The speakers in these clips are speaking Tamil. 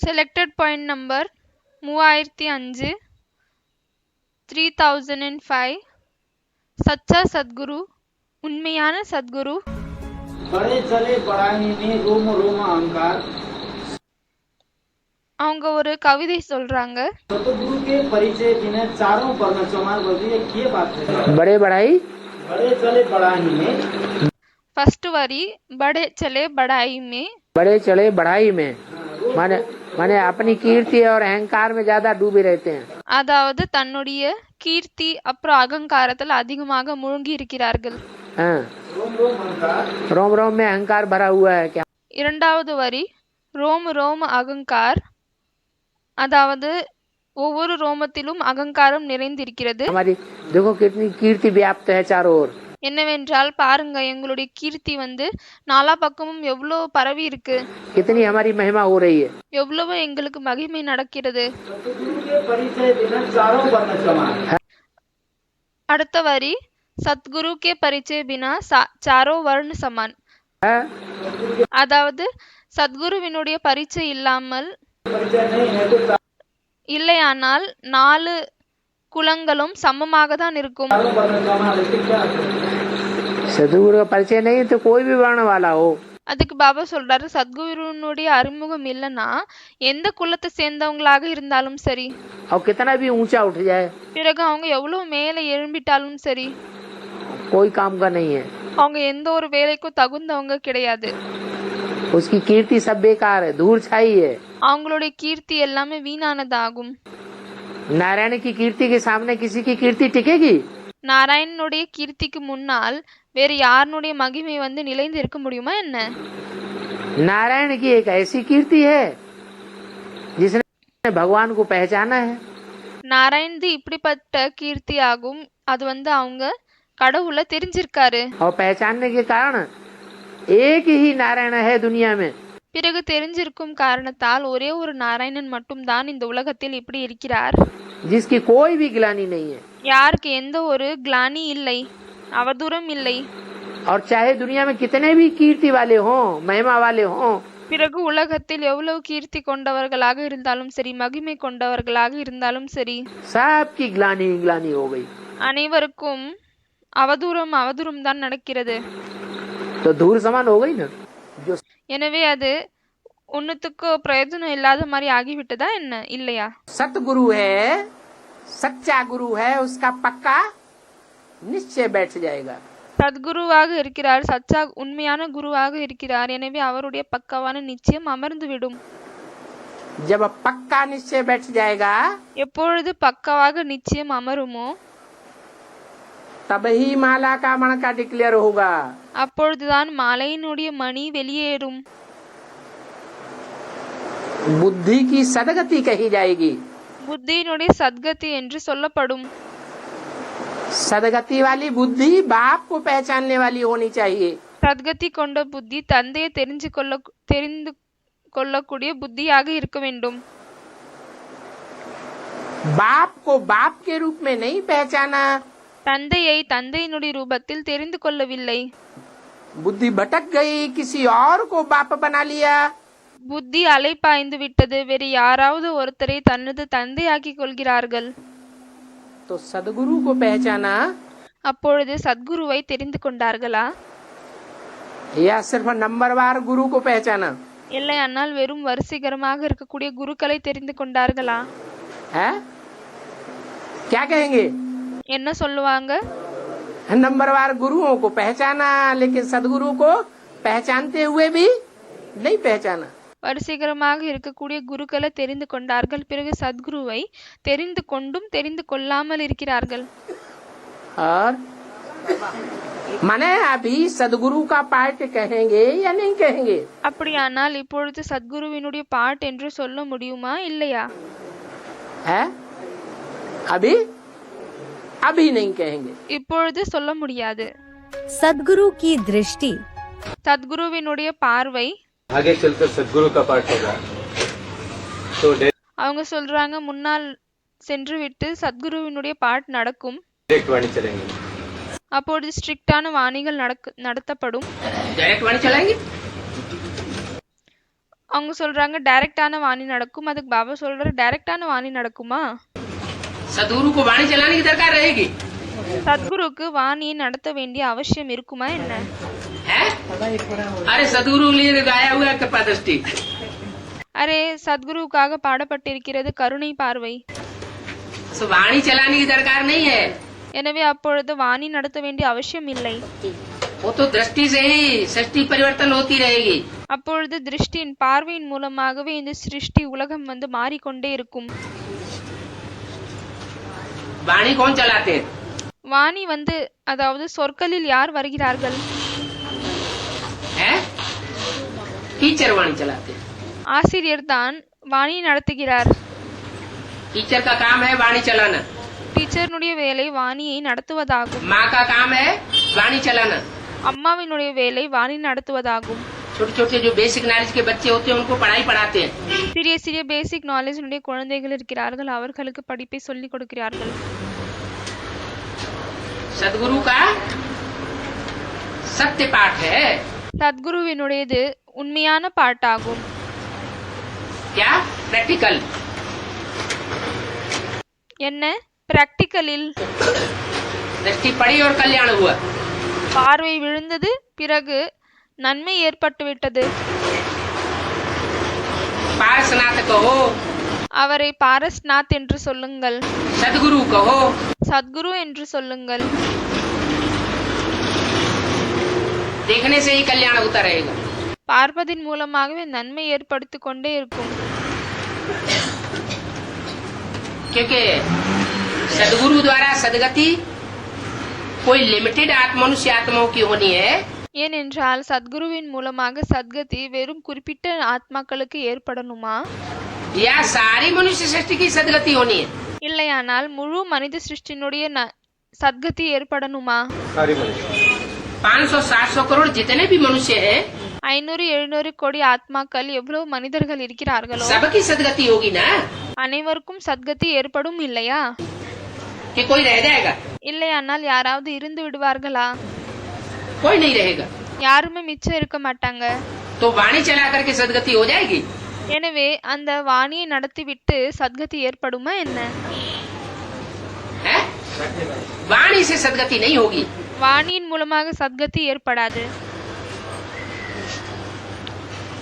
Selected point number 3005 3005 सच्चा सद्गुरु उन्मेयान सद्गुरु बड़े चले बड़ाई में रोम रोम अहंकार அவங்க ஒரு கவிதை சொல்றாங்க. सतगुरु के परिचय बिना चारों वर्ण समाज बोलती है क्या बात है बड़े बढ़ाई बड़े चले बड़ाई में फर्स्ट वरी बड़े चले बड़ाई में माने माने अपनी कीर्ति और अहंकार में ज्यादा डूबे रहते हैं. அதாவது தன்னுடைய கீர்த்தி அப்புறம் அகங்காரத்தில் அதிகமாக மூழ்கி இருக்கிறார்கள். रोम रोम में अहंकार भरा हुआ है क्या. இரண்டாவது வரி ரோம் ரோம் அகங்கார், அதாவது ஒவ்வொரு ரோமத்திலும் அகங்காரம் நிறைந்திருக்கிறது. हमारी देखो कितनी कीर्ति व्याप्त है चारों ओर. என்னவென்றால் பாருங்க, எங்களுடைய கீர்த்தி நாலா பக்கமும் எவ்வளவு பரவி இருக்கு. कितनी हमारी महिमा हो रही है. எவ்வளவு எங்களுக்கு மகிமை நடக்கிறது. அடுத்த வரி சத்குரு கே பரிச்சய பினா சாரோ வர்ண சமான், அதாவது சத்குருவினுடைய பரிச்சை இல்லாமல் இல்லையானால் 4 குலங்களும் சமமாக தான் இருக்கும். सदगुरु का परिचय नहीं तो कोई भी वर्ण वाला हो. அதுக்கு பாபா சொல்றாரு, சத்குருனுடைய அறிமுகம் இல்லைன்னா எந்த குலத்தை சேர்ந்தவங்களாக இருந்தாலும் சரி, और कितना भी ऊंचा उठ जाए, பிறகு அவங்க எவ்வளவு மேலே எழும்பிட்டாலும் சரி, कोई काम का नहीं है. அவங்க எந்த ஒரு வேலைக்கும் தகுந்தவங்க கிடையாது. उसकी कीर्ति सब बेकार है, धूल छाई है. அவங்களுடைய கீர்த்தி எல்லாமே வீணானதாகும். नारायण की कीर्ति के सामने किसी की कीर्ति टिकेगी. நாராயணனுடைய கீர்த்திக்கு முன்னால் வேறு யாருடைய மகிமை நிலைந்து இருக்க முடியுமா என்ன? नारायण की एक ऐसी कीर्ति है जिसने भगवान को पहचाना है. நாராயணது இப்படிப்பட்ட கீர்த்தி ஆகும். அது அவங்க கடவுளை தெரிஞ்சிருக்காரு. और पहचानने के कारण एक ही नारायण है दुनिया में. பிறகு தெரிஞ்சிருக்கும் காரணத்தால் ஒரே ஒரு நாராயணன் மட்டும் தான் இந்த உலகத்தில் இப்படி இருக்கிறார், जिसकी कोई भी ग्लानि नहीं है. யாருக்கு எந்த ஒரு கிளானி இல்லை, அவதூறம் இல்லை. और चाहे दुनिया में कितने भी कीर्ति वाले हों, महिमा वाले हों, பிறகு உலகத்தில் எவ்வளவு கீர்த்தி கொண்டவர்களாக இருந்தாலும் சரி, மகிமை கொண்டவர்களாக இருந்தாலும் சரி, सबकी ग्लानि ग्लानि हो गई. அனைவருக்கும் அவதூறம் தான் நடக்கிறது. तो धूल समान हो गई ना. जो எனவே அது ஒன்னுத்துக்கு பிரயோஜனம் இல்லாத மாதிரி ஆகிவிட்டதா என்ன, இல்லையா? सतगुरु है, सच्चा गुरु है, उसका पक्का निश्चय बैठ जाएगा. சத்குருவாக இருக்கிறார், சச்சா உண்மையான குருவாக இருக்கிறார். எனவே அவருடைய பக்கவான நிச்சயம் அமர்ந்து விடும். जब पक्का निश्चय बैठ जाएगा, எப்பொழுது பக்கவாக நிச்சயம் அமருமோ तब ही माला का मणका डिक्लेयर होगा. அப்பொழுதுதான் மாலையினுடைய மணி வெளியேறும். बुद्धि की सदगति कही जाएगी. புத்தியினுடைய சத்கதி என்று சொல்லப்படும். सदगति वाली बुद्धि बाप को पहचानने वाली होनी चाहिए. சத்கதி கொண்ட புத்தி தந்தையை தெரிந்து கொள்ளக்கூடிய புத்தியாக இருக்க வேண்டும். बाप को बाप के रूप में नहीं पहचाना, தந்தையை தந்தையினுடைய ரூபத்தில் தெரிந்து கொள்ளவில்லை. बुद्धि भटक गई, किसी और को बाप बना लिया, புத்தி அலைப்பாய்ந்து விட்டது, வேறு யாராவது ஒருத்தரை தனது தந்தையாக்கி கொள்கிறார்கள். तो सदगुरु को पहचाना அப்பொழுது சத்குருவை தெரிந்து கொண்டார்களா, या सिर्फ नंबरवार गुरु को पहचाना இல்லையானால் வெறும் வரிசைகரமாக இருக்கக்கூடிய குருக்களை தெரிந்து கொண்டார்களா? है? क्या कहेंगे? என்ன சொல்லுவாங்க? नंबरवार गुरुओं को पहचाना, लेकिन सदगुरु को पहचानते हुए भी नहीं पहचाना. வரிசைகரமாக இருக்கக்கூடிய குருக்களை தெரிந்து கொண்டார்கள், பிறகு சத்குருவை தெரிந்து கொண்டும் தெரிந்து கொள்ளாமல் இருக்கிறார்கள். और माने अभी सदगुरु का पाठ कहेंगे या नहीं कहेंगे? அப்படியானால் இப்பொழுது சத்குருவினுடைய பாட் என்று சொல்ல முடியுமா, இல்லையா? है? अभी अभी नहीं कहेंगे. இப்பொழுது சொல்ல முடியாது. सद्गुरु की दृष्टि, சத்குருவினுடைய பார்வை, आगे चलकर सदगुरु का पाठ होगा तो அவங்க சொல்றாங்க முன்னால் சென்று விட்டு சத்குருவினுடைய பாட் நடக்கும். डायरेक्ट वाणी चलेंगे. அப்பொழுது ஸ்ட்ரிக்டான வாணிகள் நடத்தப்படும். डायरेक्ट वाणी चलाएंगे. அவங்க சொல்றாங்க டைரக்டான வாணி நடக்கும். அதுக்கு பாபா சொல்றாரு டைரக்டான வாணி நடக்குமா? सदगुरु को वाणी चलाने की दरकार रहेगी சத்குருக்கு வாணியை நடத்த வேண்டிய அவசியம் இருக்குமா என்ன? है? अरे सदगुरु के लिए गाया हुआ है कृपा दृष्टि அரே சத்குருவுக்காக பாடப்பட்டிருக்கிறது கருணை பார்வை. सो वाणी चलाने की दरकार नहीं है, எனவே அப்பொழுது வாணி நடத்த வேண்டிய அவசியம் இல்லை. वो तो दृष्टि से ही सृष्टि परिवर्तन होती रहेगी. அப்பொழுது திருஷ்டியின் பார்வையின் மூலமாகவே இந்த சிருஷ்டி உலகம் வந்து மாறிக்கொண்டே இருக்கும். वाणी कौन चलाते हैं? வாணி வந்து அதாவது சொற்களில் யார் வருகிறார்கள்? हैं? टीचर वाणी चलाते हैं. ஆசிரியர் தான் வாணி நடத்துகிறார். टीचर का काम है वाणी चलाना, டீச்சர்னுடைய வேலை வாணியை நடத்துவதாகும். माँ का काम है वाणी चलाना. அம்மாவினுடைய வேலை வாணி நடத்துவதாகும். छोटे छोटे जो बेसिक नॉलेज के बच्चे होते हैं उनको पढ़ाई पढ़ाते हैं. சிறிய சிறிய பேசிக் நாலேஜினுடைய குழந்தைகள் இருக்கிறார்கள், அவர்களுக்கு படிப்பை சொல்லிக் கொடுக்கிறார்கள். सदगुरु का सत्य पाठ है. சத்குருவினுடையது உண்மையான பாட்டாகும். क्या? प्रैक्टिकल. என்ன? பிராக்டிக்கலில் दृष्टि पड़ी और कल्याण हुआ. பார்வை விழுந்தது, பிறகு நன்மை ஏற்பட்டுவிட்டது. पारसनाथ कहो, அவரை பாரஸ்நாத் என்று சொல்லுங்கள், सदगुरु कहो, சத்குரு என்று சொல்லுங்கள். देखने से ही कल्याण होता रहेगा. பார்ப்பதின் மூலமாகவே நன்மை ஏற்படுத்திக் கொண்டே இருக்கும். क्योंकि सदगुरु द्वारा सदगति कोई लिमिटेड मनुष्य आत्माओं की होनी है, ஏனென்றால் சத்குருவின் மூலமாக சத்கதி வெறும் குறிப்பிட்ட ஆத்மாக்களுக்கு ஏற்படணுமா, या सारी मनुष्य सृष्टि की सदगति होनी है? இல்லையானால் முழு மனித சிருஷ்டினுடைய சத்கதி ஏற்படணுமா? सारी मनुष्य 500-700 करोड़ जितने भी मनुष्य हैं 500-700 கோடி ஆத்மாக்கள் எவ்வளவு மனிதர்கள் இருக்கிறார்களோ सबकी सदगति होगी ना, அனைவருக்கும் சத்கதி ஏற்படும் இல்லையா? कि कोई रह जाएगा? இல்லையானால் யாராவது இருந்து விடுவார்களா? कोई नहीं रहेगा. யாருமே மிச்சம் இருக்க மாட்டாங்க. तो वाणी चला करके सदगति हो जाएगी. எனவே அந்த வாணியை நடத்திவிட்டு சத்கதி ஏற்படுமா என்ன? है? वाणी से सदगति नहीं होगी. வாணியின் மூலமாக சத்கதி ஏற்படாது.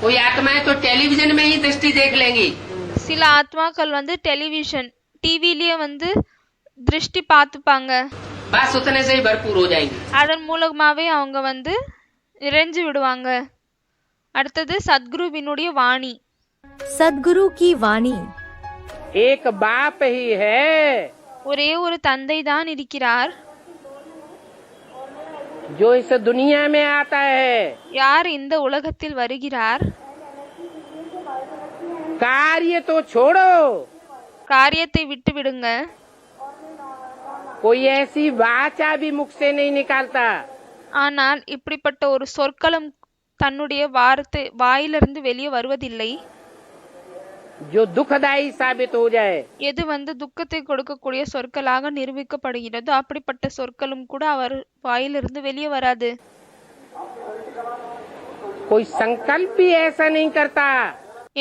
कोई आत्माएं तो टेलीविजन में ही दृष्टि देख लेंगी. சில ஆத்மாக்கள் வந்து டெலிவிஷன் டிவிலேயே வந்து திருஷ்டி பார்த்துப்பாங்க. बस उतने से ही भरपूर हो जाएंगी. அதன் மூலமாவே அவங்க வந்து நிறைஞ்சு விடுவாங்க. அடுத்தது சத்குருவினுடைய வாணி. सदगुरु की वाणी एक बाप ही है ஒரே ஒரு தந்தை தான் இருக்கிறார். जो इस दुनिया में आता है. யார் இந்த உலகத்தில் வருகிறார்? कार्य तो छोड़ो, காரியத்தை விட்டு விடுங்க. कोई ऐसी वाचा भी मुख से नहीं निकालता ஆனால் இப்படிப்பட்ட ஒரு சொற்களம் தன்னுடைய வாயிலிருந்து வெளியே வருவதில்லை, जो दुखदायी साबित हो जाए. எது வந்து துக்கத்தை கொடுக்கக்கூடிய சொற்களாக நிரூபிக்கப்படுகிறதோ அப்படிப்பட்ட சொற்களும் கூட அவர் வாயிலிருந்து வெளியே வராது. कोई संकल्प भी ऐसा नहीं करता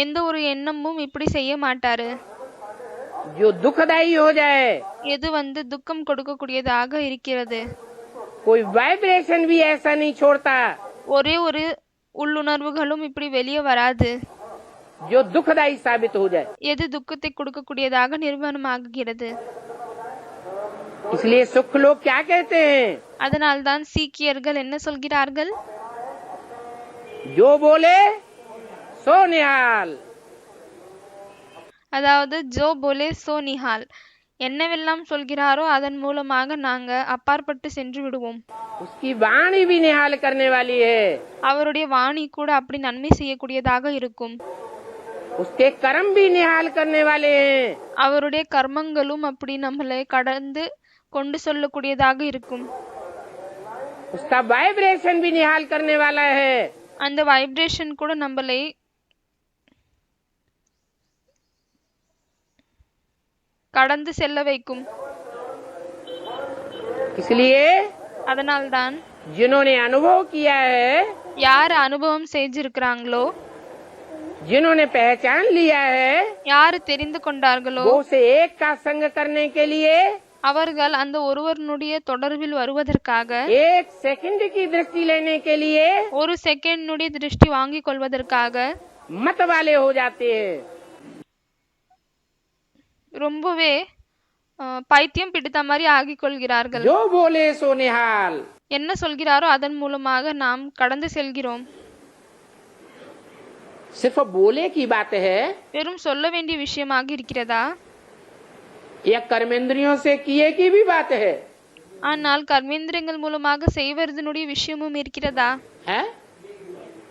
எந்த ஒரு எண்ணமும் இப்படி செய்ய மாட்டாரு, जो दुखदायी हो जाए. எது வந்து துக்கம் கொடுக்கக்கூடியதாக இருக்கிறது. कोई वाइब्रेशन भी ऐसा नहीं छोड़ता ஒரே ஒரு உள்ளுணர்வுகளும் இப்படி வெளியே வராது, जो दुखदायी साबित हो जाए. எது துக்கத்தை கொடுக்கக்கூடியதாக நிரூபணமாகிறது. इसलिए सुख लोग क्या कहते हैं? அதனால்தான் சீக்கியர்கள் என்ன சொல்கிறார்கள்? जो बोले सो निहाल. அதாவது ஜோ போலே சோ நிஹால், என்னவெல்லாம் சொல்கிறாரோ அதன் மூலமாக நாங்க அப்பாற்பட்டு சென்று விடுவோம். उसकी वाणी भी निहाल करने वाली है. அவருடைய வாணி கூட அப்படி நன்மை செய்யக்கூடியதாக இருக்கும். उसके कर्म भी निहाल करने वाले हैं. அவருடைய கர்மங்களும் அப்படி நம்மளை கடந்து கொண்டு சொல்லக்கூடியதாக இருக்கும். उसका वाइब्रेशन भी निहाल करने वाला है. அந்த வைப்ரேஷன் கூட நம்மளை கடந்து செல்ல வைக்கும். इसलिए அதனால்தான் जिन्होंने अनुभव किया है யார் அனுபவம் செஞ்சிருக்கிறாங்களோ जिन्होंने पहचान लिया है யாரு தெரிந்து கொண்டார்களோ वो उसे एक का संग करने के लिए அவர்கள் அந்த ஒருவனுடைய தொடர்பில் வருவதற்காக एक सेकंड की दृष्टि लेने के लिए ஒரு செகண்டுடைய திருஷ்டி வாங்கிக் கொள்வதற்காக मत वाले हो जाते हैं। ரொம்பவே பைத்தியம் பிடித்த மாதிரி ஆகிக் கொள்கிறார்கள்। जो बोले सो निहाल, என்ன சொல்கிறாரோ அதன் மூலமாக நாம் கடந்து செல்கிறோம்। सिर्फ बोले की बात है வெறும் சொல்ல வேண்டிய விஷயமாக இருக்கிறதா? या कर्मेंद्रियों से किए की भी बात है? ஆனால் கர்மேந்திரங்கள் மூலமாக செய்வதனுடைய விஷயமும் இருக்கிறதா? है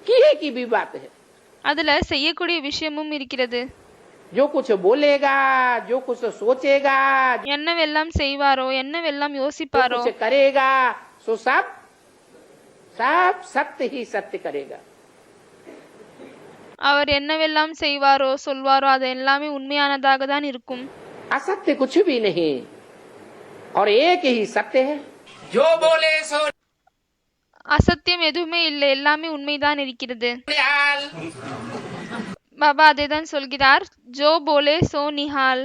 किए की भी बात है। அதுல செய்யக்கூடிய விஷயமும் இருக்கிறது। जो कुछ बोलेगा, जो कुछ सोचेगा, என்னவெல்லாம் செய்வாரோ என்னவெல்லாம் जो யோசிப்பாரோ कुछ करेगा, सो सब सत्य ही सत्य करेगा। அவர் என்னவெல்லாம் செய்வாரோ சொல்வாரோ அது எல்லாமே உண்மையானதாக தான் இருக்கும்। असत्य कुछ भी नहीं और एक ही सत्य है। जो बोले सो அசத்தியம் எதுவுமே இல்லை, எல்லாமே உண்மைதான் இருக்கிறது। निहाल, பாபா அதை தான் சொல்கிறார், ஜோ போலே சோ நிஹால்।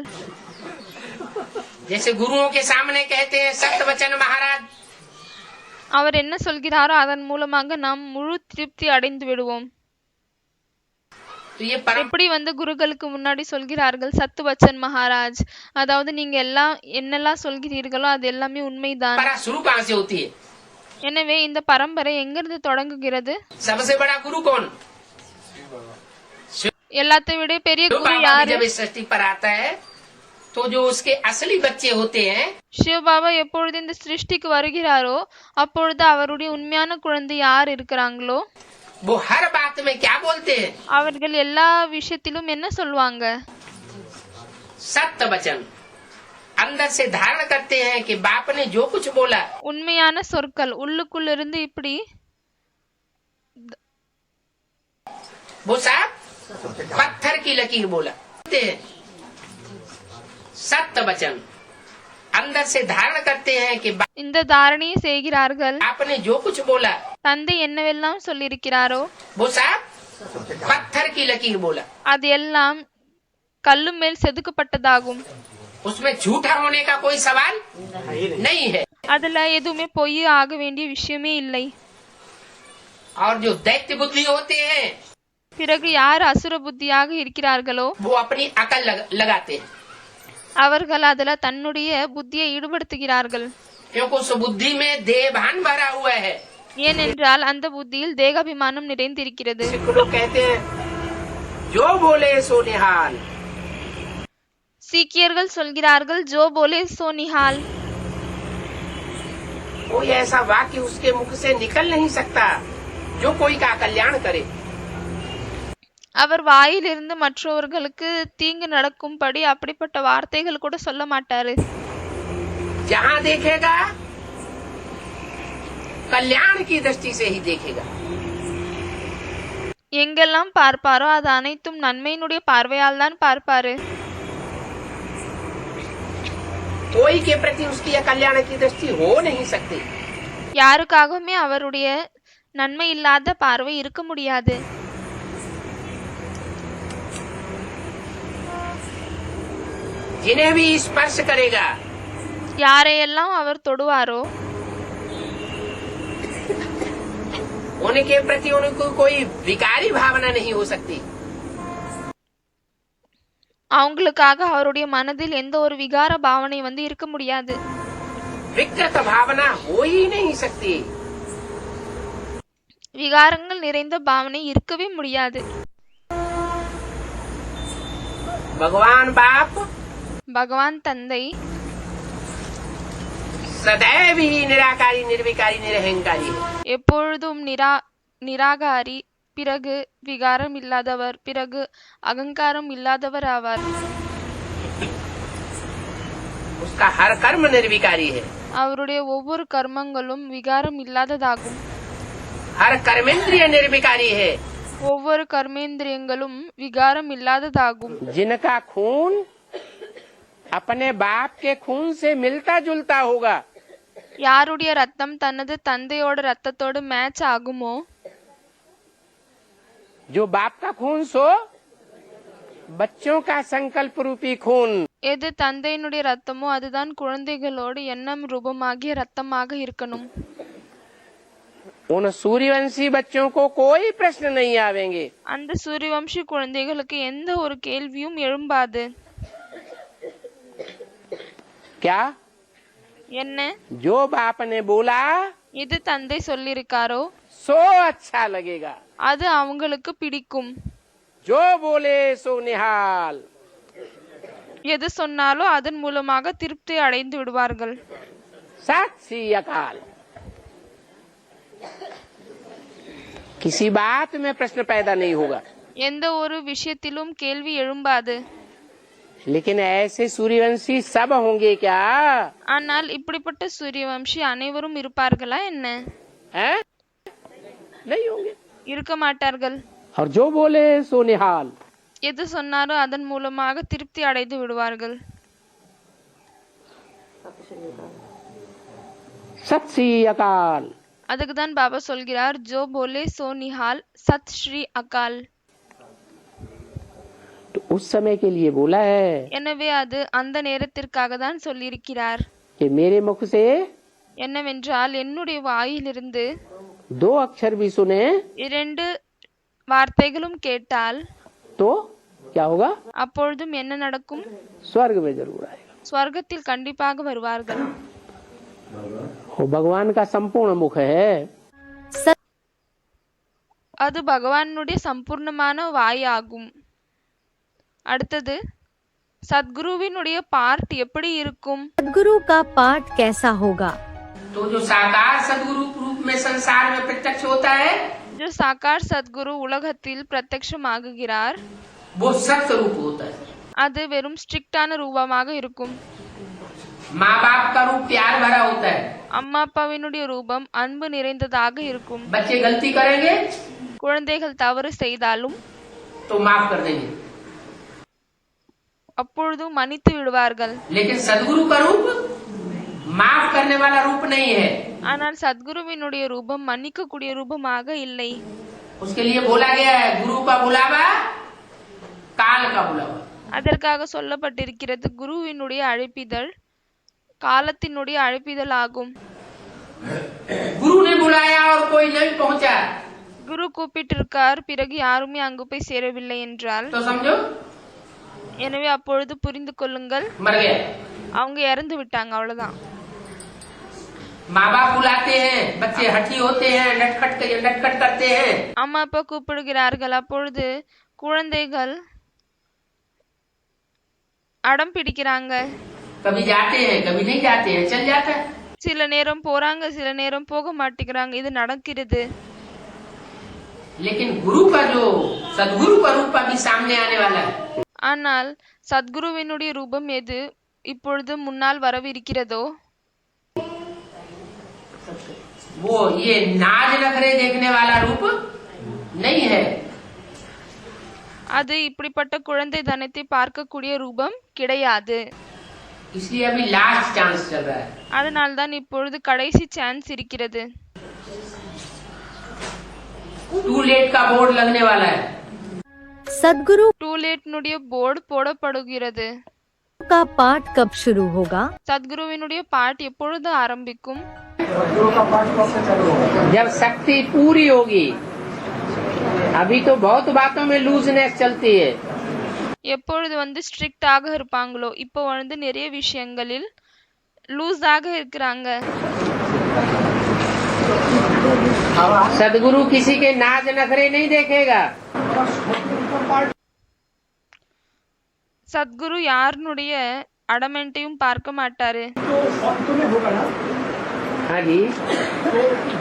जैसे गुरुओं के सामने कहते हैं सत्य वचन महाराज, அவர் என்ன சொல்கிறாரோ அதன் மூலமாக நாம் முழு திருப்தி அடைந்து விடுவோம்। तो ये परम எப்படி குருக்களுக்கு முன்னாடி சொல்கிறார்கள் சத்து வச்சன் மகாராஜ், அதாவது நீங்க எல்லாம் என்னெல்லாம் சொல்கிறீர்களோ அது எல்லாமே உண்மைதான்। परा शुरू कहाँ से होती है? எனவே இந்த பரம்பரை எங்கிருந்து தொடங்குகிறது? सबसे बड़ा गुरु कौन? எல்லாத்தை விட பெரிய जो குரு बाबा भी யாரு? जब इस सृष्टि पर आता है तो जो उसके असली बच्चे होते हैं சிவபாபா எப்பொழுது இந்த சிருஷ்டிக்கு வருகிறாரோ அப்பொழுது அவருடைய உண்மையான குழந்தை யார் இருக்கிறாங்களோ वो हर बात में क्या बोलते हैं? அவர்கள் எல்லா விஷயத்திலும் என்ன சொல்வாங்க? सत्य वचन अंदर से धारण करते हैं कि बाप ने जो कुछ बोला உண்மையான சொற்கள் உள்ளுக்குள்ள இருந்து இப்படி वो साहब पत्थर की लकीर बोला। सत्य वचन अंदर से धारण करते हैं कि இந்த தாரணையை செய்கிறார்கள்। आपने जो कुछ बोला தந்தை என்னவெல்லாம் சொல்லியிருக்கிறாரோ वो साहब पत्थर की लकीर बोला। அது எல்லாம் கல்லு மேல் செதுக்கப்பட்டதாகும்। उसमें झूठा होने का कोई सवाल नहीं है। அதுல எதுவுமே பொய் ஆக வேண்டிய விஷயமே இல்லை। और जो दैत्य बुद्धि होते हैं பிறகு யார் அசுர புத்தியாக இருக்கிறார்களோ वो अपनी अकल लगाते हैं, அவர்கள் அதுல தன்னுடைய புத்தியை ஈடுபடுத்துகிறார்கள்। क्योंकि उस बुद्धि में देहभान भरा हुआ है। ஏனென்றால் அந்த புத்தியில் தேகாபிமானம் நிறைந்திருக்கிறது। लोग कहते हैं जो बोले सो निहाल, சீக்கியர்கள் சொல்கிறார்கள் ஜோ போலே சோ நிஹால்। कोई ऐसा वाक्य उसके मुख से निकल नहीं सकता जो कोई का कल्याण करे। அவர் வாயிலிருந்து மற்றவர்களுக்கு தீங்கு நடக்கும்படி அப்படிப்பட்ட வார்த்தைகள் கூட சொல்ல மாட்டாரு। जहाँ देखेगा कल्याण की दृष्टि से ही देखेगा। எங்கெல்லாம் பார்ப்பாரோ அது அனைத்தும் நன்மையினுடைய பார்வையால் தான் பார்ப்பாரு। कोई के प्रति उसकी कल्याण की दृष्टि हो नहीं सकती। யாருக்காகவுமே அவருடைய நன்மை இல்லாத பார்வை இருக்க முடியாது। जिन्हें भी स्पर्श करेगा யாரையெல்லாம் அவர் தொடுவாரோ उनके प्रति उनको कोई विकारी भावना नहीं हो सकती। அவங்களுக்காக அவருடைய மனதில் எந்த ஒரு விகார பாவனை இருக்க முடியாது। विकृत भावना हो ही नहीं सकती। விகாரங்கள் நிறைந்த பாவனை இருக்கவே முடியாது। भगवान बाप பகவான் தந்தை सदैव ही निराकारी निर्विकारी निरहंकारी है। எப்பொழுதும் நிராகாரி, பிறகு விகாரம் இல்லாதவர், பிறகு அகங்காரம் இல்லாதவர் ஆவார்। उसका हर कर्म निर्विकारी है। அவருடைய ஒவ்வொரு கர்மங்களும் விகாரம் இல்லாததாகும்। हर कर्मेंद्रिय निर्विकारी है। ஒவ்வொரு கர்மேந்திரியங்களும் விகாரம் இல்லாததாகும்। जिनका खून अपने बाप के खून से मिलता जुलता होगा, யாருடைய ரத்தம் தனது தந்தையோட ரத்தத்தோடு மேட்ச் ஆகுமோ जो बाप का खून सो बच्चों का संकल्प रूपी खून எது தந்தையினுடைய ரத்தமோ அதுதான் குழந்தைகளோடு எண்ணம் ரூபமாகிய ரத்தமாக இருக்கணும். उन सूर्यवंशी बच्चों को कोई प्रश्न नहीं आवेंगे. அந்த சூரியவம்சி குழந்தைகளுக்கு எந்த ஒரு கேள்வியும் எழும்பாது. क्या? என்ன? जो बाप ने बोला இது தந்தை சொல்லியிருக்காரோ सो अच्छा लगेगा. அது அவங்களுக்கு பிடிக்கும். जो बोले सो निहाल. எது சொன்னாலோ அதன் மூலமாக திருப்தி அடைந்து விடுவார்கள். सत श्री अकाल. किसी बात में प्रश्न पैदा नहीं होगा. எந்த ஒரு விஷயத்திலும் கேள்வி எழும்பாது. लेकिन ऐसे सूर्यवंशी सब होंगे क्या? ஆனால் இப்படிப்பட்ட சூரியவம்சி அனைவரும் இருப்பார்களா என்ன? हैं? नहीं होंगे. இருக்க மாட்டார்கள். और जो बोले सो निहाल. எது சொன்னாரோ அதன் மூலமாக திருப்தி அடைந்து விடுவார்கள். सत श्री अकाल. அதுக்கு தான் பாபா சொல்கிறார் ஜோ போலே சோ நிஹால் சத் ஸ்ரீ அகால். तो उस समय के लिए बोला है எனவே அது அந்த நேரத்திற்காக தான் சொல்லியிருக்கிறார். कि मेरे मुख से என்னவென்றால் என்னுடைய வாயிலிருந்து 2 अक्षर भी सुने 2 வார்த்தைகளும் கேட்டால் तो क्या होगा? அப்பொழுதும் என்ன நடக்கும்? स्वर्ग में जरूर आएगा. ஸ்வர்க்கத்தில் கண்டிப்பாக வருவார்கள். वो भगवान का संपूर्ण मुख है. அது பகவானுடைய சம்பூர்ணமான வாய் ஆகும். அடுத்தது சத்குருவினுடைய பார்ட் எப்படி இருக்கும்? सदगुरु का पाठ कैसा होगा? तो जो साकार सदगुरु रूप में संसार में प्रत्यक्ष होता है जो साकार सद्गुरु உலகத்தில் பிரத்யக்ஷமாகுகிறார் वो सत्य रूप होता है. அது வெறும் ஸ்ட்ரிக்டான ரூபமாக இருக்கும். माँ बाप का रूप प्यार भरा होता है. அம்மா அப்பாவினுடைய ரூபம் அன்பு நிறைந்ததாக இருக்கும். बच्चे गलती करेंगे குழந்தைகள் தவறு செய்தாலும் तो माफ कर देंगे. அப்பொழுதும் மன்னித்து விடுவார்கள். लेकिन सदगुरु का रूप माफ करने वाला रूप नहीं है. ஆனால் சத்குருவினுடைய ரூபம் மன்னிக்கக்கூடிய ரூபமாக இல்லை. उसके लिए बोला गया है गुरु का बुलावा काल का बुलावा. அதற்காக சொல்லப்பட்டிருக்கிறது குருவினுடைய அழைப்பிதழ் காலத்தினுடைய அழைப்பிதழ் ஆகும். गुरु ने बुलाया और कोई नहीं पहुंचा குரு கூப்பிட்டிருக்கார், பிறகு யாருமே அங்கு போய் சேரவில்லை என்றால் तो समझो எனவே அப்பொழுது புரிந்து கொள்ளுங்கள் मर गया. அவங்க இறந்து விட்டாங்க, அவ்வளவுதான். माँ बाप बुलाते हैं, बच्चे हठी होते हैं, नटखट करते हैं. அம்மா அப்பா கூப்பிடுகிறார்கள், அப்பொழுது குழந்தைகள் அடம் பிடிக்கிறாங்க. कभी जाते हैं कभी नहीं जाते हैं, चल जाता है. சில நேரம் போறாங்க, சில நேரம் போக மாட்டேங்கிறாங்க, இது நடக்கிறது. लेकिन गुरु का जो सदगुरु का रूप अभी सामने आने वाला है ஆனால் சத்குருவினுடைய ரூபம் எது இப்பொழுது முன்னால் வரவிருக்கிறதோ वो ये नाज नखरे देखने वाला रूप नहीं है. அது இப்படிப்பட்ட குழந்தை தனத்தை பார்க்கக்கூடிய ரூபம் கிடையாது. इसलिए अभी लास्ट चांस चल रहा है. அதனால்தான் இப்பொழுது கடைசி சான்ஸ் இருக்கிறது. टू लेट का बोर्ड लगने वाला है. सदगुरु டூ லேட்னுடைய போர்டு போடப்படுகிறது. का पाठ कब शुरू होगा? சத்குருவினுடைய பாட் எப்பொழுது ஆரம்பிக்கும்? जब शक्ति पूरी होगी. अभी तो बहुत बातों में लूजनेस चलती है. எப்பொழுது ஸ்ட்ரிக்டாக இருப்பாங்களோ, இப்போ நிறைய விஷயங்களில் லூஸாக இருக்கிறாங்க. सदगुरु किसी के नाज नखरे नहीं देखेगा. சத்குரு யாருடைய அடமெண்ட்டையும் பார்க்க மாட்டாரு. हाँ जी.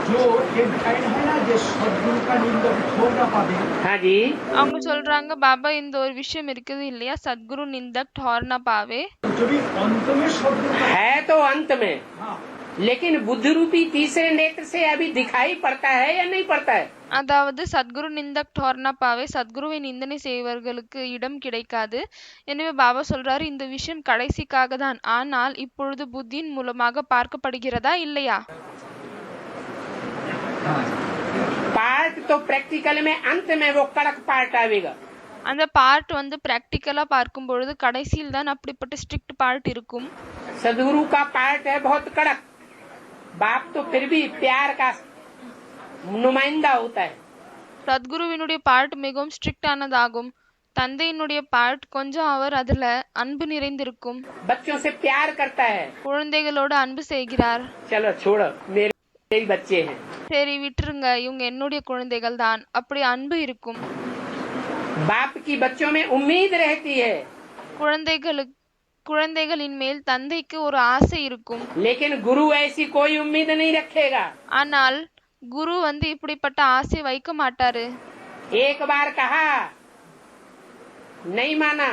जो एक लाइन है ना जो सदगुरु का निंदक हो ना पावे. हाँ जी. அவங்க சொல்றாங்க, பாபா இந்த ஒரு விஷயம் இருக்குது இல்லையா, சத்குரு நிந்தக் ठहरना पावे. जो भी अंत में सदगुरु का है तो अंत में, हाँ लेकिन बुद्धि रूपी तीसरे नेत्र से अभी दिखाई पड़ता है या नहीं पड़ता है? அதாவது சத்குரு நிந்தக் ठहरना पावे, சத்குருவை நிந்தனை செய்வர்களுக்கு இடம் கிடைக்காது. எனவே பாபா சொல்றாரு, இந்த விஷயம் கடைசிக்காக தான், ஆனால் இப்பொழுது புத்தியின் மூலமாக பார்க்கப்படுகிறதா இல்லையா? पार्ट तो प्रैक्टिकल में अंत में वो कड़क पार्ट आएगा. அந்த பார்ட் வந்து பிராக்டிக்கலா பார்க்கும் பொழுது கடைசியில் தான் அப்படிப்பட்ட ஸ்ட்ரிக்ட் பார்ட் இருக்கும். सदगुरु का पार्ट है बहुत कड़क. बाप तो फिर भी प्यार का नुमाइंदा होता है. சத்குருவினுடைய பார்ட் மிகவும் ஸ்ட்ரிக்ட் ஆனதாகும். தந்தையினுடைய பார்ட் கொஞ்சம் அவர் அதுல அன்பு நிறைந்திருக்கும். बच्चों से प्यार करता है. குழந்தைகளோடு அன்பு செய்கிறார். चलो छोड़ो, मेरे बच्चे हैं. சரி விட்டுருங்க, இவங்க என்னுடைய குழந்தைகள் தான், அப்படி அன்பு இருக்கும். बाप की बच्चों में उम्मीद रहती है. குழந்தைகளின் மேல் தந்தைக்கு ஒரு ஆசை இருக்கும். लेकिन गुरु ऐसी कोई उम्मीद नहीं रखेगा. ஆனால் குரு வந்து இப்படிப்பட்ட ஆசை வைக்க மாட்டாரு. एक बार कहा नहीं माना,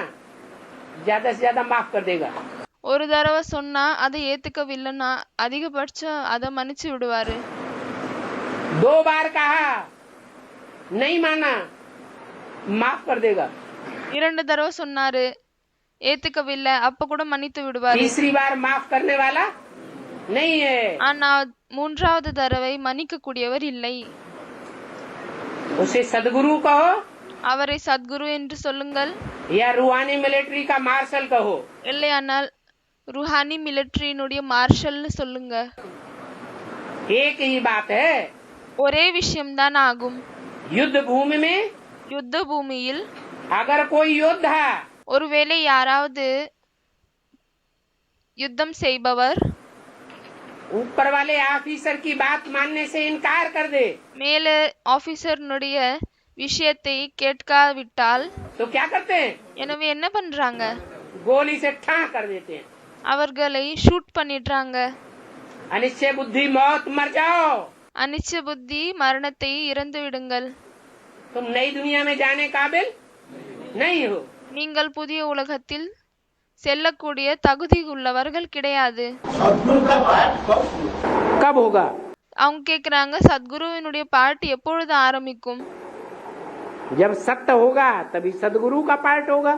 ज्यादा से ज्यादा माफ कर देगा. ஒரு தடவை சொன்னா அதை ஏத்துக்கவில்லைன்னா அதிகபட்சம் அதை மன்னிச்சு விடுவாரு. 2 बार कहा नहीं माना, माफ कर देगा. 2 தடவை சொன்னாரு, ஏத்துக்கவில்லை, அப்ப கூட மன்னித்து விடுவாரு. तीसरी बार माफ करने वाला नहीं है. ஆனா 3வது தடவை மன்னிக்க கூடியவர் இல்லை. उसे सदगुरु कहो அவரை சத்குரு என்று சொல்லுங்கள், या रूहानी मिलिट्री का मार्शल कहो. இல்லையானால் ருஹானி மிலிட்டரியினுடைய மார்ஷல்னு சொல்லுங்க. एक ही बात है. ஒரே விஷயம்தான் ஆகும். युद्ध भूमि में யுத்த பூமியில் अगर कोई योद्धा ஒருவேளை யாராவது யுத்தம் செய்பவர் ऊपर वाले ऑफिसर की बात मानने से इनकार कर दे, மேல ஆபீசர்னுடைய விஷயத்தை கேட்காவிட்டால் तो क्या करते हैं? எனவே என்ன பண்றாங்க? गोली से ठां कर देते हैं. அவர்களை ஷூட் பண்ணிடுறாங்க. अनिश्चय बुद्धि मौत, मर जाओ. அனிச்ச புத்தி மரணத்தை இறந்து விடுங்கள். तुम नई दुनिया में जाने काबिल नहीं हो. நீங்கள் புதிய உலகத்தில் செல்லக்கூடிய தகுதி உள்ளவர்கள் கிடையாது. कब होगा? அவங்க கேக்குறாங்க, சத்குருவினுடைய பாட்டு எப்பொழுது ஆரம்பிக்கும்? जब सत्य होगा तभी सदगुरु का पार्ट होगा.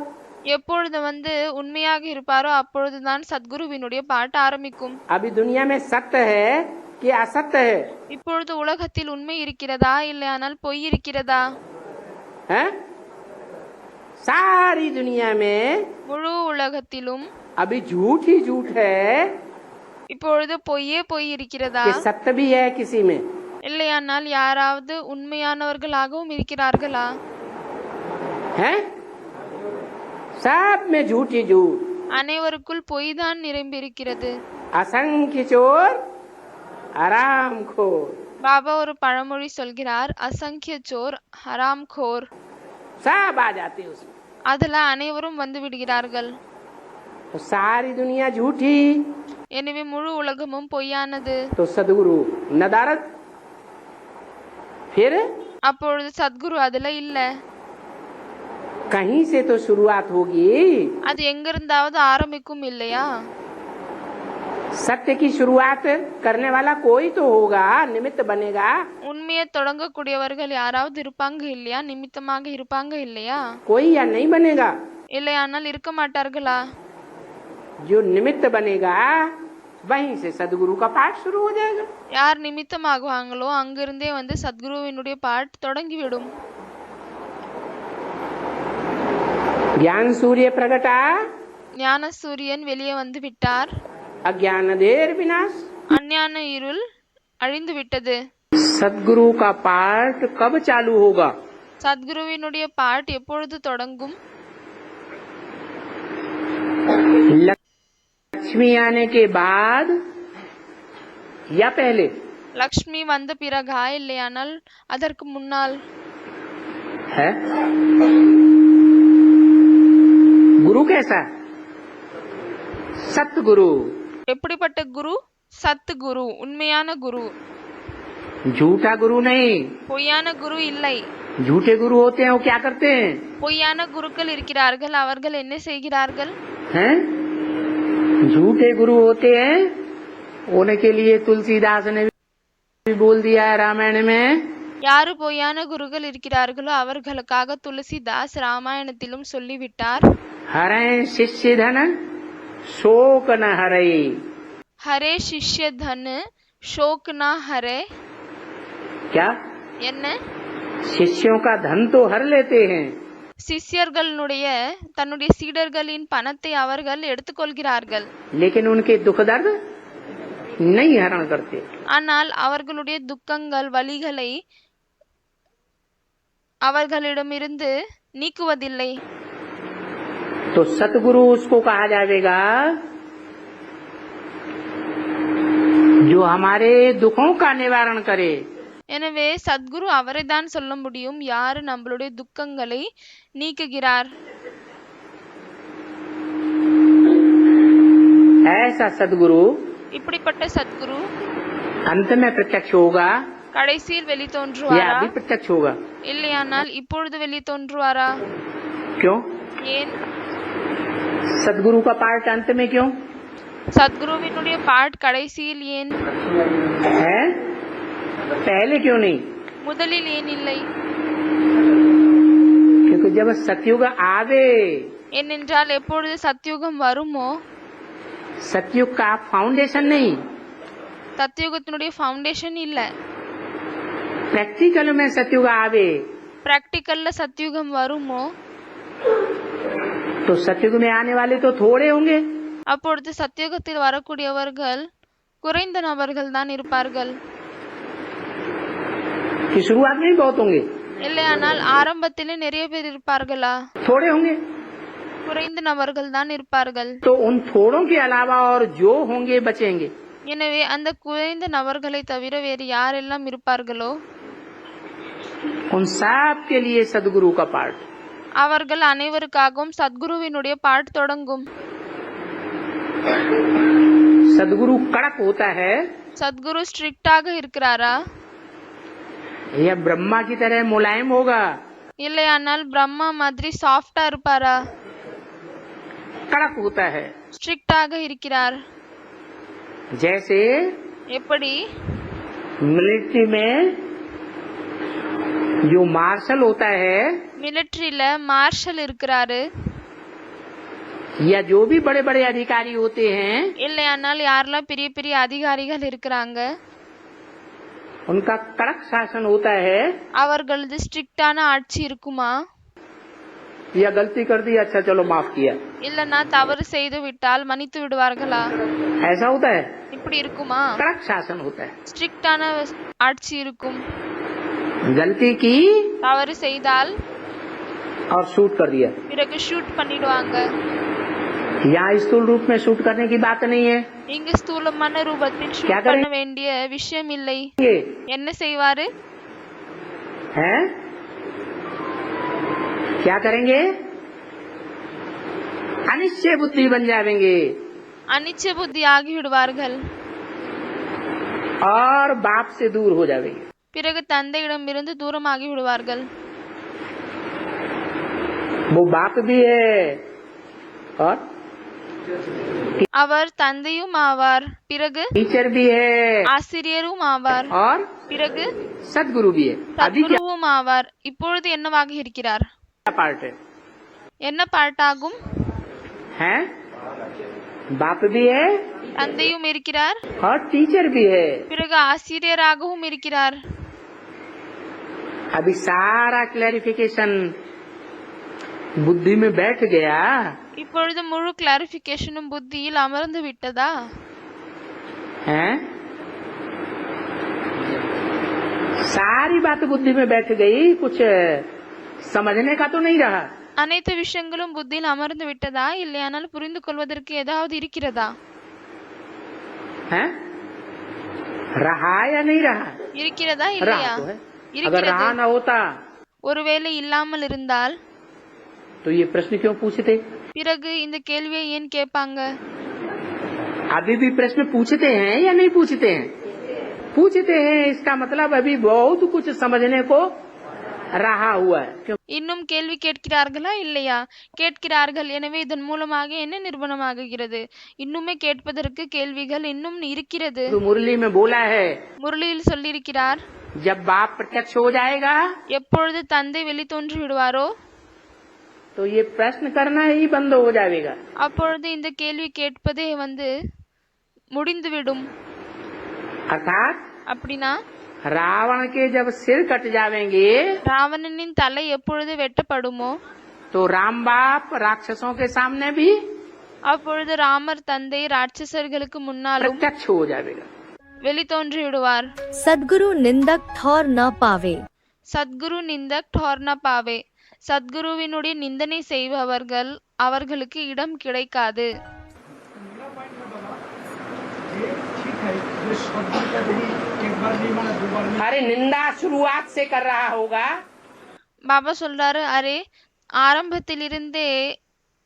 எப்பொழுது வந்து உண்மையாக இருப்பாரோ அப்பொழுதுதான் சத்குருவினுடைய பாட்டு ஆரம்பிக்கும். अभी दुनिया में सत्य है कि असत्य है? இப்பொழுது உலகத்தில் உண்மை இருக்கிறதா இல்லையானால் பொய் இருக்கிறதா? हैं? सारी दुनिया में முழு உலகத்திலும் अभी झूठ ही झूठ है இப்பொழுது பொய்யே பொய் இருக்கிறதா? कि सत्य भी है किसी में? இல்லையானால் யாராவது உண்மையானவர்களாகவும் இருக்கிறார்களா? हैं? सब में झूठ ही झूठ. அனைவருக்குள் பொய் தான் நிரம்பி இருக்கிறது. असंख्य चोर आराम खोर. பாபா ஒரு பழமொழி சொல்கிறார், அசங்கிய சோர் ஹராம் கோர். सब आ जाते हैं उसमें. அதுல அனைவரும் வந்து விடுகிறார்கள். तो सारी दुनिया झूठी எனவே முழு உலகமும் பொய்யானது. तो सदगुरु नदारद. फिर அப்பொழுது சத்குரு அதுல இல்ல. कहीं से तो शुरुआत होगी. அது எங்கிருந்தாவது ஆரம்பிக்கும் இல்லையா? सत्य की शुरुआत करने वाला कोई तो होगा, निमित्त बनेगा. உண்மையை தொடங்கக்கூடியவர்கள் யாராவது இருப்பாங்க இல்லையா? நிமித்தமாக இருப்பாங்க இல்லையா? कोई या नहीं बनेगा. இல்லையானால் இருக்க மாட்டார்களா? जो निमित्त बनेगा वहीं से सदगुरु का पाठ शुरू हो जाएगा. யார் நிமித்தமாகுவாங்களோ அங்கிருந்தே வந்து சத்குருவினுடைய பாட்டு தொடங்கிவிடும். ज्ञान सूर्य प्रगटा, ஞான சூரியன் வெளியே வந்து விட்டார். अज्ञान देर विनाश. அஞ்ஞான இருள் அழிந்து விட்டது. सदगुरु का पाठ कब चालू होगा? சத்குருவினுடைய பாட்டு எப்பொழுது தொடங்கும்? लक्ष्मी आने के बाद या पहले? லக்ஷ்மி வந்த பிறகா இல்லையானால் அதற்கு முன்னால்? है गुरु कैसा? सतगुरु. எப்படிப்பட்ட குரு? சத் குரு, உண்மையான குரு. झूठा गुरु नहीं. பொய்யான குரு இல்லை. झूठे गुरु होते हैं वो क्या करते हैं? பொய்யான குருக்கள் இருக்கிறார்கள், அவர்கள் என்ன செய்கிறார்கள்? हैं? झूठे गुरु होते हैं, उनके लिए तुलसीदास ने भी बोल दिया है रामायण में. யாரு பொய்யான குருக்கள் இருக்கிறார்களோ அவர்களுக்காக துளசிதாஸ் ராமாயணத்திலும் சொல்லிவிட்டார். हरे शिष्य धन शोक न हरे. ஹரே சிஷ்ய தனு ஷோக் நா ஹரே. क्या? என்ன? शिष्यों का धन तो हर लेते हैं, சிஷ்யர்களுடைய தன்னுடைய சீடர்களின் பணத்தை அவர்கள் எடுத்துக்கொள்கிறார்கள். लेकिन उनके दुख दर्द नहीं हरण करते। ஆனால் அவர்களுடைய துக்கங்கள் வலிகளை அவர்களிடமிருந்து நீக்குவதில்லை. तो सतगुरु उसको कहा जाएगा जो हमारे दुखों का निवारण करे। எனவே சத்குரு அவரை தான் சொல்ல முடியும், யாரு நம்மளுடைய துக்கங்களை நீக்குகிறார். ऐसा सदगुरु இப்படிப்பட்ட சத்குரு अंत में प्रत्यक्ष होगा கடைசியில் வெளி या தோன்றுவாரா अभी प्रत्यक्ष होगा? இல்லையானால் இப்பொழுது வெளி தோன்றுவாரா? क्यों? ஏன்? सदगुरु का पार्ट अंत में क्यों சத்குருவினுடைய பாட் கடைசியில் ஏன்? है? पहले क्यों नहीं? முதலில் ஏன் இல்லை? क्योंकि जब सतयुग आवे, ஏனென்றால் எப்பொழுது சத்யுகம் வருமோ, सतयुग का फाउंडेशन नहीं, சத்யுகத்தினுடைய ஃபவுண்டேஷன் இல்ல. प्रैक्टिकल में सतयुग आवे பிராக்டிக்கல்ல சத்யுகம் வருமோ, तो सतयुग में आने वाले तो थोड़े होंगे, அப்பொழுது சத்யுகத்தில் வரக்கூடியவர்கள் குறைந்த நபர்கள் தான் இருப்பார்கள். कि शुरुआत में ही बहुत होंगे, இல்லையானால் ஆரம்பத்திலே நிறைய பேர் இருப்பார்களா? थोड़े होंगे। குறைந்த நபர்கள் தான் இருப்பார்கள். तो उन थोड़ों के अलावा और जो होंगे बचेंगे। எனவே அந்த குறைந்த நபர்களை தவிர வேறு யாரெல்லாம் இருப்பார்களோ उन सब के लिए सदगुरु का पार्ट। அவர்கள் அனைவருக்காகவும் சத்குருவினுடைய பாட் தொடங்கும். सदगुरु कड़क होता है சத்குரு ஸ்ட்ரிக்டாக இருக்கிறாரா? या ब्रह्मा की तरह मुलायम होगा? இல்லையானால் பிரம்மா மாதிரி சாஃப்டா இருப்பாரா? कड़क होता है। ஸ்ட்ரிக்டாக இருக்கிறார். जैसे எப்படி? मिलिट्री में जो मार्शल होता है மிலிட்டரியில மார்ஷல் இருக்கிறாரு. या जो भी बड़े बड़े अधिकारी होते हैं, இல்லையானால் யாரெல்லாம் பெரிய பெரிய அதிகாரிகள் இருக்கிறாங்க, उनका कड़क शासन होता है। அவர்களது ஸ்ட்ரிக்டான ஆட்சி இருக்குமா? या गलती कर दी, अच्छा चलो माफ किया, இல்லனா தவறு செய்து விட்டால் மன்னித்து விடுவார்களா? ऐसा होता है? இப்படி இருக்குமா? कड़क शासन होता है। ஸ்ட்ரிக்டான ஆட்சி இருக்கும். गलती की தவறு செய்தால் और शूट कर दिया। பிறகு ஷூட் பண்ணிடுவாங்க. यहाँ स्थूल रूप में शूट करने की बात नहीं है। இங்கு ஸ்தூலமான ரூபத்தில் क्या ஷூட் करें? பண்ண வேண்டிய விஷயம் இல்லை. ये என்ன செய்வாரு? हैं? क्या करेंगे? अनिश्चय बुद्धि बन जाएंगे அனிச்ச புத்தி ஆகி விடுவார்கள். और बाप से दूर हो जाएंगे। பிறகு தந்தையிடமிருந்து தூரமாகி விடுவார்கள். वो बाप भी है और அவர் தந்தையும் ஆவார். பிறகு टीचर भी है ஆசிரியரும் ஆவார். और பிறகு सदगुरु भी है। अभी क्या சத்குருவும் ஆவார். இப்பொழுது என்னவாக இருக்கிறார்? पार्ट है? என்ன பாட் ஆகும்? हैं? बाप भी है தந்தையும் இருக்கிறார். और टीचर भी है। பிறகு ஆசிரியராகவும் இருக்கிறார். अभी सारा क्लैरिफिकेशन बुद्धि में बैठ गया। இப்பொழுது முழு கிளாரிபிகேஷனும் புத்தியில் அமர்ந்து விட்டதா? हैं? सारी बात बुद्धि में बैठ गई, कुछ समझने का तो नहीं रहा। அனைத்து விஷயங்களும் புத்தியில் அமர்ந்து விட்டதா? இல்லையானால் புரிந்து கொள்வதற்கு ஏதாவது இருக்கிறதா? हैं? रहा या नहीं रहा? இருக்கிறதா रहा இல்லையா? तो है। अगर இருக்கிறது. रहा ना होता ஒருவேளை இல்லாமல் இருந்தால் तो ये प्रश्न क्यों पूछते? பிறகு இந்த கேள்வியை ஏன் கேட்பாங்க? अभी भी प्रश्न पूछते हैं या नहीं पूछते हैं? पूछते हैं, इसका मतलब अभी बहुत कुछ समझने को रहा हुआ है। क्यों? இன்னும் கேள்வி கேட்கிறார்களா இல்லையா? கேட்கிறார்கள். எனவே இதன் மூலமாக என்ன நிரூபணமாகிறது? இன்னுமே கேட்பதற்கு கேள்விகள் இன்னும் இருக்கிறது. तो मुरली में बोला है, முரளியில் சொல்லியிருக்கிறார், जब बाप प्रत्यक्ष हो जाएगा எப்பொழுது தந்தை வெளி தோன்றி விடுவாரோ तो ये प्रश्न करना ही बंद हो जाएगा। அப்பொழுது இந்த கேள்வி கேட்பதே முடிந்துவிடும். अर्थात அப்படின்னா रावण के जब सिर कट जावेंगे ராவணனின் தலை எப்பொழுது வெட்டப்படுமோ तो राम बाप राक्षसों के सामने भी அப்பொழுது ராமர் தந்தை ராட்சசர்களுக்கு முன்னாலும் प्रत्यक्ष हो जाएगा। வெளித்தோன்றி விடுவார். सद्गुरु निंदक ठौर न पावे। சத்குரு நிந்தக் டோர்ன பாவே. சத்குருவினுடைய நிந்தனை செய்பவர்கள் அவர்களுக்கு இடம் கிடைக்காது. मेरा पॉइंट है बाबा ये ठीक है ये सदगुरु का यदि एक बार नहीं माना दो बार नहीं अरे निंदा शुरुआत से कर रहा होगा, பாபா சொல்றாரு, அரே ஆரம்பத்திலிருந்தே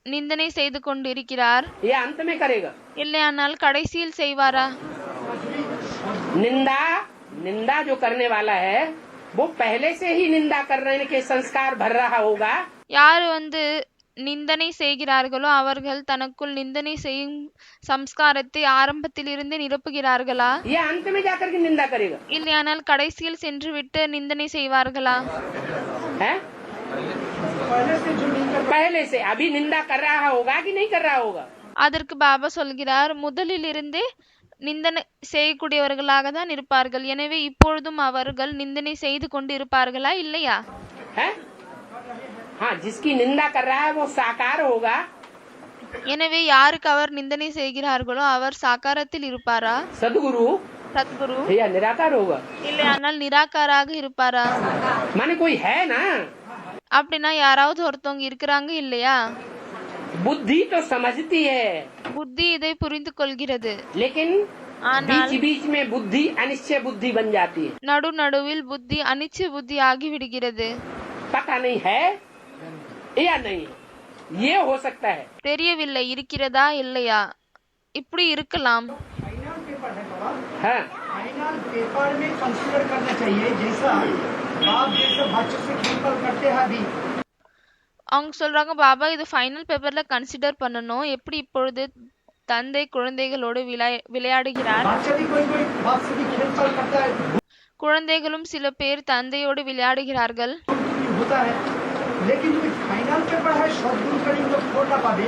நிந்தனை செய்து கொண்டிருக்கிறார், ये अंत में करेगा। இல்லையானால் கடைசியில் செய்வாரா? निंदा निंदा जो करने वाला है वो पहले से ही निंदा करने के संस्कार भर रहा होगा। யார் நிந்தனை செய்கிறார்களோ அவர்கள் தனக்குள் நிந்தனை செய்யும் சம்ஸ்காரத்தை ஆரம்பத்திலிருந்தே நிரப்புகிறார்களா? ये अंत में जाकर के निंदा करेगा, இல்லையானால் கடைசியில் சென்றுவிட்டு நிந்தனை செய்வார்களா? है पहले से जो नहीं कर पहले से अभी निंदा कर रहा होगा कि नहीं कर रहा होगा। அதற்கு பாபா சொல்கிறார், முதலிலிருந்தே நிந்தனை செய்யக்கூடியவர்களாக தான் இருப்பார்கள். எனவே இப்பொழுதும் அவர்கள் நிந்தனை செய்து கொண்டு இருப்பார்களா இல்லையா? है हाँ, जिसकी निंदा कर रहा है वो साकार होगा। எனவே யாருக்கு அவர் நிந்தனை செய்கிறார்களோ அவர் சாக்காரத்தில் இருப்பாரா? सदगुरु சத்குரு. या निराकार होगा। இல்லையானால் நிராகாராக இருப்பாரா? माने कोई है ना, அப்படின்னா யாராவது ஒருத்தவங்க இருக்கிறாங்க இல்லையா? बुद्धि तो समझती है புத்தி இதை புரிந்து கொள்கிறது. लेकिन ஆனால் बीच बीच में बुद्धि अनिश्चय बुद्धि बन जाती है। நடுவில் புத்தி அனிச்சை புத்தி ஆகிவிடுகிறது. पता नहीं है या नहीं, ये हो सकता है। தெரியவில்லை, இருக்கிறதா இல்லையா? இப்படி இருக்கலாம். फाइनल पेपर है बाबा हाँ फाइनल पेपर में कंसीडर करना चाहिए जैसा आप जैसे बच्चों से खेल करते हैं अभी அவங்க சொல்றாங்க, பாபா இது ஃபைனல் பேப்பர்ல கன்சிடர் பண்ணணும். எப்படி இப்பொழுது தந்தை குழந்தைகளோடு விளையாடுகிறார், बच्चा भी कोई बाप से भी खेल करता है குழந்தைகளும் சில பேர் தந்தையோடு விளையாடுகிறார்கள். होता है लेकिन जो फाइनल पेपर है सदगुरु का नहीं लोग छोड़ ना पावे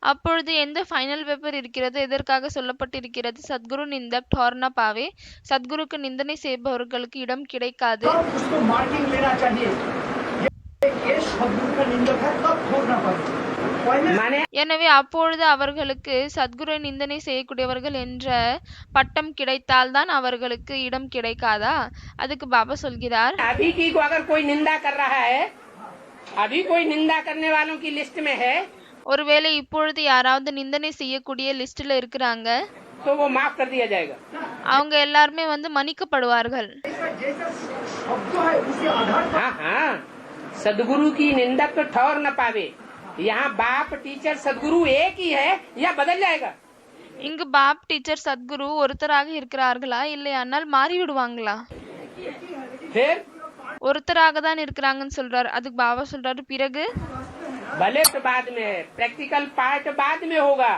அப்பொழுது எந்த ஃபைனல் பேப்பர் இருக்கிறது, எதற்காக சொல்லப்பட்டிருக்கிறது? சத்குரு நிந்தக் ठौरना पावे. சத்குருக்கு நிந்தனை செய்பவர்களுக்கு இடம் கிடைக்காது. तब उसको मार्किंग लेना चाहिए ये सदगुरु का निंदक है तब छोड़ ना पावे पहले माने எனவே அப்பொழுது அவர்களுக்கு சத்குரு நிந்தனை செய்யக்கூடியவர்கள் என்ற பட்டம் கிடைத்தால்தான் அவர்களுக்கு இடம் கிடைக்காதா? அதுக்கு பாபா சொல்கிறார், अभी की को अगर कोई निंदा कर रहा है, अभी कोई निंदा करने वालों की लिस्ट में है ஒருவேளை இப்பொழுது யாராவது நிந்தனை செய்யக்கூடிய லிஸ்ட்ல இருக்கிறாங்க, तो वो माफ कर दिया जाएगा। அவங்க எல்லாருமே மன்னிக்கப்படுவார்கள். जैसा शब्द है उसी आधार पर हाँ हाँ, सदगुरु की निंदक ठौर न पावे। यहाँ बाप टीचर सदगुरु एक ही है या बदल जाएगा? இங்கு பாப் டீச்சர் சத்குரு ஒருத்தராக இருக்கிறார்களா இல்லையானால் மாறி விடுவாங்களா? फिर ஒருத்தராக தான் இருக்கிறாங்கன்னு சொல்றாரு. அதுக்கு பாபா சொல்றாரு, பிறகு भले तो बाद में है, प्रैक्टिकल पार्ट बाद में होगा।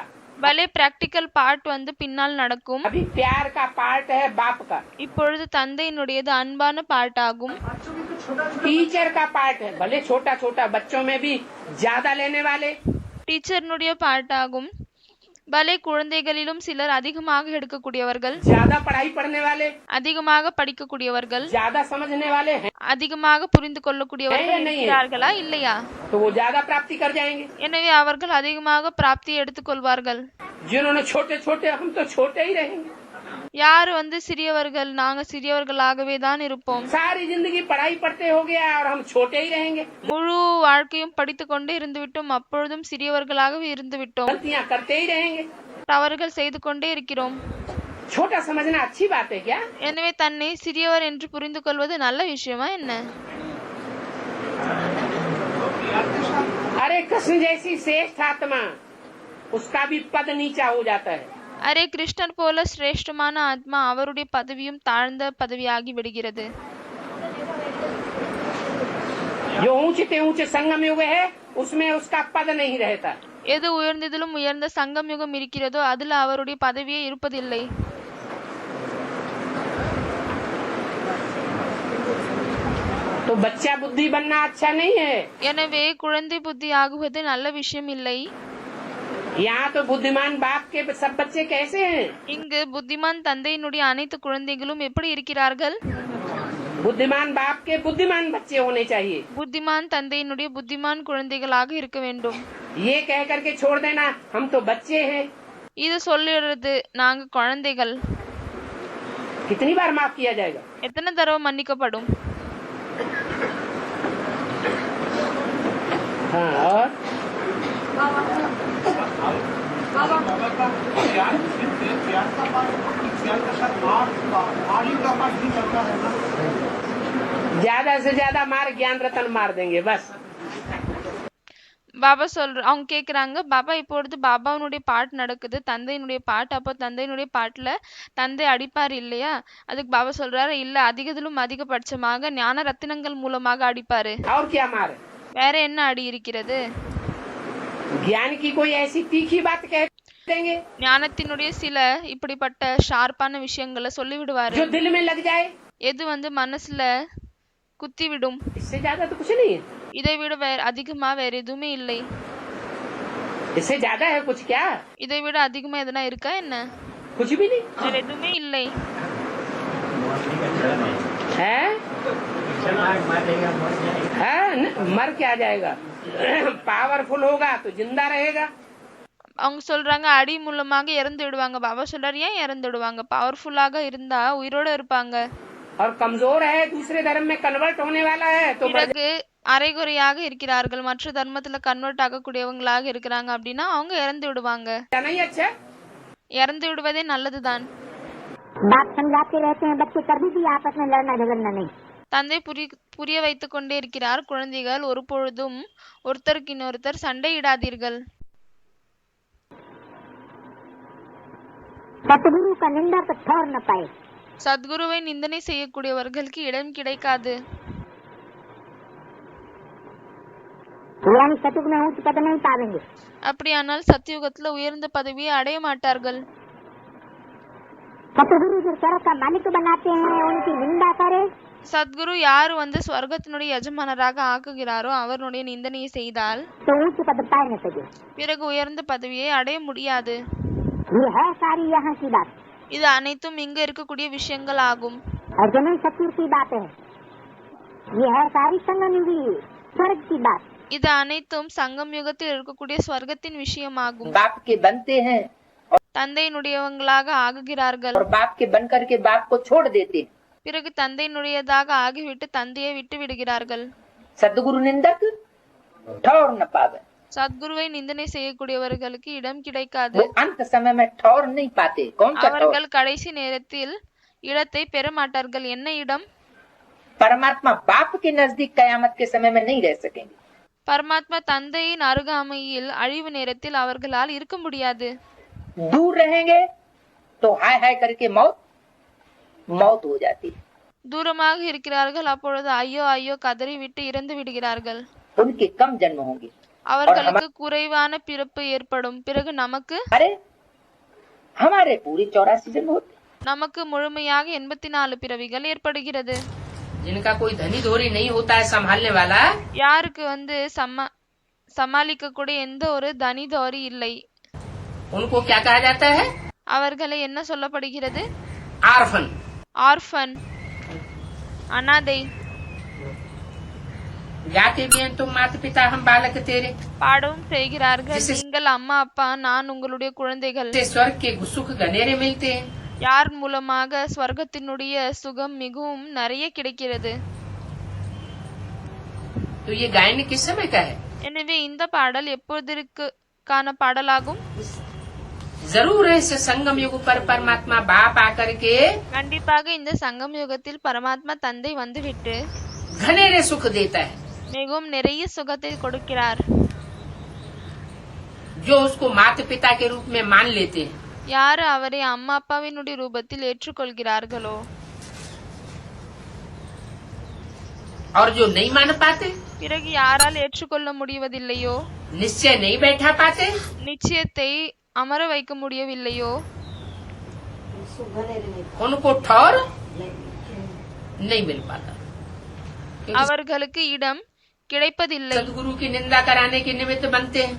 பலே பிராக்டிக்கல் பார்ட் பின்னால் நடக்கும். अभी प्यार का पार्ट है बाप का, இப்பொழுது தந்தையினுடையது அன்பான பார்ட் ஆகும். टीचर का पार्ट है भले छोटा छोटा, बच्चों में भी ज्यादा लेने वाले, டீச்சர்னுடைய பார்ட் ஆகும். பலே குழந்தைகளிலும் சிலர் அதிகமாக எடுக்கக்கூடியவர்கள், ज्यादा पढ़ाई पढ़ने वाले, அதிகமாக படிக்கக்கூடியவர்கள், ज्यादा समझने वाले हैं, அதிகமாக புரிந்து கொள்ளக்கூடியவர்கள் இருக்கிறார்களா இல்லையா? तो वो ज्यादा प्राप्ति कर जाएंगे। எனவே அவர்கள் அதிகமாக பிராப்தியை எடுத்துக்கொள்வார்கள். जिन्होंने छोटे छोटे, हम तो छोटे ही रहेंगे, யார் சிறியவர்கள், நாங்க சிறியவர்களாகவே தான் இருப்போம். सारी जिंदगी पढ़ाई पढ़ते हो गया और हम छोटे ही रहेंगे, முழு வாழ்க்கையும் படித்துக் கொண்டே இருந்துவிட்டோம், அப்பொழுதும் சிறியவர்களாகவே இருந்துவிட்டோம். गलतियां करते ही रहेंगे। தவறுகள் செய்து கொண்டே இருக்கிறோம். छोटा समझना अच्छी बात है क्या? எனவே தன்னை சிறியவர் என்று புரிந்து கொள்வது நல்ல விஷயமா என்ன? अरे कृष्ण जैसी श्रेष्ठ आत्मा, उसका भी पद नीचा हो जाता है। அரே கிருஷ்ணன் போல சிரேஷ்டமான ஆத்மா, அவருடைய பதவியும் தாழ்ந்த பதவியாகி விடுகிறது. जो ऊंचे ऊंचे संगम युग है उसमें उसका पद नहीं रहता। எது உயர்ந்ததிலும் உயர்ந்த சங்கம் யுகம் இருக்கிறதோ அதுல அவருடைய பதவியே இருப்பதில்லை. तो बच्चा बुद्धि बनना अच्छा नहीं है। எனவே குழந்தை புத்தி ஆகுவது நல்ல விஷயம் இல்லை. यहाँ तो बुद्धिमान बाप के सब बच्चे कैसे हैं? இங்கு புத்திமான் தந்தையினுடைய அனைத்து குழந்தைகளும் எப்படி இருக்கிறார்கள்? बुद्धिमान बाप के बुद्धिमान बच्चे होने चाहिए। புத்திமான் தந்தையினுடைய புத்திமான் குழந்தைகளாக இருக்க வேண்டும். ये कह करके छोड़ देना हम तो बच्चे हैं, இது சொல்லிடுறது நாங்க குழந்தைகள். कितनी बार माफ किया जाएगा? எத்தனை தடவை மன்னிக்கப்படும்? हाँ, और ज्यादा से ज्यादा मार ज्ञान रतन मार देंगे बस। பாபா அவங்க கேக்குறாங்க, பாபா இப்பொழுது பாபாவுடைய பாட்டு நடக்குது, தந்தையினுடைய பாட்டு. அப்போ தந்தையினுடைய பாட்டுல தந்தை அடிப்பார் இல்லையா? அதுக்கு பாபா சொல்றாரு, இல்ல அதிகத்திலும் அதிகபட்சமாக ஞான ரத்தினங்கள் மூலமாக அடிப்பாரு. और क्या मार? வேற என்ன அடி இருக்கிறது? ज्ञान की कोई ऐसी तीखी बात कह देंगे ஞானத்தினுடைய சில இப்படிப்பட்ட ஷார்ப்பான விஷயங்களை சொல்லிவிடுவாரு, जो दिल में लग जाए। எது மனசுல குத்தி விடும். इससे ज्यादा तो कुछ नहीं है। இதை விட அதிகமா வேற எதுவுமே இல்லை. इससे ज्यादा है कुछ क्या? இதை விட அதிகமா எதனா இருக்கா என்ன? कुछ भी नहीं வேற எதுவுமே இல்லை. है, मर क्या जाएगा? पावरफुल होगा तो जिंदा रहेगा। அவங்க சொல்றாங்க அடி மூலமாக இறந்து விடுவாங்க. பாபா சொல்றாரு, ஏன் இறந்து விடுவாங்க? பவர்ஃபுல்லாக இருந்தா உயிரோட இருப்பாங்க. और कमजोर है, दूसरे धर्म में कन्वर्ट होने वाला है तो பிறகு அரைகுறையாக இருக்கிறார்கள், மற்ற தர்மத்துல கன்வெர்ட் ஆகக்கூடியவங்களாக இருக்கிறாங்க அப்படின்னா அவங்க இறந்து விடுவாங்க. नहीं अच्छा। இறந்து விடுவதே நல்லதுதான். बात समझाते रहते हैं बच्चे, कभी भी आपस में लड़ना झगड़ना नहीं। தந்தை புரிய வைத்துக் கொண்டே இருக்கிறார், குழந்தைகள் ஒரு பொழுதும் ஒருத்தருக்கு இன்னொருத்தர் சண்டையிடாதீர்கள். सतगुरु का निंदा तो ठहर न पाए। சத்குருவை நிந்தனை செய்யக்கூடியவர்களுக்கு இடம் கிடைக்காது. यानी सतयुग में उच्च पद नहीं पावेंगे। அப்படியானால் சத்தியுகத்துல உயர்ந்த பதவியை அடைய மாட்டார்கள். सतगुरु जो स्वर्ग का मालिक बनाते हैं उनकी निंदा करे சத்குரு யார் ஸ்வர்கத்தினுடைய எஜமானராக ஆக்குகிறாரோ அவருடைய நிந்தனையை செய்தால் तो ऊंच पद पाए न सके। பிறகு உயர்ந்த பதவியை அடைய முடியாது. ये है सारी यहाँ की बात। இது அனைத்தும் இங்க இருக்கக்கூடிய விஷயங்கள் ஆகும். और जमीन सतयुग की बात है। ये है सारी संगम युगी स्वर्ग की बात। இது அனைத்தும் சங்கம் யுகத்தில் இருக்கக்கூடிய ஸ்வர்கத்தின் விஷயமாகும். बाप के बनते हैं தந்தையினுடையவங்களாக ஆகுகிறார்கள். और बाप के बन करके बाप को छोड़ देते हैं। பிறகு தந்தையினுடையதாக ஆகிவிட்டு தந்தையை விட்டு விடுகிறார்கள். सदगुरु निंदक ठौर न पावे। சத்குருவை நிந்தனை செய்யக்கூடியவர்களுக்கு இடம் கிடைக்காது. वो अंत समय में ठौर नहीं पाते। कौन सा ठौर? அவர்கள் கடைசி நேரத்தில் இடத்தை பெற மாட்டார்கள். என்ன இடம்? परमात्मा बाप के नजदीक कयामत के समय में नहीं रह सकेंगे। பரமாத்மா தந்தையின் அருகாமையில் அழிவு நேரத்தில் அவர்களால் இருக்க முடியாது. दूर रहेंगे तो हाय हाय करके मौत हो जाती है। தூரமாக இருக்கிறார்கள், அப்பொழுது ஐயோ ஐயோ கதறி விட்டு இறந்து விடுகிறார்கள். उनके कम जन्म होंगे। அவர்களுக்கு குறைவான பிறப்பு ஏற்படும். பிறகு अरे हमारे पूरी 84 जन्म होते। நமக்கு முழுமையாக 84 பிறவிகள் ஏற்படுகிறது. जिनका कोई धनी धोरी नहीं होता है संभालने वाला, யாருக்கு சமாளிக்க கூடிய எந்த ஒரு தனிதோரி இல்லை, उनको क्या कहा जाता है? அவர்களை என்ன சொல்லப்படுகிறது? आर्फन। ஆர்ஃபன், அனாதை. गाते भी हैं तुम माता पिता हम बालक तेरे, பாடவும் செய்கிறார்கள், நீங்கள் அம்மா அப்பா நான் உங்களுடைய குழந்தைகள். से स्वर्ग के सुख घनेरे मिलते हैं। யார் மூலமாக ஸ்வர்கத்தினுடைய சுகம் மிகவும் நிறைய கிடைக்கிறது. तो ये गायन किस समय का है? எனவே இந்த பாடல் எப்பொழுதுக்கான பாடலாகும்? जरूर है इस संगम युग पर परमात्मा बाप आकर के கண்டிப்பாக இந்த சங்கம் யுகத்தில் பரமாத்மா தந்தை வந்துவிட்டு घनेरे सुख देता है। மிகவும் நிறைய சுகத்தை கொடுக்கிறார். जो उसको माता पिता के रूप में मान लेते हैं, யாரு அவரை அம்மா அப்பாவினுடைய ரூபத்தில் ஏற்றுக்கொள்கிறார்களோ, और जो नहीं मान पाते, பிறகு யாரால் ஏற்றுக்கொள்ள முடிவதில்லையோ, निश्चय नहीं बैठा पाते, நிச்சயத்தை அமர வைக்க முடியவில்லையோ, उनको ठौर नहीं मिल पाता। அவர்களுக்கு இடம் கிடைப்பதில்லை. सदगुरु की निंदा कराने के निमित्त बनते हैं।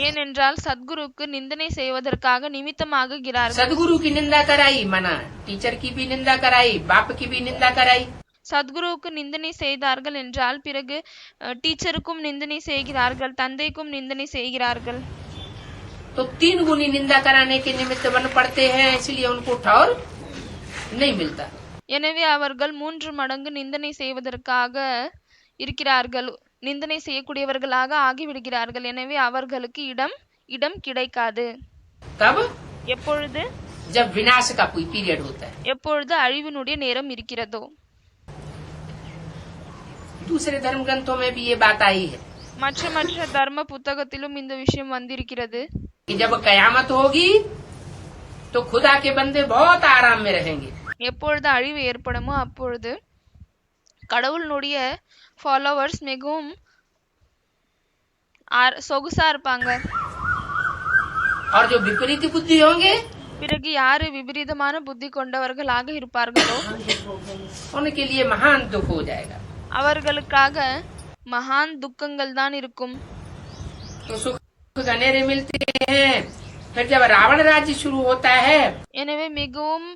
ஏனென்றால் சத்குருக்கு நிந்தனை செய்வதற்காக நிமித்தமாகுகிறார்கள். सदगुरु की निंदा कराई, मना टीचर की भी निंदा कराई, बाप की भी निंदा कराई। சத்குருவுக்கு நிந்தனை செய்தார்கள் என்றால் பிறகு டீச்சருக்கும் நிந்தனை செய்கிறார்கள், தந்தைக்கும் நிந்தனை செய்கிறார்கள். तो 3 गुनी निंदा कराने के निमित्त बन पड़ते हैं, इसलिए उनको ठौर नहीं मिलता. எனவே அவர்கள் 3 மடங்கு நிந்தனை செய்வதற்காக இருக்கிறார்கள், நிந்தனை செய்யக்கூடியவர்களாக ஆகிவிடுகிறார்கள். எனவே அவர்களுக்கு இடம் கிடைக்காது. तब எப்பொழுது जब विनाश का कोई पीरियड होता है. எப்பொழுது அழிவினுடைய நேரம் இருக்கிறதோ. दूसरे धर्म ग्रंथों में भी ये बात आई है மற்ற தர்ம புத்தகத்திலும் இந்த விஷயம் வந்திருக்கிறது. कि जब कयामत होगी तो खुदा के बंदे बहुत आराम में रहेंगे. எப்பொழுது அழிவு ஏற்படுமோ அப்பொழுது கடவுளுடைய ஃபாலோவர்ஸ் மிகவும் சொகுசா இருப்பாங்க. और जो विपरीत बुद्धि होंगे பிறகு யாரு விபரீதமான புத்தி கொண்டவர்களாக இருப்பார்களோ उनके लिए महान दुख हो जाएगा. அவர்களுக்காக மகான் துக்கங்கள் தான் இருக்கும். तो सुख घनेरे मिलते हैं. फिर जब रावण राज्य शुरू होता है எனவே மிகவும்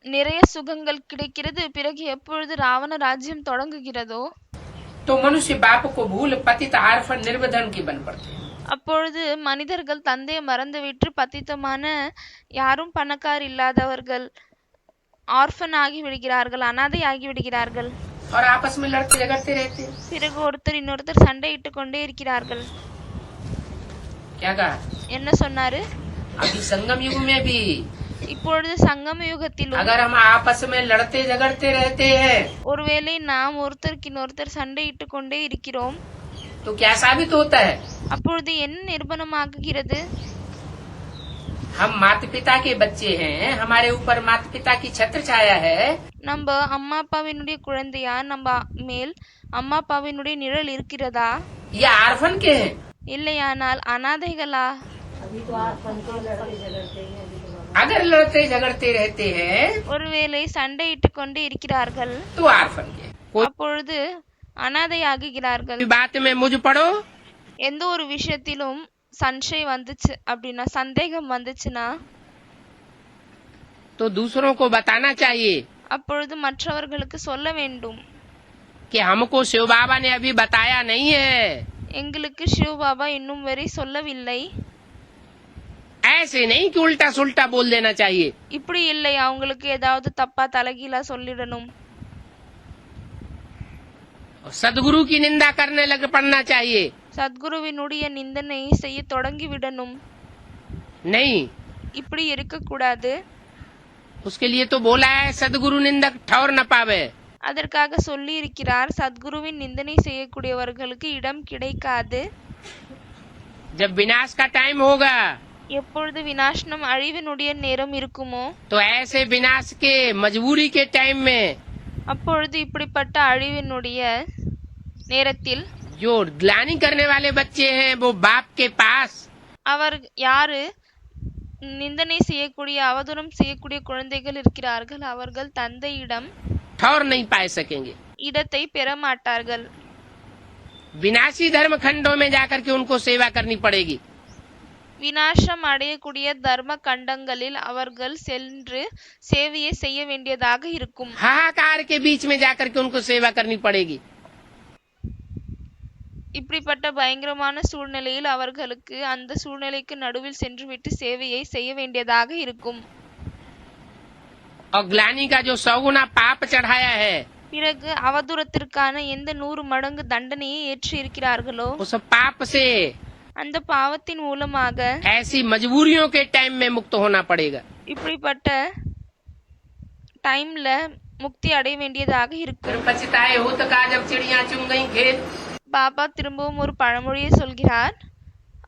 நிறைய சுகங்கள் கிடைக்கிறது. பிறகு எப்பொழுது ராவண ராஜ்யம் தொடங்குகிறதோ तो मनुष्य बाप को भूल पतित आर्फन निर्वधन की बन पड़ते हैं. அப்பொழுது மனிதர்கள் தந்தையை மறந்துவிட்டு பத்தித்தமான யாரும் பணக்கார் இல்லாதவர்கள் ஆர்ஃபன் ஆகி விடுகிறார்கள், அனாதை ஆகி விடுகிறார்கள். और आपस में लड़ते झगड़ते रहते हैं. பிறகு ஒருத்தர் இன்னொருத்தர் சண்டையிட்டு கொண்டே இருக்கிறார்கள். क्या कहा? என்ன சொன்னாரு? अभी संगम युग में भी இப்பொழுது சங்கம யுகத்திலும் अगर हम आपस में लड़ते झगड़ते रहते हैं ஒருவேளை நாம் ஒருத்தருக்கு இன்னொருத்தர் சண்டையிட்டு கொண்டே இருக்கிறோம், तो क्या साबित होता है? அப்பொழுது என்ன நிரூபணமாகுகிறது? हम माता पिता के बच्चे हैं, हमारे ऊपर माता पिता की छत्र छाया है. நம்ம அம்மா அப்பாவினுடைய குழந்தையா, நம்ம மேல் அம்மா அப்பாவினுடைய நிழல் இருக்கிறதா? या आर्फन के हैं. இல்லையானால் அனாதைகளா? अगर लड़ते झगड़ते रहते हैं ஒருவேளை சண்டையிட்டு கொண்டே இருக்கிறார்கள், तो आर्फन के. அப்பொழுது அனாதை ஆகுகிறார்கள். कोई बात में मुझ पड़ो எந்த ஒரு விஷயத்திலும் சஞ்சயம் வந்துச்சு அப்படின்னா, சந்தேகம் வந்துச்சுன்னா तो दूसरों को बताना चाहिए அப்பொழுது மற்றவர்களுக்கு சொல்ல வேண்டும். कि हमको शिव बाबा ने अभी बताया नहीं है. எங்களுக்கு சிவ பாபா இன்னும் வரை சொல்லவில்லை. ऐसे नहीं कि उल्टा सुल्टा बोल देना चाहिए. இப்படி இல்லை, அவங்களுக்கு ஏதாவது தப்பா தலைகீழா சொல்லிடணும். सदगुरु की निंदा करने लग पड़ना चाहिए. சத்குருவினுடைய நிந்தனை செய்ய தொடங்கி விடணும். नहीं, இப்படி இருக்கக்கூடாது. उसके लिए तो बोला है सदगुरु निंदक ठौर न पावे. அதற்காக சொல்லி இருக்கிறார், சத்குருவின் நிந்தனை செய்யக்கூடியவர்களுக்கு இடம் கிடைக்காது. जब विनाश का टाइम होगा எப்பொழுது விநாசனம் அழிவினுடைய நேரம் இருக்குமோ तो ऐसे विनाश के मजबूरी के टाइम में அப்பொழுது இப்படிப்பட்ட அழிவினுடைய நேரத்தில் जो ग्लानि करने वाले बच्चे हैं वो बाप के पास அவர் யாரு நிந்தனை செய்யக்கூடிய அவதூறம் செய்யக்கூடிய குழந்தைகள் இருக்கிறார்கள், அவர்கள் தந்தையிடம் ठौर नहीं पा सकेंगे. இடத்தை பெற மாட்டார்கள். विनाशी धर्म खंडों में जाकर के उनको सेवा करनी पड़ेगी. விநாசம் அடையக்கூடிய தர்ம கண்டங்களில் அவர்கள் சென்று சேவையை செய்ய வேண்டியதாக இருக்கும். हाहाकार के बीच में जाकर के उनको सेवा करनी पड़ेगी. இப்படிப்பட்ட பயங்கரமான சூழ்நிலையில் அவர்களுக்கு அந்த சூழ்நிலைக்கு நடுவில் சென்றுவிட்டு சேவையை செய்ய வேண்டியதாக இருக்கும். और ग्लानि का जो 100 गुना पाप चढ़ाया है பிறகு அவதூறத்திற்கான எந்த 100 மடங்கு தண்டனையை ஏற்றி இருக்கிறார்களோ उस पाप से அந்த பாவத்தின் மூலமாக ऐसी मजबूरियों के टाइम में मुक्त होना पड़ेगा. இப்படிப்பட்ட டைம்ல முக்தி அடைய வேண்டியதாக இருக்கும். फिर पछताए होत का जब चिड़िया चुन गई खेत. பாபா திரும்பவும் ஒரு பழமொழியை சொல்கிறார்,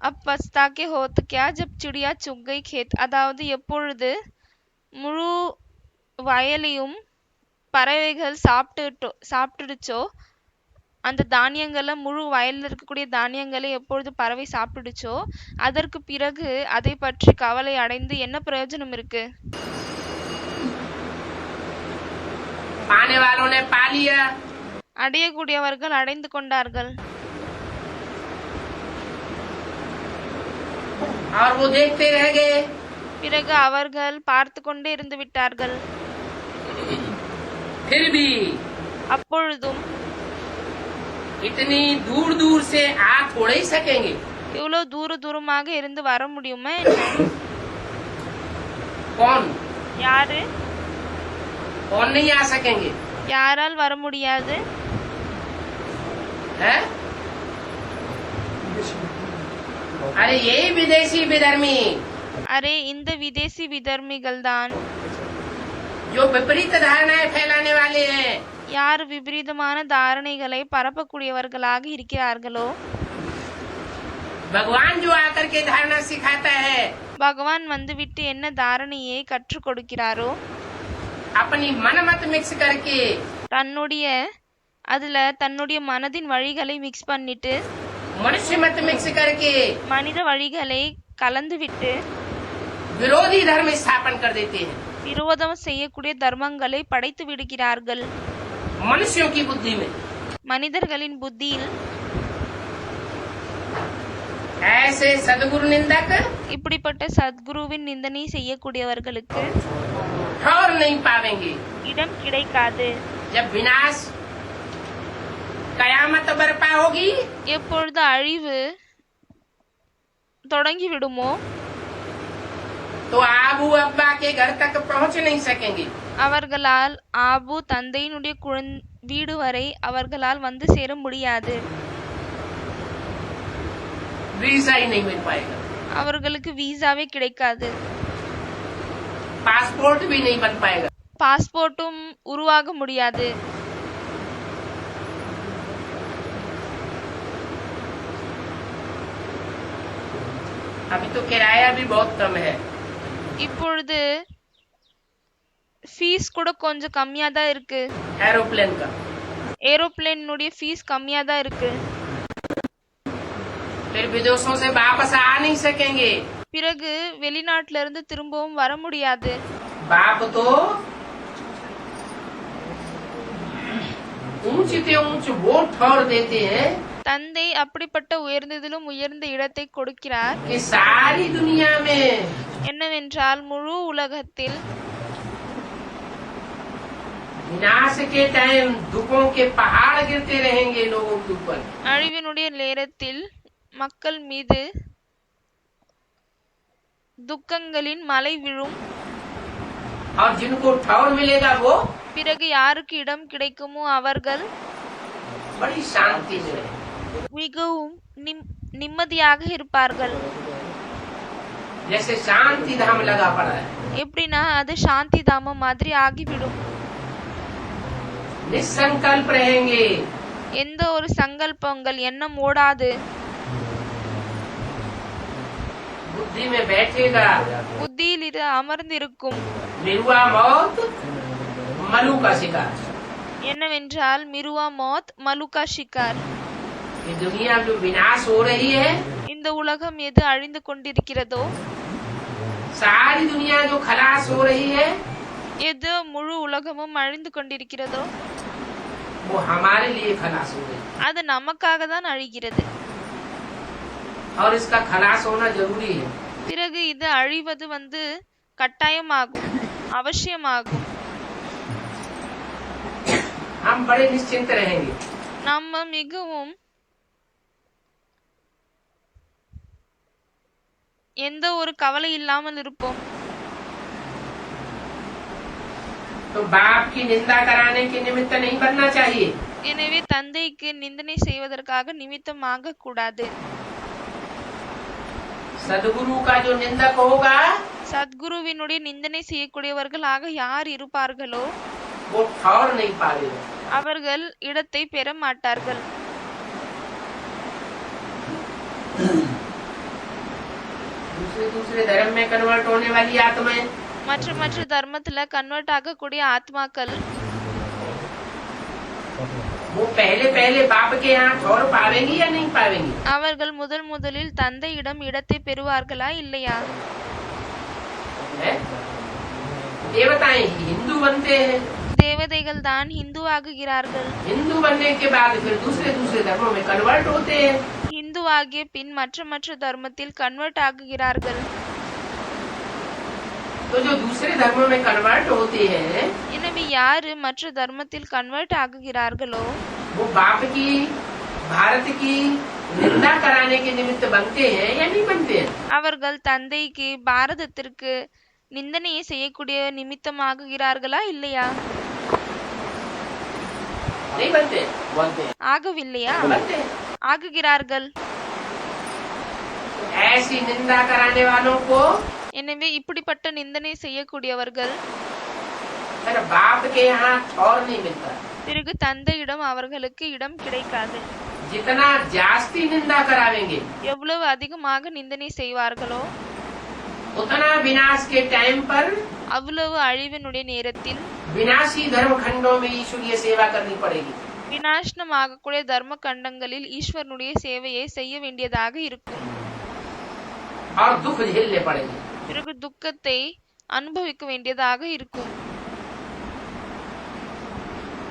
அப் பஸ்தாக்கே ஹோத் கியா ஜப் சிடியா சுக் கை கேத். அதாவது எப்பொழுது முழு வயலையும் பறவைகள் சாப்பிட்டுடுச்சோ, அந்த தானியங்களை முழு வயலில் இருக்கக்கூடிய தானியங்களை எப்பொழுது பறவை சாப்பிட்டுடுச்சோ அதற்கு பிறகு அதை பற்றி கவலை அடைந்து என்ன பிரயோஜனம் இருக்கு? पाने वालों ने पा लिया அடையக்கூடியவர்கள் அடைந்து கொண்டார்கள். और वो देखते रह गए. பிறகு அவர்கள் பார்த்து கொண்டே இருந்து விட்டார்கள். फिर भी அப்பொழுதும் इतनी दूर दूर से आ थोड़े ही सकेंगे। இவ்வளவு தூரமாக இருந்து வர முடியுமா என்ன? कौन யாரு? कौन नहीं आ सकेंगे யாரால் வர முடியாது? है? अरे यही विदेशी विधर्मी அரே இந்த விதேசி விதர்மிகள் தான் जो विपरीत धारणाएं फैलाने वाले हैं। யார் விபரீதமான தாரணைகளை பரப்பக்கூடியவர்களாக இருக்கிறார்களோ, भगवान जो आकर के धारणा सिखाता है, பகவான் வந்துவிட்டு என்ன தாரணையை கற்றுக் கொடுக்கிறாரோ, अपनी मन मत मिक्स करके தன்னுடைய மனதின் வழிகளை மிக்ஸ் பண்ணிட்டு, मनुष्य मत मिक्स करके மனித வழிகளை கலந்துவிட்டு विरोधी धर्म स्थापन कर देते हैं விரோதம் செய்யக்கூடிய தர்மங்களை படைத்து விடுகிறார்கள் मनुष्यों की बुद्धि में। மனிதர்களின் புத்தியில். ऐसे सदगुरु निंदक இப்படிப்பட்ட சத்குருவின் நிந்தனை செய்யக்கூடியவர்களுக்கு ठौर नहीं पावेंगे। இடம் கிடைக்காது. जब विनाश कयामत बरपा होगी எப்பொழுது அழிவு தொடங்கி விடுமோ, तो आबू अब्बा के घर तक पहुंच नहीं सकेंगे। அவர்களால் ஆபு தந்தையினுடைய வீடு வரை அவர்களால் வந்து சேர முடியாது. वीजा ही नहीं मिल पाएगा, அவர்களுக்கு வீசாவே கிடைக்காது, पासपोर्ट भी नहीं बन पाएगा। பாஸ்போர்ட்டும் உருவாக முடியாது. अभी तो किराया भी बहुत कम है। இப்பொழுது ஃபீஸ் கூட கொஞ்சம் கம்மியா தான் இருக்கு. एरोप्लेन का ஏரோப்ளேனுடைய ஃபீஸ் கம்மியா தான் இருக்கு. फिर विदेशों से वापस आ नहीं सकेंगे। பிறகு வெளிநாட்டுல இருந்து திரும்பவும் வர முடியாது. बाप तो ऊंच से ऊंच वो ठौर देते हैं தந்தை அப்படிப்பட்ட உயர்ந்ததிலும் உயர்ந்த இடத்தை கொடுக்கிறார். कि सारी दुनिया में என்னவென்றால் முழு உலகத்தில் विनाश के टाइम दुखों के पहाड़ गिरते रहेंगे लोगों के ऊपर। அழிவினுடைய நேரத்தில் மக்கள் மீது துக்கங்களின் மலை விழும். और जिनको ठौर मिलेगा वो பிறகு யாருக்கு இடம் கிடைக்குமோ அவர்கள் बड़ी शांति में रहेंगे। மிகவும் நிம்மதியாக இருப்பார்கள். जैसे शांति धाम लगा पड़ा है, எப்படின்னா அது சாந்தி தாமம் மாதிரி ஆகிவிடும். निसंकल्प रहेंगे। எந்த ஒரு சங்கல்பங்கள் எண்ணம் ஓடாது. बुद्धि में बैठेगा। புத்தியில் இது அமர்ந்திருக்கும். निरुआ मौत मलू का शिकार। என்னவென்றால் மிருவா மௌத் மலுகா ஷிகார். ये दुनिया जो विनाश हो रही है, இந்த உலகம் எது அழிந்து கொண்டிருக்கிறதோ, सारी दुनिया जो खलास हो रही है, எது முழு உலகமும் அழிந்து கொண்டிருக்கிறதோ वो हमारे लिए खलास हो रही है। அது நமக்காக தான் அழிகிறது. और इसका खलास होना जरूरी है। பிறகு இது அழிவது கட்டாயமாகும், அவசியமாகும். हम बड़े निश्चिंत रहेंगे। நம்ம மிகவும் எந்த ஒரு கவலை இல்லாமல் இருப்போம். तो बाप की निंदा कराने के निमित्त नहीं बनना चाहिए। எனவே தந்தைக்கு நிந்தனை செய்வதற்காக நிமித்தமாக கூடாது. सदगुरु का जो निंदक होगा சத்குருவினுடைய நிந்தனை செய்யக்கூடியவர்களாக யார் இருப்பார்களோ वो ठौर नहीं पाएगा। அவர்கள் இடத்தை பெற மாட்டார்கள். दूसरे धर्म में कन्वर्ट होने वाली आत्माएं மற்ற தர்மத்துல கன்வெர்ட் ஆகக்கூடிய ஆத்மாக்கள் वो पहले बाप के यहाँ ठौर पावेंगी या नहीं पावेंगी? அவர்கள் முதலில் தந்தையிடம் இடத்தை பெறுவார்களா இல்லையா? है? देवताएं हिंदू बनते हैं। தேவதைகள் தான் ஹிந்து ஆகுகிறார்கள். हिंदू बनने के बाद फिर दूसरे धर्मों में कन्वर्ट होते हैं। ஹிந்து ஆகிய பின் மற்ற தர்மத்தில் கன்வெர்ட் ஆகுகிறார்கள். तो जो दूसरे धर्मों में कन्वर्ट होते हैं எனவே யாரு மற்ற தர்மத்தில் கன்வெர்ட் ஆகுகிறார்களோ वो बाप की भारत की निंदा कराने के निमित्त बनते हैं या नहीं बनते हैं? அவர்கள் தந்தைக்கு பாரதத்திற்கு நிந்தனையை செய்யக்கூடிய நிமித்தமாகுகிறார்களா இல்லையா? नहीं बनते, बोलते हैं ஆகவில்லையா? बनते हैं। ஆகுகிறார்கள்। ऐसी निंदा कराने वालों को எனவே இப்படிப்பட்ட நிந்தனை செய்யக்கூடியவர்கள் फिर बाप के यहाँ ठौर नहीं मिलता। பிறகு தந்தையிடம் அவர்களுக்கு இடம் கிடைக்காது। जितना जास्ती निंदा करावेंगे எவ்வளவு அதிகமாக நிந்தனை செய்வார்களோ उतना विनाश के टाइम पर அவ்வளவு அழிவினுடைய நேரத்தில் विनाशी धर्म खंडों में ईश्वरीय सेवा करनी पड़ेगी। விநாசனமாகக்கூடிய தர்ம கண்டங்களில் ஈஸ்வரனுடைய சேவையை செய்ய வேண்டியதாக இருக்கும்। और दुख झेलने पड़ेंगे। பிறகு துக்கத்தை அனுபவிக்க வேண்டியதாக இருக்கும்।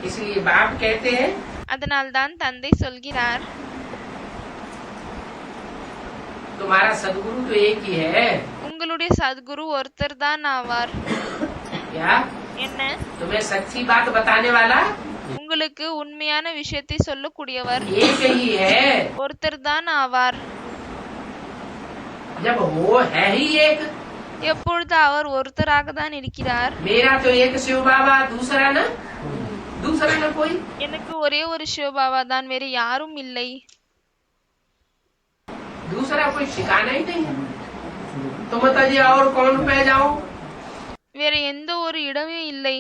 इसलिए बाप कहते हैं அதனால்தான் தந்தை சொல்கிறார், तुम्हारा सदगुरु तो एक ही है। உங்களுடைய சத்குரு ஒருத்தர் தான் ஆவார்। क्या என்ன? तुम्हें सच्ची बात बताने वाला உங்களுக்கு உண்மையான விஷயத்தை சொல்லக்கூடியவர் एक ही है। ஒருத்தர் தான் ஆவார்। जब वो है ही एक, எப்பொழுது அவர் ஒருத்தராக தான் இருக்கிறார்। मेरा तो एक शिव बाबा, दूसरा न कोई। எனக்கு ஒரே ஒரு சிவபாபா தான், வேறு யாரும் இல்லை। दूसरा कोई ठिकाना ही नहीं है। तुम तजे और कौन पे जाओ? வேறு எந்த ஒரு இடமே இல்லை।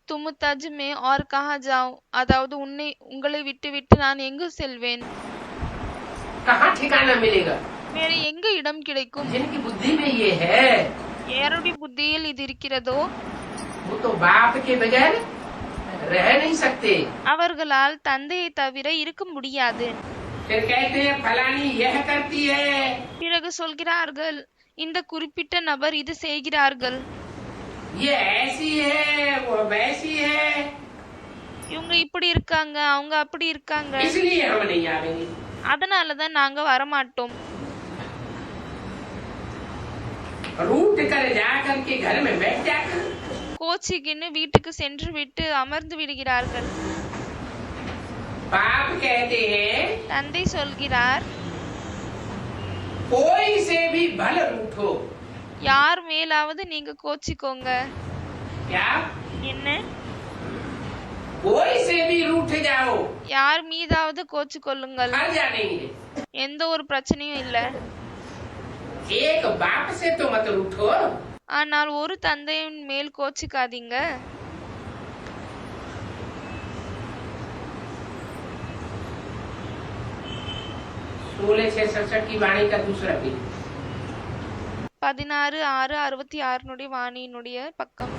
துமு தஜ் மே और कहाँ जाओ, அதாவது உங்களை விட்டு நான் எங்கு செல்வேன்? कहाँ ठिकाना मिलेगा? வேறு எங்க இடம் கிடைக்கும்? जिनकी बुद्धि में ये है யாருடைய புத்தியில் இது இருக்கிறதோ वो तो बाप के बगैर रह नहीं सकते। அவர்களால் தந்தையை தவிர இருக்க முடியாது। फिर कहते हैं फलानी यह करती है, பிறகு சொல்கிறார்கள், இந்த குறிப்பிட்ட நபர் இது செய்கிறார்கள், ये ऐसी है, वो वैसी है, இவங்க இப்படி இருக்காங்க, அவங்க அப்படி இருக்காங்க, इसलिए हम नहीं आवेंगे। அதனாலதான் நாங்க வரமாட்டோம்। रूट कर जा करके घर में बैठ जाकर கோச்சிக்கின்னு வீட்டுக்கு சென்று விட்டு அமர்ந்து விடுகிறார்கள்। बाप कहते हैं தந்தை சொல்கிறார், कोई से भी भल रूठो। யார் மேலாவது நீங்க கோச்சிக்கோங்க। क्या? என்ன? कोई से भी रूठ जाओ, யார் மீதாவது கோச்சிக்கொள்ளுங்கள், हर जानेंगे। எந்த ஒரு பிரச்சனையும் இல்ல। एक बाप से तो मत रूठो। ஆனால் ஒரு தந்தையின் மேல் கோச்சிக்காதீங்க। सोलह 667 की वाणी का दूसरा भी 16:666 வாணியினுடைய பக்கம்।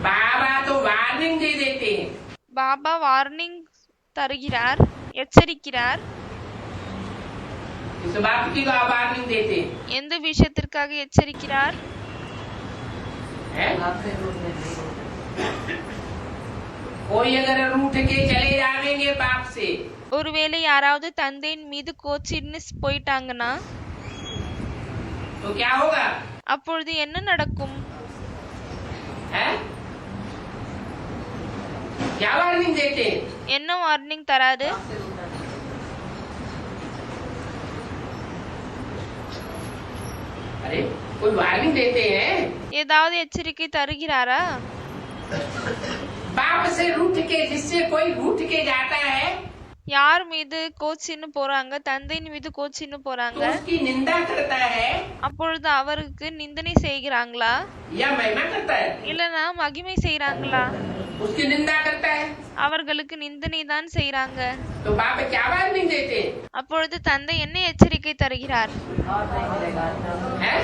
बाबा तो वार्निंग दे देते हैं। பாபா வார்னிங் தருகிறார், எச்சரிக்கிறார்। इस बाप की वार्निंग देते हैं எந்த விஷயத்திற்காக எச்சரிக்கிறார்? हैं? कोई अगर रूठ के चले जावेंगे बाप से ஒருவேளை யாராவது தந்தையின் மீது கோச்சின்னு போயிட்டாங்கன்னா तो क्या होगा? அப்பொழுது என்ன நடக்கும்? हैं? क्या वार्निंग देते हैं? என்ன வார்னிங் தராரு? अरे कोई वार्निंग देते हैं? ஏதாவது எச்சரிக்கை தருகிறாரா? बाप से रूठ के, जिससे कोई रूठ के जाता है யார் மீது கோச்சின்னு போறாங்க, தந்தையின் மீது கோச்சின்னு तो போறாங்க, उसकी निंदा करता है அப்பொழுது அவருக்கு நிந்தனை செய்கிறாங்களா या महिमा करता है? இல்லனா மகிமை செய்றாங்களா? उसकी निंदा करता है। அவர்களுக்கு நிந்தனை தான் செய்றாங்க। तो बाप क्या वार्निंग देते हैं? அப்பொழுது தந்தை என்ன எச்சரிக்கை தருகிறார்? हैं?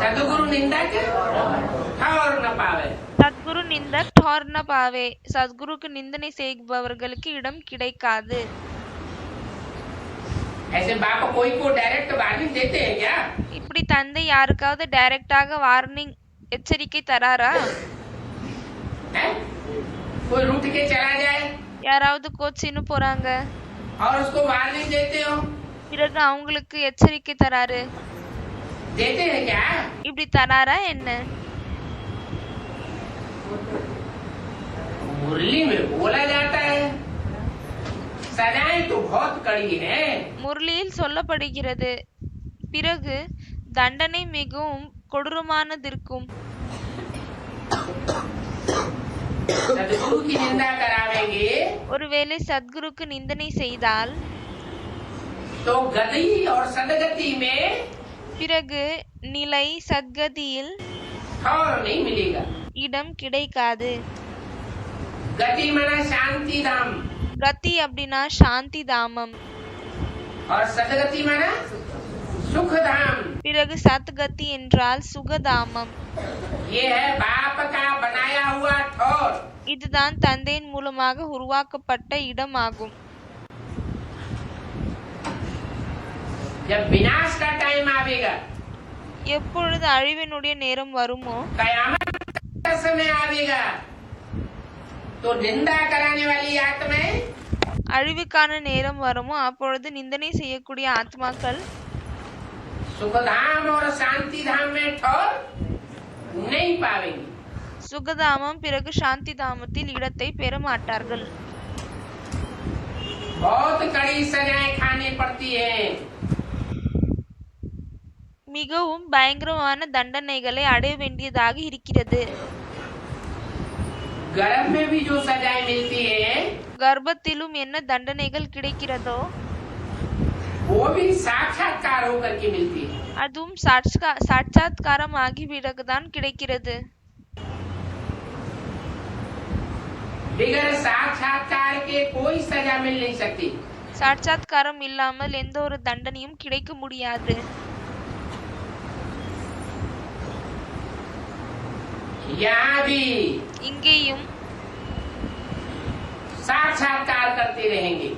सदगुरु निंदा के और न पावे। சத்குரு நிந்தக் ठौर न पावे, சத்குருக்கு நிந்தனை செய்பவர்களுக்கு இடம் கிடைக்காது। ऐसे बाप कोई को डायरेक्ट वार्निंग देते हैं क्या? இப்படி தந்தை யாருக்காவது டைரக்டாக வார்னிங் எச்சரிக்கை தராரா? हैं? कोई रूठ के चला जाए யாராவது கோச்சின்னு போறாங்க, और उसको वार्निंग देते हो, பிறகு அவங்களுக்கு எச்சரிக்கை தராரு, देते हैं क्या? இப்படி தராரா என்ன? मुरली में बोला जाता है, सजाएं तो बहुत कड़ी है। முரளியில் சொல்லப்படுகிறது. பிறகு தண்டனை மிகவும் கொடூரமானதிருக்கும். सदगुरु की निंदा करावेंगे ஒருவேளை சத்குருக்கு நிந்தனை செய்தால் तो गति और सदगति में பிறகு நிலை சத்கதியில் ठौर नहीं मिलेगा। இடம் கிடைக்காது. गति माना शांति धाम கதி அப்படின்னா சாந்தி தாமம், और सदगति माना सुख धाम। பிறகு சத்கதி என்றால் சுகதாமம். ये है बाप का बनाया हुआ ठौर। இதுதான் தந்தையின் மூலமாக உருவாக்கப்பட்ட இடமாகும். जब विनाश का टाइम आवेगा, எப்பொழுது அழிவினுடைய நேரம் வருமோ, कयामत का समय आवेगा, तो निंदा कराने वाली आत्माएं அழிவுக்கான நேரம் வருமோ அப்பொழுது நிந்தனை செய்யக்கூடிய ஆத்மாக்கள் सुखधाम और शांति धाम में ठौर नहीं पावेंगे। சுகதாமம் பிறகு சாந்தி தாமத்தில் இடத்தை பெற மாட்டார்கள். बहुत कड़ी सजाएं खानी पड़ती है। மிகவும் பயங்கரமான தண்டனைகளை அடைய வேண்டியதாக இருக்கிறது. गर्भ में भी जो सजाएं मिलती है கர்ப்பத்திலும் என்ன தண்டனைகள் கிடைக்கிறதோ वो भी साक्षात्कार होकर के मिलती है। அதுவும் சாட்சாத்காரம் ஆகி பிறகுதான் கிடைக்கிறது. बिगर साक्षात्कार के कोई सजा मिल नहीं सकती। சாட்சாத்காரம் இல்லாமல் எந்த ஒரு தண்டனையும் கிடைக்க முடியாது. यहाँ भी இங்கேயும் साक्षात्कार करते रहेंगे।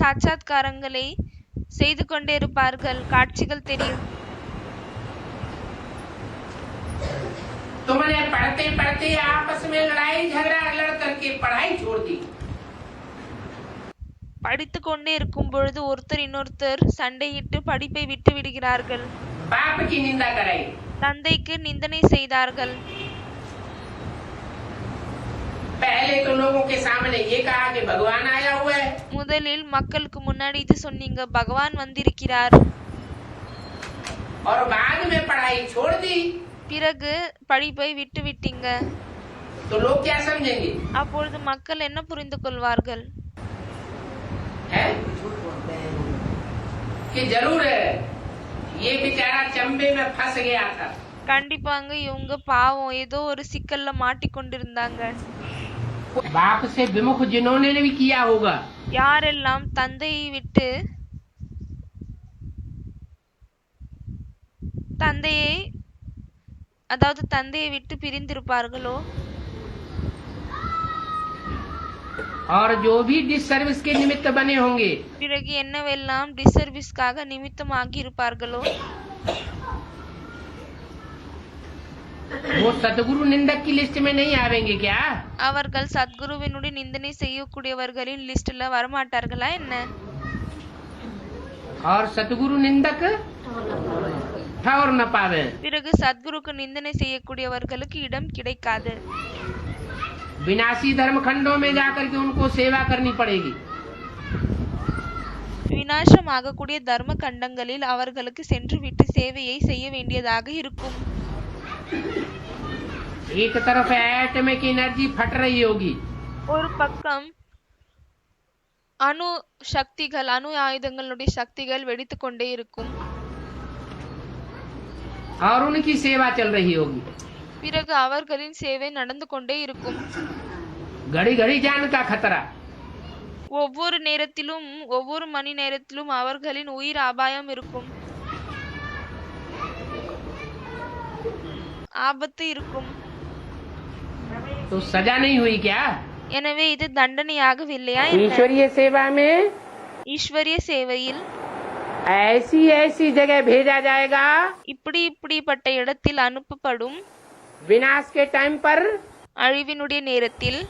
சாட்சாத்காரங்களை செய்து கொண்டே இருப்பார்கள். காட்சிகள் தெரியும். तुमने पढ़ते पढ़ते आपस में लड़ाई झगड़ा लड़ करके पढ़ाई छोड़ दी। படித்து கொண்டே இருக்கும் பொழுது ஒருத்தர் இன்னொருத்தர் சண்டையிட்டு படிப்பை விட்டு விடுகிறார்கள். बाप की निंदा कराई, தந்தைக்கு நிந்தனை செய்தார்கள். पहले तो लोगों के सामने ये कहा कि भगवान आया हुआ है, முதலில் மக்களுக்கு முன்னாடி இது சொன்னீங்க, பகவான் வந்திருக்கிறார். और बाद में पढ़ाई छोड़ दी பிறகு படிப்பை விட்டு விட்டீங்க. तो लोग क्या समझेंगे? அப்பொழுது மக்கள் என்ன புரிந்து கொள்வார்கள்? है कि जरूर ये बेचारा चंबे में फंस गया था। கண்டிப்பாங்க இவங்க பாவம் ஏதோ ஒரு சிக்கல்ல மாட்டிக்கொண்டிருந்தாங்க. बाप से विमुख जिन्होंने भी किया होगा, யாரெல்லாம் தந்தையை விட்டு தந்தையை விட்டு பிரிந்திருப்பார்களோ, और जो भी डिसर्विस के निमित्त बने होंगे, பிறகு என்னவெல்லாம் டிசர்விஸ்காக நிமித்தமாகி இருப்பார்களோ, वो सतगुरु निंदक की लिस्ट में नहीं आवेंगे क्या? அவர்கள் சத்குருவினுடைய நிந்தனை செய்யக்கூடியவர்களின் லிஸ்ட்ல வரமாட்டார்களா என்ன? और सतगुरु निंदक ठौर न पावे। பிறகு சத்குருக்கு நிந்தனை செய்யக்கூடியவர்களுக்கு இடம் கிடைக்காது. विनाशी धर्म खंडों में जाकर के उनको सेवा करनी पड़ेगी। விநாசமாகக்கூடிய தர்ம கண்டங்களில் அவர்களுக்கு சென்று விட்டு சேவையை செய்ய வேண்டியதாக இருக்கும். एक तरफ एटॉमिक एनर्जी फट रही होगी, ஒரு பக்கம் அணு ஆயுதங்களுடைய சக்திகள் வெடித்து கொண்டே இருக்கும். और उनकी सेवा चल रही होगी। பிறகு அவர்களின் சேவை நடந்து கொண்டே இருக்கும். घड़ी घड़ी जान का खतरा, ஒவ்வொரு நேரத்திலும் ஒவ்வொரு மணி நேரத்திலும் அவர்களின் உயிர் அபாயம் இருக்கும், ஆபத்து இருக்கும். तो सजा नहीं हुई क्या? எனவே இது தண்டனையாகவில்லையா என்ன? ईश्वरीय सेवा में ஈஸ்வரிய சேவையில் ऐसी ऐसी जगह भेजा जाएगा, இப்படிப்பட்ட இடத்தில் அனுப்பப்படும். विनाश के टाइम पर அழிவினுடைய நேரத்தில்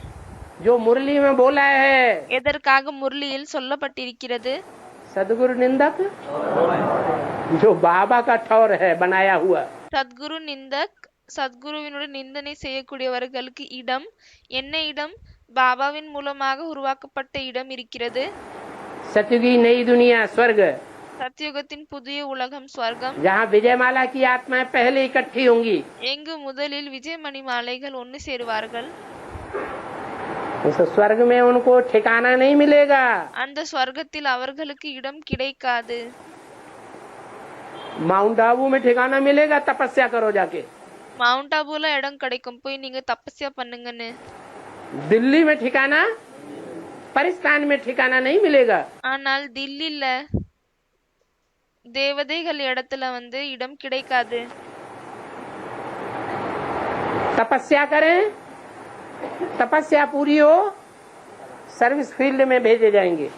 जो मुरली में बोला है, எதற்காக முரளியில் சொல்லப்பட்டிருக்கிறது? सदगुरु निंदक जो बाबा का ठौर है बनाया हुआ, சத்குரு நிந்தக் சத்குருவினுடன் நிந்தனை செய்யக்கூடியவர்களுக்கு இடம் என்ன இடம்? பாபாவின் மூலமாக உருவாக்கப்பட்ட இடம் இருக்கிறது. सतयुगी नई दुनिया स्वर्ग, சத்தியுகத்தின் புதிய உலகம் ஸ்வர்க்கம், जहाँ विजयमाला की आत्माएं पहले इकट्ठी होंगी। எங்கு முதலில் விஜயமணி மாலைகள் ஒன்று சேருவார்கள். उस स्वर्ग में उनको ठिकाना नहीं मिलेगा। அந்த ஸ்வர்க்கத்தில் அவர்களுக்கு இடம் கிடைக்காது. माउंट आबू में ठिकाना मिलेगा, तपस्या करो जाके। மவுண்ட் ஆபுல இடம் கிடைக்கும், போய் நீங்க தபஸ்யா பண்ணுங்கன்னு. दिल्ली में ठिकाना, परिस्तान में ठिकाना नहीं मिलेगा। ஆனால் தில்லில தேவதைகள் இடத்துல இடம் கிடைக்காது. तपस्या करें, तपस्या पूरी हो, सर्विस फील्ड में भेजे जाएंगे।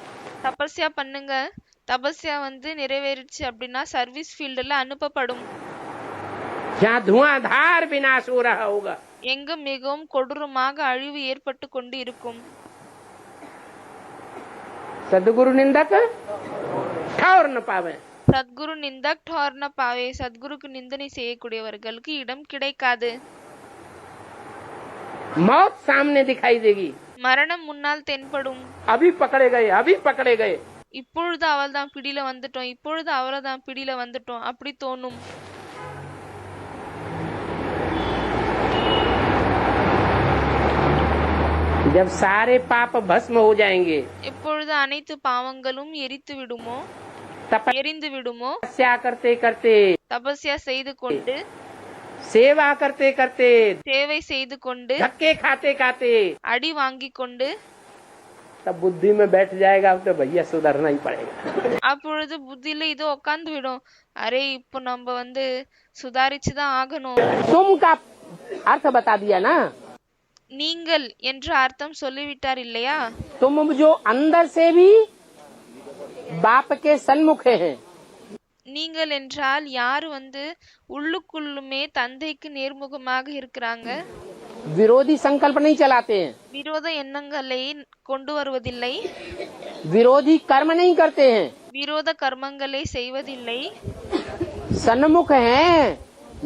தபஸ்யா பண்ணுங்க, தபஸ்யா நிறைவேறிச்சு அப்படின்னா சர்வீஸ் ஃபீல்டுல அனுப்பப்படும். जहाँ धुआंधार विनाश हो रहा होगा, எங்கு மிகவும் கொடூரமாக அழிவு ஏற்பட்டு கொண்டு இருக்கும். सदगुरु निंदक ठौर न पावे। சத்குரு நிந்தக் ठौर न पावे, சத்குருக்கு நிந்தனை செய்யக்கூடியவர்களுக்கு இடம் கிடைக்காது. मौत सामने दिखाई देगी, மரணம் முன்னால் தென்படும். अभी पकड़े गए, अभी पकड़े गए। இப்பொழுது அவள்தான் பிடியில வந்துட்டோம், இப்பொழுது அவளதான் பிடியில வந்துட்டோம் அப்படி தோணும். जब सारे पाप भस्म हो जाएंगे, எப்பொழுது அனைத்து பாவங்களும் எரித்து விடுமோ, எரிந்து விடுமோ, तपस्या करते करते, தபஸ்யா செய்து கொண்டு, सेवा करते करते, சேவை செய்து கொண்டு, धक्के खाते खाते, அடி வாங்கி கொண்டு, तब बुद्धि में बैठ जाएगा, अब तो भैया सुधरना ही पड़ेगा। அப்பொழுது புத்தியில இது உட்கார்ந்து விடும். அரே இப்போ நம்ம சுதாரிச்சுதான் ஆகணும். तुम का अर्थ बता दिया ना, நீங்கள் என்ற அர்த்தம் சொல்லிவிட்டார் இல்லையா? तुम जो अंदर से भी बाप के सन्मुख हैं, நீங்கள் என்றால் யாரு உள்ளுக்குள்ளுமே தந்தைக்கு நேர்முகமாக இருக்கிறாங்க, विरोधी संकल्प नहीं चलाते हैं, விரோத எண்ணங்களை கொண்டு வருவதில்லை, विरोधी कर्म नहीं करते हैं, விரோத கர்மங்களை செய்வதில்லை, सन्मुख हैं,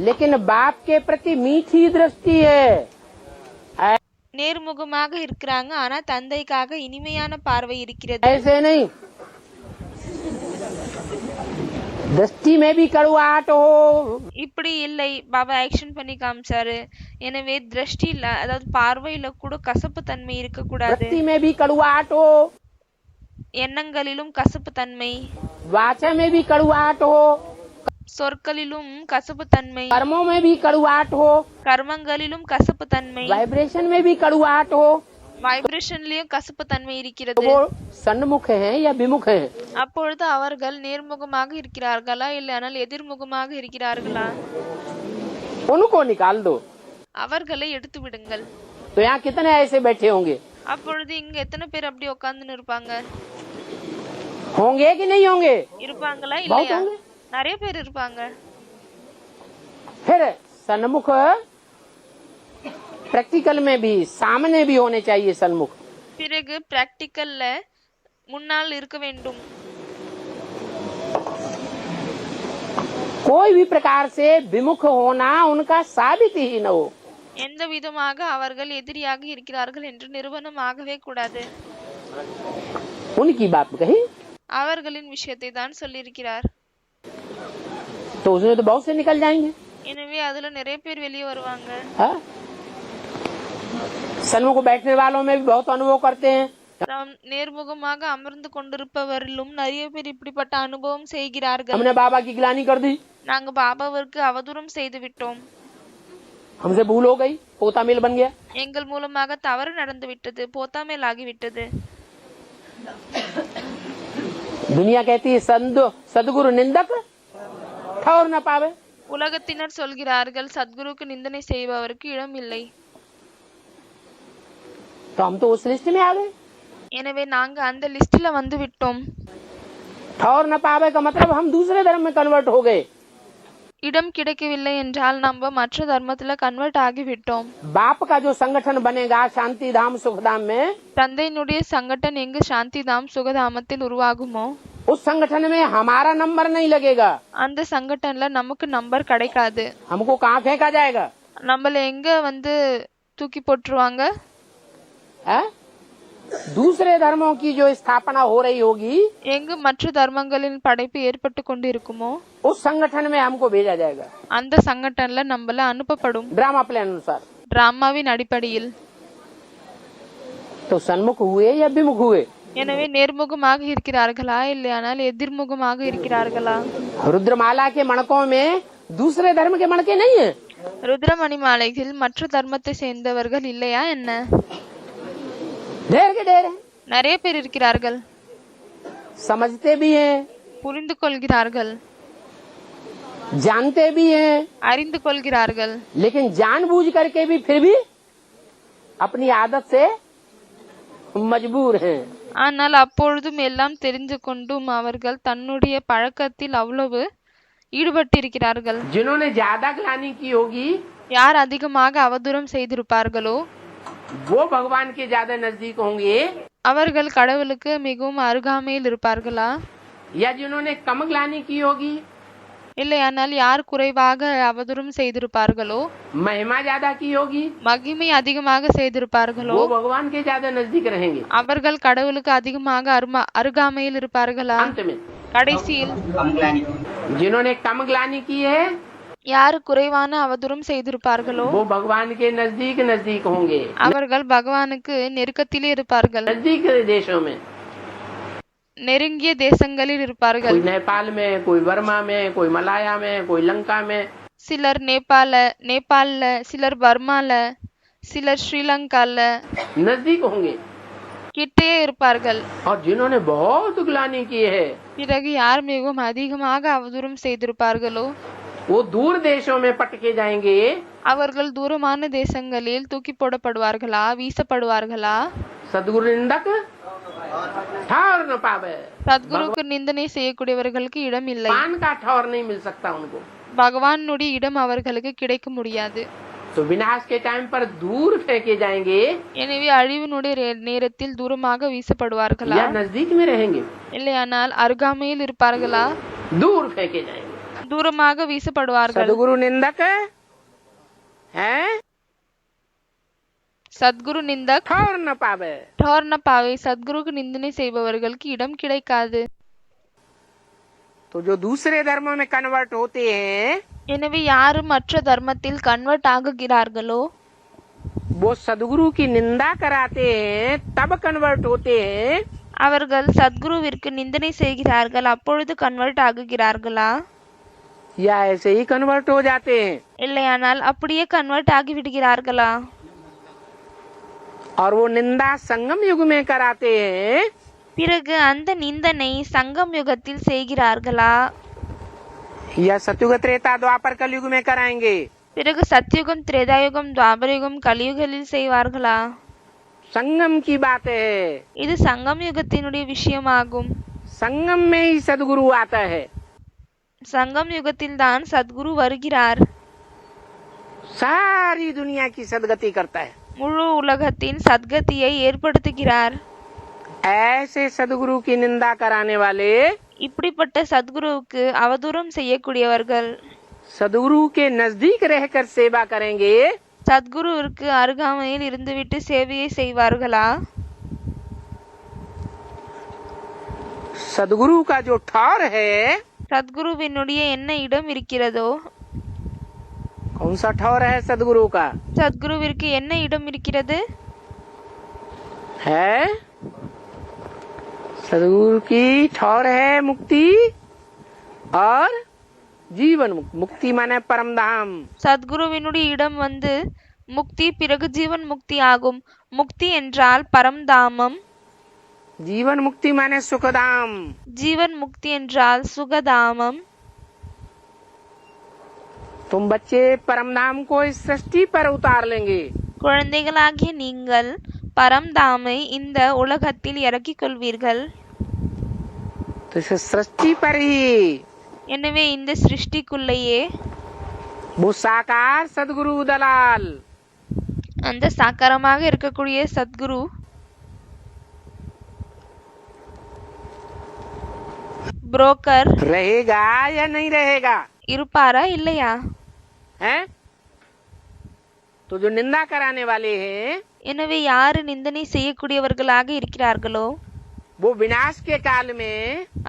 लेकिन बाप के प्रति मीठी दृष्टि है। நேர்முகமாக இருக்கிறாங்க, ஆனா தந்தைக்காக இனிமையான பார்வை இருக்கிறது. ऐसे नहीं, दृष्टि में भी कड़वाहट हो, இப்படி இல்லை. பாபா ஆக்ஷன் பண்ணி காமிச்சாரு. எனவே திருஷ்டில அதாவது பார்வையில கூட கசப்பு தன்மை இருக்க கூடாது. वृत्ति में भी कड़वाहट हो, எண்ணங்களிலும் கசப்பு தன்மை, वाचा में भी कड़वाहट हो, சொற்களிலும் கசப்பு தன்மை, कर्मों में भी कड़वाहट हो, கர்மங்களிலும் கசப்பு தன்மை, वाइब्रेशन में भी कड़वाहट हो, வைப்ரேஷன்லயும் கசப்பு தன்மை இருக்கிறது. वो सन्मुख हैं या विमुख हैं? அப்பொழுது அவர்கள் நேர்முகமாக இருக்கிறார்களா இல்லையானால் எதிர்முகமாக இருக்கிறார்களா? उनको निकाल दो। அவர்களை எடுத்து விடுங்கள். तो यहाँ कितने ऐसे बैठे होंगे? அப்பொழுது இங்க எத்தனை பேர் அப்படி உட்கார்ந்து இருப்பாங்க? होंगे कि नहीं होंगे? இருப்பாங்களா बहुत இல்லையா? होंगे। நிறைய பேர் இருப்பாங்க. फिर सन्मुख प्रैक्टिकल में भी सामने भी होने चाहिए सन्मुख। பிறகு பிராக்டிக்கல்ல முன்னால் இருக்க வேண்டும். कोई भी प्रकार से विमुख होना उनका साबित ही न हो। எந்த விதமாக அவர்கள் எதிரியாக இருக்கிறார்கள் என்று நிரூபணம் ஆகவே கூடாது. उनकी बात कही அவர்களின் விஷயத்தை தான் சொல்லியிருக்கிறார். तो उसमें तो बहुत से निकल जाएंगे। எனவே அதுல நிறைய பேர் வெளியே வருவாங்க. हाँ? सन्मुख बैठने वालों में भी बहुत अनुभव करते हैं। தாம் நேர்முகமாக அமர்ந்து கொண்டிருப்பவரிலும் நிறைய பேர் இப்படிப்பட்ட அனுபவம் செய்கிறார்கள். हमने बाबा की गिलानी कर दी, நாங்க பாபாவிற்கு அவதூறம் செய்து விட்டோம், हमसे भूल हो गई, पोता मिल बन गया। எங்கள் மூலமாக தவறு நடந்து விட்டது, போத்தாமேல் ஆகிவிட்டது. दुनिया कहती है सदगुरु निंदक ठौर न पावे। உலகத்தினர் சொல்கிறார்கள் சத்குருக்கு நிந்தனை செய்பவருக்கு இடம் இல்லை. तो हम तो उस लिस्ट में आ गए। எனவே நாங்க அந்த லிஸ்ட்ல விட்டோம். ठौर न पावे का मतलब हम दूसरे धर्म में कन्वर्ट हो गए। இடம் கிடைக்கவில்லை என்றால் நம்ம மற்ற தர்மத்துல கன்வெர்ட் ஆகிவிட்டோம். बाप का जो संगठन बनेगा शांति धाम सुखधाम में, தந்தையினுடைய சங்கடன் எங்கு சாந்தி தாம் சுகதாமத்தில் உருவாகுமோ उस संगठन में हमारा नंबर नहीं लगेगा। அந்த சங்கடன்ல நமக்கு நம்பர் கிடைக்காது. हमको कहाँ फेंका जाएगा? நம்மள எங்க வந்து தூக்கி போட்டுருவாங்க? है? दूसरे धर्मों की जो स्थापना हो रही होगी, எங்கு மற்ற தர்மங்களின் படைப்பு ஏற்பட்டு கொண்டு இருக்குமோ उस संगठन में हमको भेजा जाएगा அந்த சங்கடன்ல நம்மள அனுப்பப்படும். ड्रामा प्लान अनुसार। டிராமாவின் அடிப்படையில். तो सन्मुख हुए या विमुख हुए? எனவே நேர்முகமாக இருக்கிறார்களா இல்லையானால் எதிர்முகமாக இருக்கிறார்களா? रुद्रमाला के मणकों में दूसरे धर्म के मणके नहीं है। ருத்ரமணி மாலையில் மற்ற தர்மத்தை சேர்ந்தவர்கள் இல்லையா என்ன? ढेर के ढेर हैं। நிறைய பேர் இருக்கிறார்கள். समझते भी हैं, புரிந்து கொள்கிறார்கள், जानते भी हैं, அறிந்து கொள்கிறார்கள். लेकिन जानबूझ करके भी फिर भी अपनी आदत से मजबूर हैं। ஆனால் அப்பொழுதும் எல்லாம் தெரிந்து கொண்டும் அவர்கள் தன்னுடைய பழக்கத்தில் அவ்வளவு ஈடுபட்டிருக்கிறார்கள். जिन्होंने ज्यादा ग्लानि की होगी யார் அதிகமாக அவதூறம் செய்திருப்பார்களோ वो भगवान के ज्यादा नजदीक होंगे, அவர்கள் கடவுளுக்கு மிகவும் அருகாமையில் இருப்பார்களா? या जिन्होंने कम ग्लानि की होगी, இல்லையானால் யார் குறைவாக அவதூறம் செய்திருப்பார்களோ महिमा ज्यादा की होगी, மகிமை அதிகமாக செய்திருப்பார்களோ वो भगवान के ज्यादा नजदीक रहेंगे। அவர்கள் கடவுளுக்கு அதிகமாக அருகாமையில் இருப்பார்களா? अंत में கடைசியில் जिन्होंने कम ग्लानि की है யார் குறைவான அவதூறம் செய்திருப்பார்களோ वो भगवान के नजदीक नजदीक होंगे। அவர்கள் பகவானுக்கு நெருக்கத்திலே இருப்பார்கள், नजदीक देशों में, நெருங்கிய தேசங்களில் இருப்பார்கள். कोई नेपाल में, कोई बर्मा में, कोई मलाया में, कोई लंका में, சிலர் நேபாளல, சிலர் பர்மால, சிலர் ஸ்ரீலங்கால नजदीक होंगे। கிட்டே இருப்பார்கள். और जिन्होंने बहुत ग्लानि की है பிறகு யார் மிகவும் அதிகமாக அவதூறம் செய்திருப்பார்களோ वो दूर देशों में पटके जाएंगे। அவர்கள் தூரமான தேசங்களில் தூக்கி போடப்படுவார்களா, வீசப்படுவார்களா? सदगुरु निंदक ठौर न पावे। சத்குருக்கு நிந்தனை செய்யக்கூடியவர்களுக்கு இடம் இல்லை. पान का ठौर नहीं मिल सकता उनको। பகவானுடைய இடம் அவர்களுக்கு கிடைக்க முடியாது. तो विनाश के टाइम पर दूर फेंके जाएंगे எனவே அழிவினுடைய நேரத்தில் தூரமாக வீசப்படுவார்களா या नजदीक में रहेंगे? இல்லையானால் அருகாமையில் இருப்பார்களா? दूर फेंके जाएंगे। தூரமாக வீசப்படுவார்கள். सदगुरु निंदक है சத்குரு நிந்தக் ठौर न पावे। ठौर न पावे. சத்குருக்கு நிந்தனை செய்பவர்களுக்கு இடம் கிடைக்காது. तो जो दूसरे धर्मों में कन्वर्ट होते हैं எனவே யாரு மற்ற தர்மத்தில் கன்வெர்ட் ஆகுகிறார்களோ वो सदगुरु की निंदा कराते हैं, तब कन्वर्ट होते हैं, அவர்கள் சத்குருவிற்கு நிந்தனை செய்கிறார்கள், அப்பொழுது கன்வெர்ட் ஆகுகிறார்களா? या ऐसे ही कन्वर्ट हो जाते हैं? இல்லையானால் அப்படியே கன்வெர்ட் ஆகி விடுகிறார்களா? और वो निंदा संगम युग में कराते हैं, பிறகு அந்த நிந்தனை சங்கம் யுகத்தில் செய்கிறார்களா? या सतयुग त्रेता द्वापर कलयुग में कराएंगे? பிறகு சத்யுகம், திரேதாயுகம், துவாபரயுகம், கலியுகலில் செய்வார்களா? संगम की बात है। இது சங்கம் யுகத்தினுடைய விஷயமாகும். संगम में ही सदगुरु आता है। சங்கம் யுகத்தில் தான் சத்குரு வருகிறார். सारी दुनिया की सदगति करता है। முழு உலகத்தின் சத்கதியை ஏற்படுத்துகிறார். ऐसे सदगुरु की निंदा कराने वाले இப்படிப்பட்ட சத்குருவுக்கு அவதூறம் செய்யக்கூடியவர்கள் सदगुरु के नजदीक रहकर सेवा करेंगे, சத்குருவிற்கு அருகாமையில் இருந்துவிட்டு சேவையை செய்வார்களா? सदगुरु का जो ठौर है, சத்குருவினுடைய என்ன இடம் இருக்கிறதோ कौन सा ठौर है सदगुरु का? சத்குருவிற்கு என்ன இடம் இருக்கிறது? है सदगुरु की ठौर है मुक्ति और जीवन मुक्ति। मुक्ति माने परम धाम। சத்குருவினுடைய இடம் வந்து முக்தி, பிறகு ஜீவன் முக்தி ஆகும். முக்தி என்றால் பரம்தாமம், जीवन मुक्ति माने सुखधाम। ஜீவன் முக்தி என்றால் சுகதாமம். तुम बच्चे परम धाम को इस सृष्टि पर उतार लेंगे। குழந்தைகளாகிய நீங்கள் பரம்தாமை இந்த உலகத்தில் இறக்கிக் கொள்வீர்கள். तो इस सृष्टि पर ही எனவே இந்த சிருஷ்டிக்குள்ளேயே वो साकार सदगुरु दलाल அந்த சாக்காரமாக இருக்கக்கூடிய சத்குரு புரோக்கர் रहेगा या नहीं रहेगा? இருப்பாரா இல்லையா? हैं? तो जो निंदा कराने वाले हैं எனவே யாரு நிந்தனை செய்யக்கூடியவர்களாக இருக்கிறார்களோ वो विनाश के काल में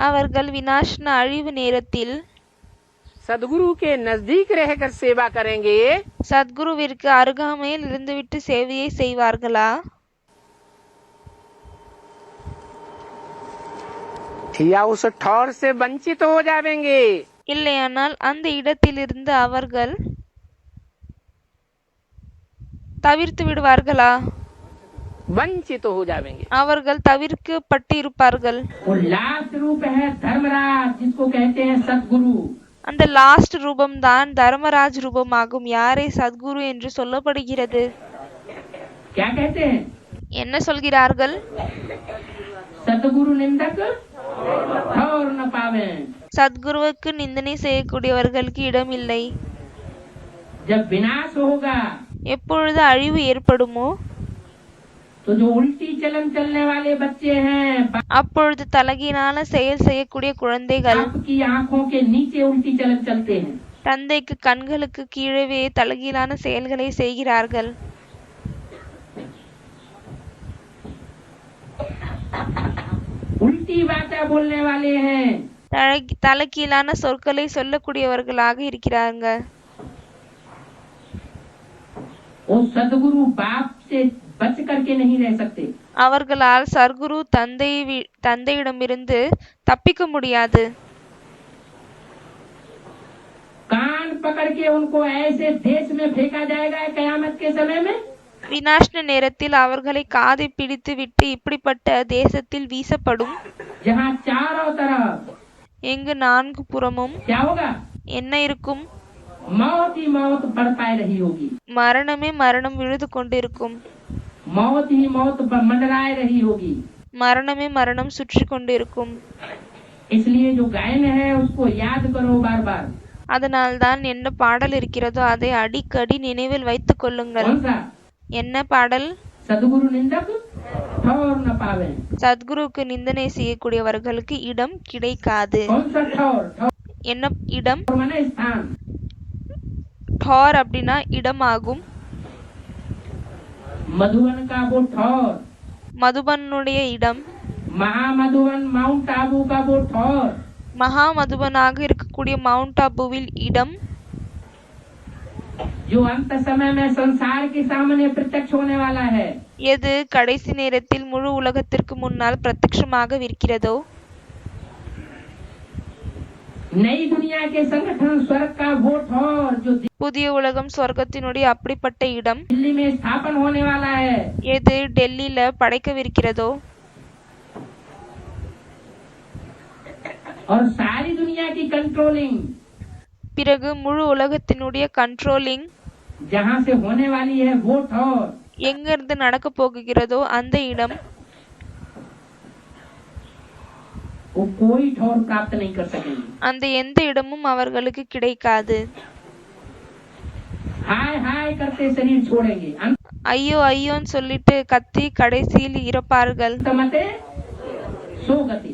அவர்கள் விநாசன அழிவு நேரத்தில் सदगुरु के नजदीक रहकर सेवा करेंगे சத்குருவிற்கு அருகாமையில் இருந்துவிட்டு சேவையை செய்வார்களா? या उस ठौर से वंचित हो जाएंगे? இல்லையானால் அந்த இடத்திலிருந்து அவர்கள் தவிர்த்து விடுவார்களா? वंचित हो जाएंगे। அவர்கள் தவிர்க்கப்பட்டு இருப்பார்கள். वो लास्ट रूप है धर्मराज, जिसको कहते हैं सदगुरु। அந்த லாஸ்ட் ரூபம் தான் தர்மராஜ் ரூபமாகும். யாரை சத்குரு என்று சொல்லப்படுகிறது? क्या कहते हैं? என்ன சொல்கிறார்கள்? सदगुरु निंदक ठौर न पावे। சத்குருவுக்கு நிந்தனை செய்யக்கூடியவர்களுக்கு இடம் இல்லை. जब विनाश होगा எப்பொழுது அழிவு ஏற்படுமோ तो जो उल्टी चलन चलने वाले बच्चे हैं, அப்பொழுது தலகீனான செயல் செய்யக்கூடிய குழந்தைகள் आपकी आंखों के नीचे उल्टी चलन चलते हैं। தந்தைக்கு கண்களுக்கு கீழவே தலகீழான செயல்களை செய்கிறார்கள். उल्टी बातें बोलने वाले हैं। தலகீழான சொற்களை சொல்லக்கூடியவர்களாக இருக்கிறாங்க. वो सदगुरु बाप से बच करके नहीं रह सकते। அவர்களால் சர்க்குரு தந்தையிடமிருந்து தப்பிக்க முடியாது. कान पकड़ के उनको ऐसे देश में फेंका जाएगा कयामत के समय में। விநாசன நேரத்தில் அவர்களை காதை பிடித்து விட்டு இப்படிப்பட்ட தேசத்தில் வீசப்படும். जहाँ चारों तरफ எங்கு நான்கு புறமும் क्या होगा? என்ன இருக்கும்? मौत ही मौत बरपाए रही होगी। மரணமே மரணம் விழுது கொண்டிருக்கும். मौत ही मौत मंडराए रही होगी। மரணமே மரணம் சுற்றி கொண்டிருக்கும். इसलिए जो गायन है उसको याद करो बार बार। அதனால்தான் என்ன பாடல் இருக்கிறதோ அதை அடிக்கடி நினைவில் வைத்துக் கொள்ளுங்கள். कौन सा? என்ன பாடல்? सदगुरु निंदक ठौर न पावे। சத்குருவுக்கு நிந்தனை செய்யக்கூடியவர்களுக்கு இடம் கிடைக்காது. कौन सा ठौर? என்ன இடம்? ठौर माने स्थान। ठौर அப்படின்னா இடமாகும். मधुबन का वो ठौर, மதுபனுடைய இடம். महामधुबन माउंट आबू का वो ठौर, மகா மதுபனாக இருக்கக்கூடிய மவுண்ட் ஆபுவில் இடம். जो अंत समय में संसार के सामने प्रत्यक्ष होने वाला है। எது கடைசி நேரத்தில் முழு உலகத்திற்கு முன்னால் பிரத்யட்சமாக இருக்கிறதோ नई दुनिया के संगठन स्वर्ग का वो ठौर जो புதிய உலகம் சொர்க்கத்தினுடைய அப்படிப்பட்ட இடம். दिल्ली में स्थापन होने वाला है। எது டெல்லியில படைக்கவிருக்கிறதோ और सारी दुनिया की कंट्रोलिंग பிறகு முழு உலகத்தினுடைய கண்ட்ரோலிங் जहाँ से होने वाली है वो ठौर எங்கிருந்து நடக்க போகிறதோ அந்த இடம். वो कोई ठौर प्राप्त नहीं कर सकेंगे। அந்த எந்த இடமும் அவர்களுக்கு கிடைக்காது. हाय हाय करते शरीर छोड़ेंगे। ஐயோ ஐயோன்னு சொல்லிட்டு கத்தி கடைசியில் இறப்பார்கள். अंतमते सो गति।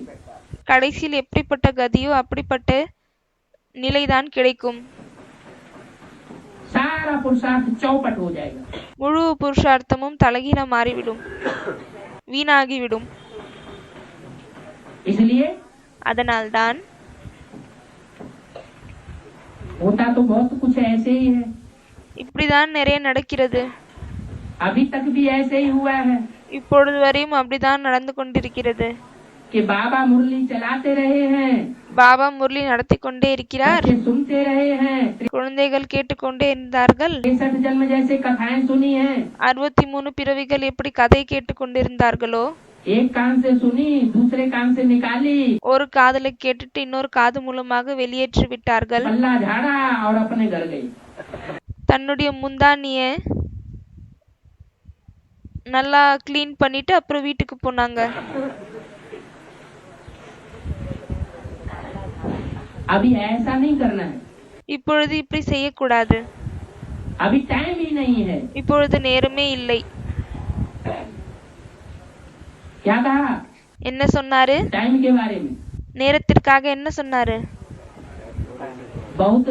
கடைசியில் எப்படிப்பட்ட கதியோ அப்படிப்பட்ட நிலைதான் கிடைக்கும். सारा पुरुषार्थ चौपट हो जाएगा। முழு புருஷார்த்தமும் தலகீழ மாறிவிடும், வீணாகிவிடும். इसलिए அதனால்தான் होता तो बहुत कुछ ऐसे ही है। இப்படிதான் நிறைய நடக்கிறது. अभी तक भी ऐसे ही हुआ है இப்பொழுது வரையும் அப்படிதான் நடந்து கொண்டிருக்கிறது. कि बाबा मुरली चलाते रहे हैं, பாபா முரளி நடத்தி கொண்டே இருக்கிறார். बच्चे सुनते रहे हैं, குழந்தைகள் கேட்டுக்கொண்டே இருந்தார்கள். 63 जन्म जैसे कथाएं सुनी हैं। 63 பிறவிகள் எப்படி கதை கேட்டுக்கொண்டிருந்தார்களோ एक कान से सुनी दूसरे कान से निकाली, ஒரு காதுல கேட்டுட்டு இன்னொரு காது மூலமாக வெளியேற்றி விட்டார்கள். पल्ला झाड़ा और अपने घर गई। தன்னுடைய முந்தானிய நல்லா க்ளீன் பண்ணிட்டு அப்புறம் வீட்டுக்கு போனாங்க. अभी ऐसा नहीं करना है। இப்பொழுது இப்படி செய்யக்கூடாது. अभी टाइम ही नहीं है। இப்பொழுது நேரமே இல்லை. क्या कहा? என்ன சொன்னாரு? टाइम के बारे में நேரத்திற்காக என்ன சொன்னாரு? बहुत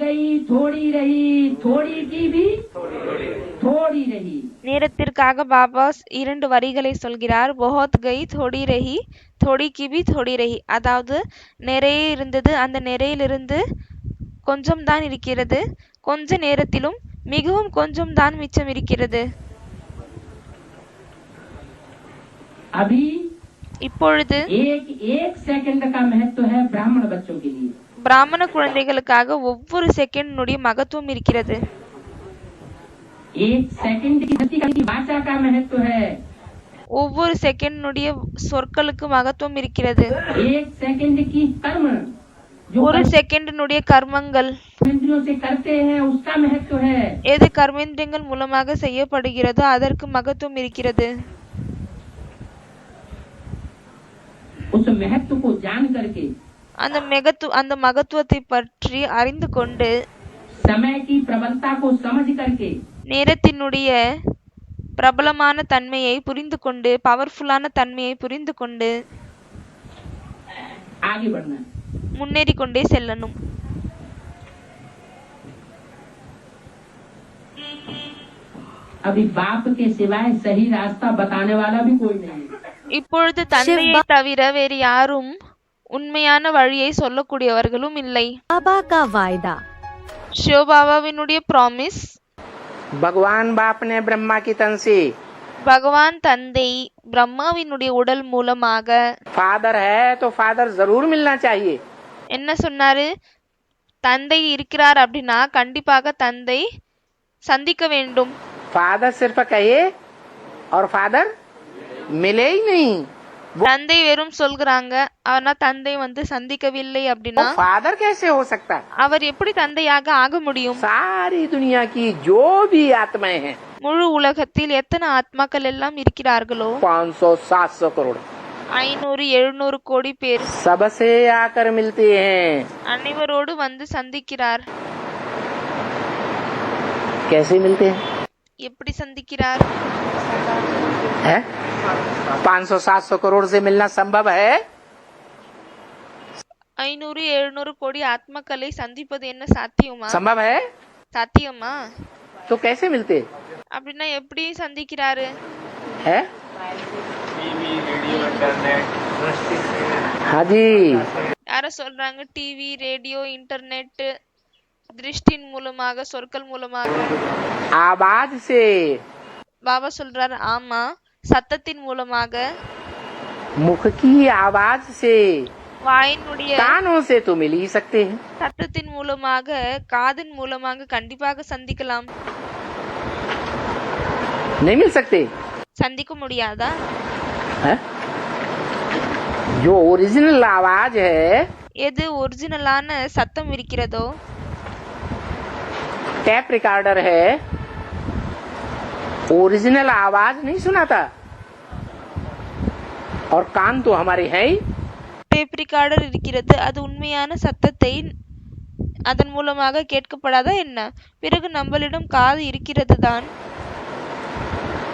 गई थोड़ी रही, थोड़ी की भी थोड़ी रही. நேரத்திற்காக பாபா 2 வரிகளை சொல்கிறார். बहुत गई थोड़ी रही, थोड़ी की भी थोड़ी रही. அதாவது நிறைய இருந்தது, அந்த நிறையிலிருந்து கொஞ்சம் தான் இருக்கிறது, கொஞ்ச நேரத்திலும் மிகவும் கொஞ்சம் தான் மிச்சம் இருக்கிறது. अभी இப்பொழுது एक सेकंड का महत्व है ब्राह्मण बच्चों के लिए. பிராமண குழந்தைகளுக்காக ஒவ்வொரு செகண்டினுடைய மகத்துவம் இருக்கிறது. एक सेकंड की भाषा का महत्व है. ஒவ்வொரு செகண்டினுடைய சொற்களுக்கு மகத்துவம் இருக்கிறது. एक सेकंड की कर्म जो ஒரு செகண்டினுடைய கர்மங்கள் इंद्रियों से करते हैं उसका महत्व है. எது கர்மேந்திரியங்கள் மூலமாக செய்யப்படுகிறதோ அதற்கு மகத்துவம் இருக்கிறது. उस महत्व को जान करके அந்த மகத்துவத்தை பற்றி அறிந்து கொண்டு समय की प्रबलता को समझ करके நேரத்தினுடைய பிரபலமான தன்மையை புரிந்து கொண்டு, பவர்ஃபுல்லான தன்மையை புரிந்து கொண்டு आगे बढ़ना. முன்னேறி கொண்டே செல்லணும். अभी बाप के सिवाय सही रास्ता बताने वाला भी कोई नहीं है. இப்பொழுது தந்தையை தவிர வேறு யாரும் உண்மையான வழியை சொல்லக்கூடியவர்களும் இல்லை. बाबा का वायदा. சிவபாபாவினுடைய ப்ராமிஸ். भगवान बाप ने ब्रह्मा की तन से பகவான் தந்தை பிரம்மாவினுடைய உடல் மூலமாக फादर है तो फादर जरूर मिलना चाहिए. என்ன சொன்னாரு? தந்தை இருக்கிறார் அப்படின்னா கண்டிப்பாக தந்தை சந்திக்க வேண்டும். फादर सिर्फ कहे और फादर मिले ही नहीं. தந்தை வெறும் சொல்கிறாங்க, ஆனா தந்தை வந்து சந்திக்கவில்லை அப்படின்னா वो फादर कैसे हो सकता है? அவர் எப்படி தந்தையாக ஆக முடியும்? सारी दुनिया की जो भी आत्माएं हैं முழு உலகத்தில் எத்தனை ஆத்மாக்கள் எல்லாம் இருக்கிறார்களோ 500-700 करोड़ 500-700 கோடி பேர் सबसे आकर मिलते हैं. அனைவரோடு வந்து சந்திக்கிறார். कैसे मिलते हैं? எப்படி சந்திக்கிறார்? है 500-700 करोड़ से मिलना संभव है? 500-700 கோடி ஆத்மாக்களை சந்திப்பது என்ன சாத்தியமா? संभव है சாத்தியமா? तो कैसे मिलते அப்படின்னா எப்படி சந்திக்கிறாரு? है? हाँ जी. யார சொல்றாங்க? டிவி, ரேடியோ, இன்டர்நெட், திருஷ்டின் மூலமாக, சொற்கள் மூலமாக. आवाज से பாபா சொல்றாரு, ஆமா, சத்தத்தின் மூலமாக, मुख की आवाज से வாயினுடைய कानों से तो मिल ही सकते हैं. சத்தத்தின் மூலமாக, காதின் மூலமாக கண்டிப்பாக சந்திக்கலாம். नहीं मिल सकते சந்திக்க முடியாதா? है? जो ओरिजिनल आवाज है எது ஒரிஜினலான சத்தம் இருக்கிறதோ, टैप रिकॉर्डर है, ओरिजिनल आवाज नहीं सुनाता. और कान तो हमारे हैं ही. டேப் ரிகார்டர் இருக்கிறது, அது உண்மையான சத்தத்தை அதன் மூலமாக கேட்கப்படாதா என்ன? பிறகு நம்மளிடம் காது இருக்கிறது தான்.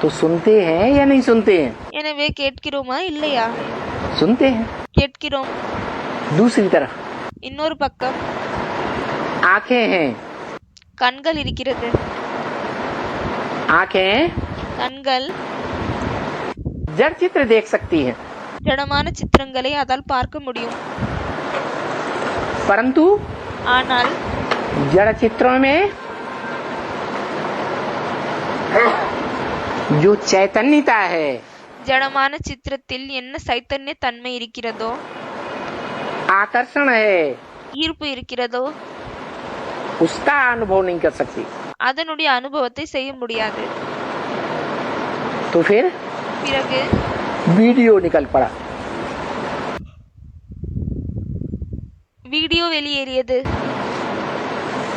तो सुनते हैं या नहीं सुनते हैं? எனவே கேட்கிறோமா இல்லையா? सुनते हैं. கேட்கிறோம். दूसरी तरफ இன்னொரு பக்கம் आंखें हैं. கண்கள் இருக்கிறது. आंखें கண்கள் जड़ चित्र देख सकती हैं, ஜடமான சித்திரங்களை அதால் பார்க்க முடியும். परंतु ஆனால் जड़ चित्रों में जो चैतन्यता है, ஜடமான சித்திரத்தில் என்ன சைத்தன்ய தன்மை இருக்கிறதோ, आकर्षण है, ஈர்ப்பு இருக்கிறதோ, उसका अनुभव नहीं कर सकती. அதனுடைய அனுபவத்தை செய்ய முடியாது. तो फिर பிறகு वीडियो निकल पड़ा. வீடியோ வெளியேறியது,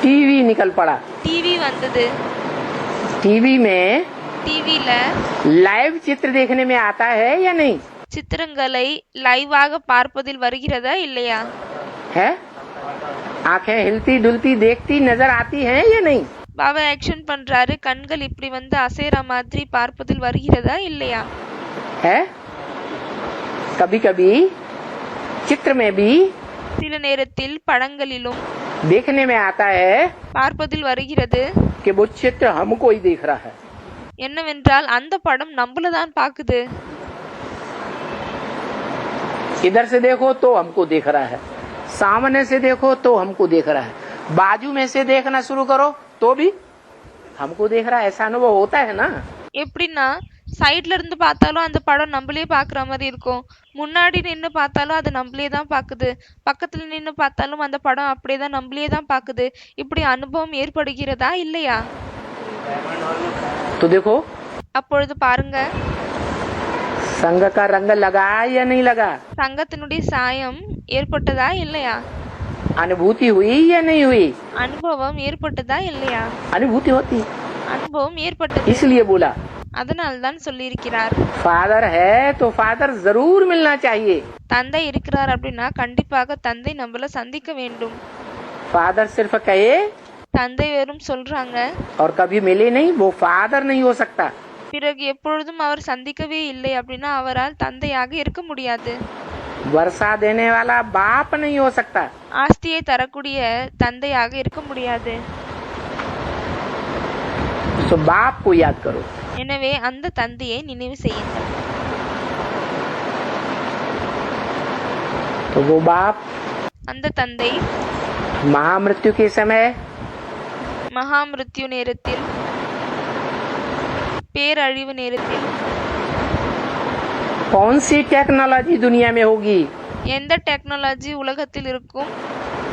टीवी निकल पड़ा. டிவி வந்தது. टीवी में டிவில लाइव चित्र देखने में आता है या नहीं? சித்திரங்களை லைவாக பார்ப்பதில் வருகிறதா இல்லையா? है? आंखें हिलती डुलती देखती नजर आती हैं या नहीं? பாபா ஆக்ஷன் பண்றாரு, கண்கள் இப்படி வந்து அசைற மாதிரி பார்ப்பதில் வருகிறதா இல்லையா? है? कभी कभी चित्र में भी சில நேரத்தில் படங்களிலும் देखने में आता है பார்ப்பதில் வருகிறது कि वो चित्र हमको ही देख रहा है। என்னவென்றால் அந்த படம் நம்மள தான் பாக்குது. इधर से देखो तो हमको देख रहा है, सामने से देखो तो हमको देख रहा है, बाजू में से देखना शुरू करो तो भी हमको देख रहा है। ऐसा अनुभव होता है ना। எப்படின்னா சைட்ல இருந்து பார்த்தாலும் அந்த படம் நம்மளே பாக்குற மாதிரி இருக்கும், முன்னாடி நின்னு பார்த்தாலும் அது நம்மளே தான் பாக்குது, பக்கத்துல நின்னு பார்த்தாலும் அந்த படம் அப்படியே தான் நம்மளே தான் பாக்குது. இப்படி அனுபவம் ஏற்படுகிறதா இல்லையா? तो देखो அப்பொழுது பாருங்க, संग का रंग लगा या नहीं लगा, சங்கத்தினுடைய சாயம் ஏற்பட்டதா இல்லையா, अनुभूति हुई या नहीं हुई। அனுபவம் ஏற்பட்டதா இல்லையா? अनुभूति होती, அனுபவம் ஏற்பட்டது. इसलिए बोला அதனால்தான் சொல்லியிருக்கிறார். फादर है तो फादर जरूर मिलना चाहिए। தந்தை இருக்கிறார் அப்படின்னா கண்டிப்பாக தந்தை நம்மள சந்திக்க வேண்டும். फादर सिर्फ कहे தந்தை வெறும் சொல்றாங்க, और कभी मिले नहीं, वो फादर नहीं हो सकता। பிறகு எப்பொழுதும் அவர் சந்திக்கவே இல்லை அப்படின்னா அவரால் தந்தையாக இருக்க முடியாது. वर्षा देने वाला बाप नहीं हो सकता। ஆஸ்தியை தரக்கூடிய தந்தையாக இருக்க முடியாது. तो बाप को याद करो। எனவே அந்த தந்தையை நினைவு செய்யுங்கள். तो वो बाप அந்த தந்தை महामृत्यु के समय மகா மிருத்யு நேரத்தில், பேரழிவு நேரத்தில் कौन सी टेक्नोलॉजी दुनिया में होगी எந்த டெக்னாலஜி உலகத்தில் இருக்கும்,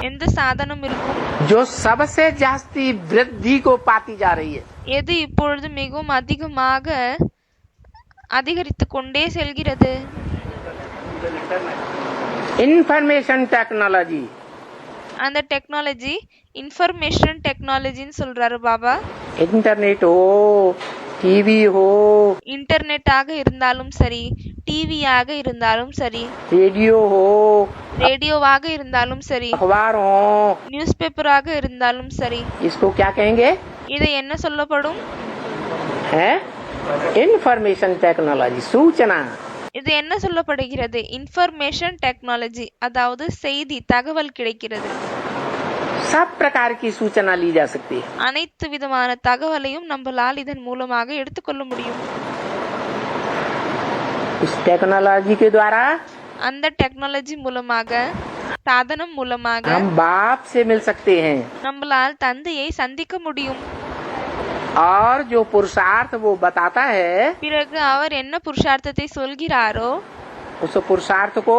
எந்த சாதனம் இருக்கும், जो सबसे जास्ती वृद्धि को पाती जा रही है। எது இப்பொழுது மிகவும் அதிகமாக அதிகரித்து கொண்டே செல்கிறது? Information technology. அந்த டெக்னாலஜி இன்ஃபர்மேஷன் டெக்னாலஜின்னு சொல்றாரு பாபா. इंटरनेट हो, टीवी हो, இன்டர்நெட்டாக இருந்தாலும் சரி, டிவியாக இருந்தாலும் சரி, रेडियो हो, ரேடியோவாக இருந்தாலும் சரி, अखबार हो, நியூஸ் பேப்பராக இருந்தாலும் சரி, इसको क्या कहेंगे? இதை என்ன சொல்லப்படும்? है इंफॉर्मेशन टेक्नोलॉजी, सूचना। இது என்ன சொல்லப்படுகிறது? இன்ஃபர்மேஷன் டெக்னாலஜி, அதாவது செய்தி, தகவல் கிடைக்கிறது. सब प्रकार की सूचना ली जा सकती है। அனைத்து விதமான தகவலையும் நம்மளால் இதன் மூலமாக எடுத்துக்கொள்ள முடியும். उस टेक्नोलॉजी के द्वारा அந்த டெக்னாலஜி மூலமாக, சாதனம் மூலமாக हम बाप से मिल सकते हैं, நம்மளால் தந்தையை சந்திக்க முடியும். और जो पुरुषार्थ वो बताता है, பிறகு அவர் என்ன புருஷார்த்தத்தை சொல்கிறாரோ उस पुरुषार्थ को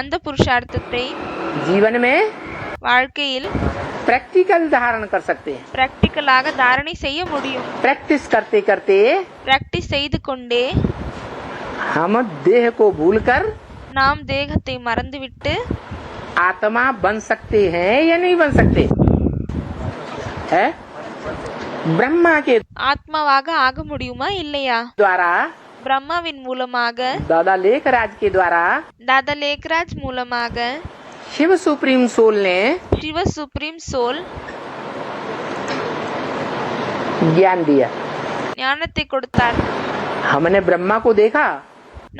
அந்த புருஷார்த்தத்தை जीवन में வாழ்க்கையில் प्रैक्टिकल धारण कर सकते हैं। பிராக்டிக்கலாக தாரணை செய்ய முடியும். प्रैक्टिस करते करते பிராக்டிஸ் செய்து கொண்டே हम देह को भूलकर நாம் தேகத்தை மறந்துவிட்டு आत्मा बन सकते हैं या नहीं बन सकते है? ब्रह्मा के ஆத்மாவாக ஆக முடியுமா இல்லையா? द्वारा, பிரம்மாவின் மூலமாக, दादा लेखराज के द्वारा தாதா லேக்ராஜ் மூலமாக शिव सुप्रीम सोल ने சிவ சுப்ரீம் சோல் ज्ञान दिया। ஞானத்தை கொடுத்தார். हमने ब्रह्मा को देखा,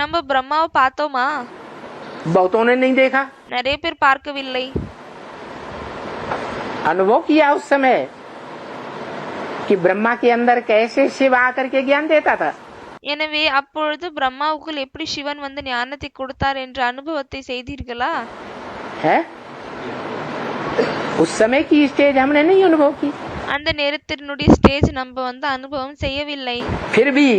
நம்ம பிரம்மாவை பார்த்தோமா? बहुतों ने नहीं देखा। நிறைய பேர் பார்க்கவில்லை. अनुभव किया उस समय कि ब्रह्मा के अंदर कैसे शिव आकर के ज्ञान देता था। எனவே அப்பொழுது பிரம்மாவுக்குள் எப்படி சிவன் வந்து ஞானத்தை கொடுத்தார் என்ற அனுபவத்தை செய்தீர்களா? है उस समय की स्टेज हमने नहीं अनुभव की, அந்த நேரத்தினுடைய ஸ்டேஜ் நம்ம வந்து அனுபவம் செய்யவில்லை. फिर भी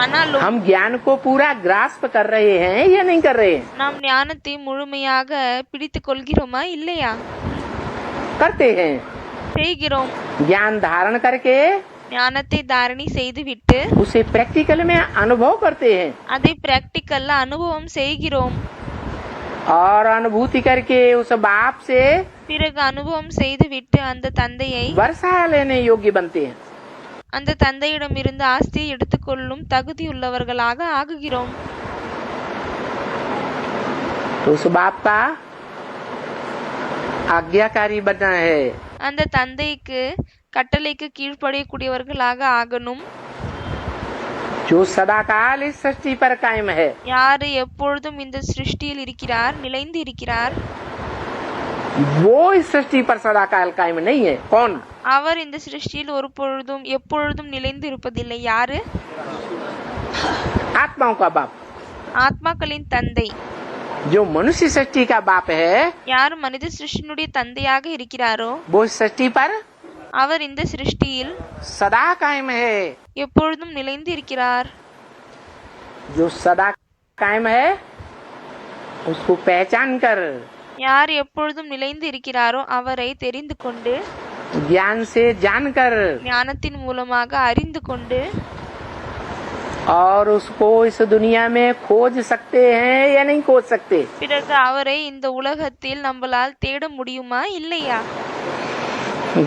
ஆனாலும் हम ज्ञान को पूरा ग्रास्प कर रहे हैं या नहीं कर रहे हैं? நாம் ஞானத்தை முழுமையாக பிடித்துக் கொள்கிறோமா இல்லையா? करते हैं। செய்கிறோம். ज्ञान धारण करके ஞானத்தை தாரணை செய்துவிட்டு उसे प्रैक्टिकल में अनुभव करते हैं, அதை பிராக்டிக்கல்ல அனுபவம் செய்கிறோம். और अनुभूति करके उस बाप से பிறகு அனுபவம் செய்துவிட்டு அந்த தந்தையை, वर्षा लेने योग्य बनते हैं। அந்த தந்தையிடம் இருந்து ஆஸ்தியை எடுத்துக்கொள்ளும் தகுதியுள்ளவர்களாக ஆகுகிறோம். तो उस बाप का आज्ञाकारी बनना है। அந்த தந்தைக்கு கட்டளைக்கு கீழ்ப்படியக்கூடியவர்களாக ஆகணும். जो सदाकाल इस सृष्टि पर कायम है, யாரு எப்பொழுதும் இந்த சிருஷ்டியில் இருக்கிறார், நிலைந்து இருக்கிறார். वो इस सृष्टि पर सदाकाल कायम नहीं है. कौन? அவர் இந்த சிருஷ்டியில் ஒரு பொழுதும் எப்பொழுதும் நிலைந்து இருப்பதில்லை. யாரு? आत्माओं का बाप. ஆத்மாக்களின் தந்தை. जो मनुष्य सृष्टि का बाप है, யார் மனித சிருஷ்டியினுடைய தந்தையாக இருக்கிறாரோ वो इस सृष्टि पर அவர் இந்த சிருஷ்டியில் सदा कायम है. எப்பொழுதும் நிலைந்து இருக்கிறார். जो सदा कायम है उसको पहचान कर, யார் எப்பொழுதும் நிலைந்து இருக்கிறாரோ அவரை தெரிந்து கொண்டு, ज्ञान से जानकर, ஞானத்தின் மூலமாக அறிந்து கொண்டு, और उसको इस दुनिया में खोज सकते हैं या नहीं खोज सकते? பிறகு அவரை இந்த உலகத்தில் நம்மளால் தேட முடியுமா இல்லையா?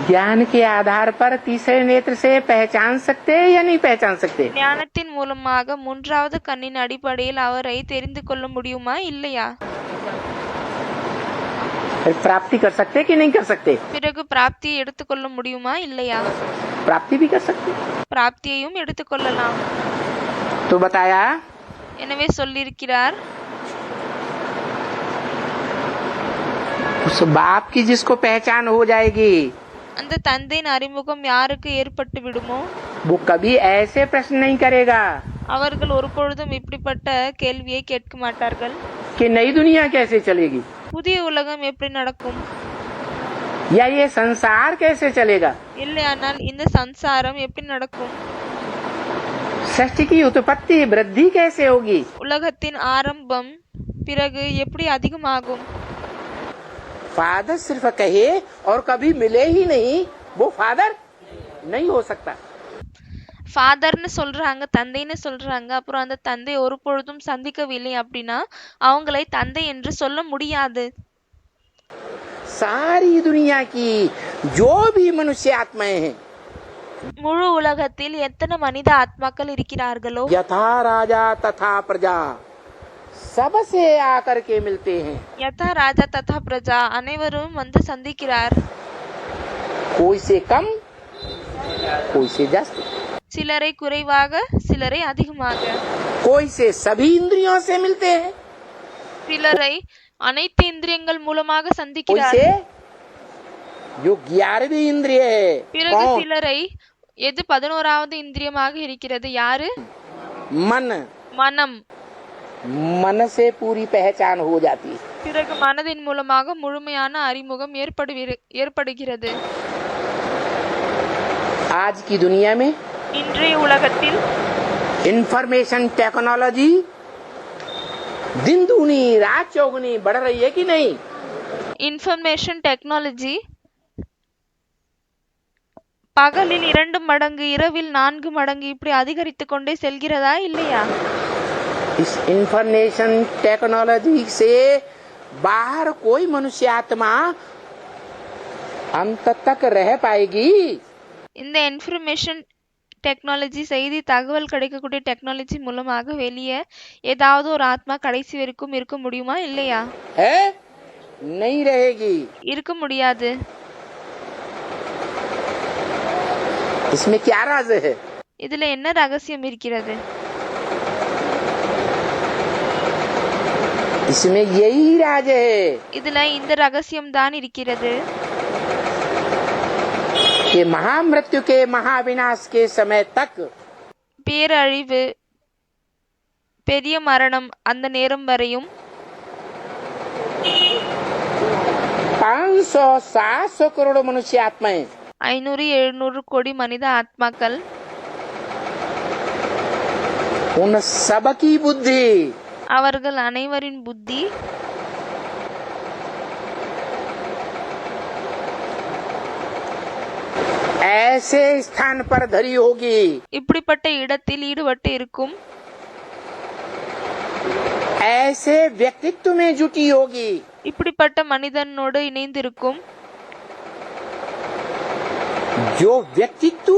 ज्ञान के आधार पर तीसरे नेत्र से पहचान सकते हैं या नहीं पहचान सकते? ஞானத்தின் மூலமாக மூன்றாவது கண்ணின் அடிப்படையில் அவரை தெரிந்து கொள்ள முடியுமா இல்லையா? फिर प्राप्ति कर सकते कि नहीं कर सकते? பிறகு பிராப்தியை எடுத்துக்கொள்ள முடியுமா இல்லையா? प्राप्ति भी कर सकते. பிராப்தியையும் எடுத்துக்கொள்ளலாம். तो बताया எனவே சொல்லியிருக்கிறார், उस बाप की जिसको पहचान हो जाएगी, அந்த தந்தையின் அறிமுகம் யாருக்கு ஏற்பட்டு விடுமோ वो कभी ऐसे प्रश्न नहीं करेगा அவர்கள் ஒரு பொழுதும் இப்படிப்பட்ட கேள்வியை கேட்க மாட்டார்கள். कि नई दुनिया कैसे चलेगी, புதிய உலகம் எப்படி நடக்கும், या ये संसार कैसे चलेगा, இல்லையானால் இந்த சம்சாரம் எப்படி நடக்கும், सृष्टि की उत्पत्ति वृद्धि कैसे होगी. உலகத்தின் ஆரம்பம் பிறகு எப்படி அதிகமாகும். फादर सिर्फ कहे और कभी मिले ही नहीं, वो फादर नहीं हो सकता. ஃபாதர்னு சொல்றாங்க, தந்தைன்னு சொல்றாங்க, அப்புறம் அந்த தந்தை ஒரு பொழுதும் சந்திக்கவில்லை அப்படின்னா அவங்களை தந்தை என்று சொல்ல முடியாது. सारी दुनिया की जो भी मनुष्य आत्माएं हैं, முழு உலகத்தில் எத்தனை மனித ஆத்மாக்கள் இருக்கிறார்களோ यथा राजा तथा प्रजा सबसे आकर के मिलते हैं. யதா ராஜா ததா பிரஜா அனைவரும் வந்து சந்திக்கிறார். कोई से कम कोई से जास्त, சிலரை குறைவாக சிலரை அதிகமாக, कोई से सभी इंद्रियों से मिलते हैं, சிலரை அனைத்து இந்திரியங்கள் மூலமாக कोई சந்திக்கிறார். से जो 11वीं इंद्रिय है, பிறகு कौन? சிலரை எது 11வது இந்திரியமாக இருக்கிறது, யாரு? मन. மனம். मन से पूरी पहचान हो जाती है. பிறகு மனதின் மூலமாக முழுமையான அறிமுகம் ஏற்படுகிறது. आज की दुनिया में இன்றைய உலகத்தில் इंफॉर्मेशन टेक्नोलॉजी दिन दूनी रात चौगुनी बढ़ रही है कि नहीं? இன்ஃபர்மேஷன் டெக்னாலஜி பகலில் 2 மடங்கு, இரவில் 4 மடங்கு இப்படி அதிகரித்து கொண்டே செல்கிறதா இல்லையா? इस इंफॉर्मेशन टेक्नोलॉजी से बाहर कोई मनुष्य आत्मा अंत तक रह पाएगी? இந்த இன்ஃபர்மேஷன் டெக்னாலஜி, செய்தி தகவல் கிடைக்கக்கூடிய டெக்னாலஜி மூலமாக வெளியே ஏதாவது ஒரு ஆத்மா கடைசி வரைக்கும் இருக்க முடியுமா இல்லையா? है? नहीं रहेगी. இருக்க முடியாது. इसमें क्या राज है? இதுல என்ன ரகசியம் இருக்கிறது? इसमें यही राज है இதுல இந்த ரகசியம் தான் இருக்கிறது. कि महामृत्यु के महाविनाश के समय तक பேரழிவு, பெரிய மரணம் அந்த நேரம் வரையும் 500-700 करोड़ मनुष्य आत्माएं 500-700 கோடி மனித ஆத்மாக்கள், उन सबकी बुद्धि அவர்கள் அனைவரின் புத்தி ऐसे स्थान पर धरी होगी, இப்படிப்பட்ட இடத்தில் ஈடுபட்டு இருக்கும், ऐसे व्यक्तित्व में जुटी होगी, இப்படிப்பட்ட மனிதனோடு இணைந்திருக்கும். जो व्यक्तित्व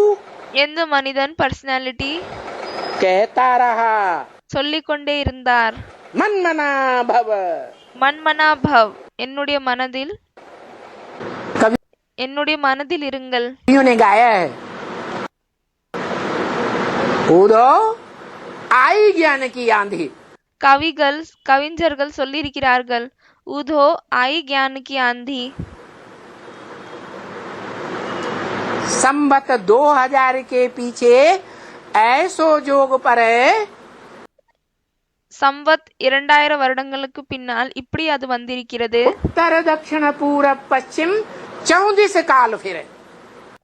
எந்த மனிதன் பர்சனாலிட்டி कहता रहा சொல்லிக்கொண்டே இருந்தார், मन मना भव. மன்மனா பவ், என்னுடைய மனதில் कवि என்னுடைய மனதில் இருங்கள். ने गाया है, कूदो आई ज्ञान की आंधी। கவிஞர்கள் சொல்லியிருக்கிறார்கள், உதோ आई ज्ञान की आंधी. संवत 2000 के पीछे ऐसो जोग पर சம்பத் 2000 வருடங்களுக்கு பின்னால் இப்படி அது வந்திருக்கிறது. उत्तर दक्षिण पूर्व पश्चिम 34 काल फिरे।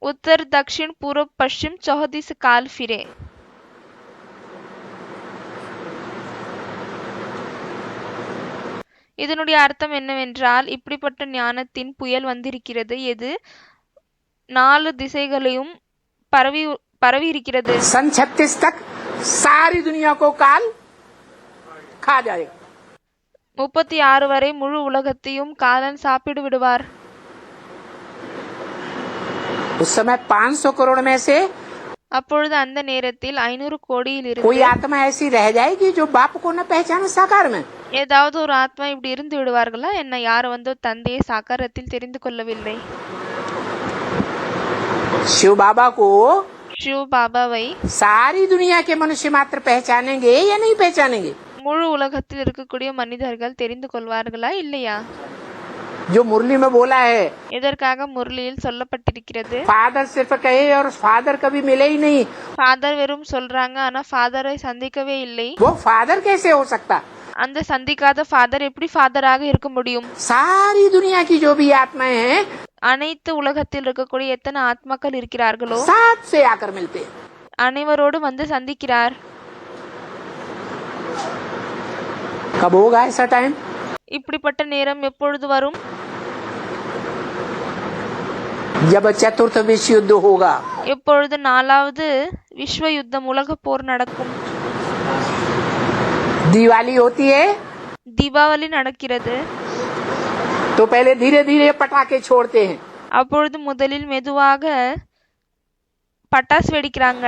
उत्तर दक्षिण पूर्व पश्चिम 34 काल फिरे. இதனுடைய அர்த்தம் என்னவென்றால், இப்படிப்பட்ட ஞானத்தின் புயல் வந்திருக்கிறது, எது 4 திசைகளையும் பரவி இருக்கிறது. सन 36 तक सारी दुनिया को काल खा जाएगा. 36 வரை முழு உலகத்தையும் காலன் சாப்பிடு விடுவார். उस समय 500 करोड़ में से அப்பொழுது அந்த நேரத்தில் 500 கோடியில் कोई இருந்து आत्मा ऐसी रह जाएगी जो बाप को न पहचाने साकार में. ஏதாவது ஒரு ஆத்மா இப்படி இருந்து விடுவார்களா என்ன? யார் வந்து தந்தையை சாக்காரத்தில் தெரிந்து கொள்ளவில்லை. शिव बाबा को शिव பாபாவை सारी दुनिया के मनुष्य मात्र पहचानेंगे या नहीं पहचानेंगे? முழு உலகத்தில் இருக்கக்கூடிய மனிதர்கள் தெரிந்து கொள்வார்களா இல்லையா? जो मुरली में बोला है, இதற்காக முரளியில் சொல்லப்பட்டிருக்கிறது. फादर सिर्फ कहे और फादर कभी मिले ही नहीं. ஃபாதர் வெறும் சொல்றாங்க, ஆனா ஃபாதரை சந்திக்கவே இல்லை. वो फादर कैसे हो सकता? அந்த சந்திக்காத ஃபாதர் எப்படி ஃபாதராக இருக்க முடியும்? सारी दुनिया की जो भी आत्माएं हैं அனைத்து உலகத்தில் இருக்கக்கூடிய எத்தனை ஆத்மாக்கள் இருக்கிறார்களோ साथ से आकर मिलते हैं. அனைவரோடு வந்து சந்திக்கிறார். कब होगा ऐसा टाइम? இப்படிப்பட்ட நேரம் எப்பொழுது வரும்? जब चतुर्थ विश्व युद्ध होगा. எப்பொழுது 4வது விஸ்வ யுத்தம், உலக போர் நடக்கும். दिवाली होती है தீபாவளி நடக்கிறது. तो पहले धीरे धीरे पटाखे छोड़ते हैं. அப்பொழுது முதலில் மெதுவாக பட்டாசு வெடிக்கிறாங்க.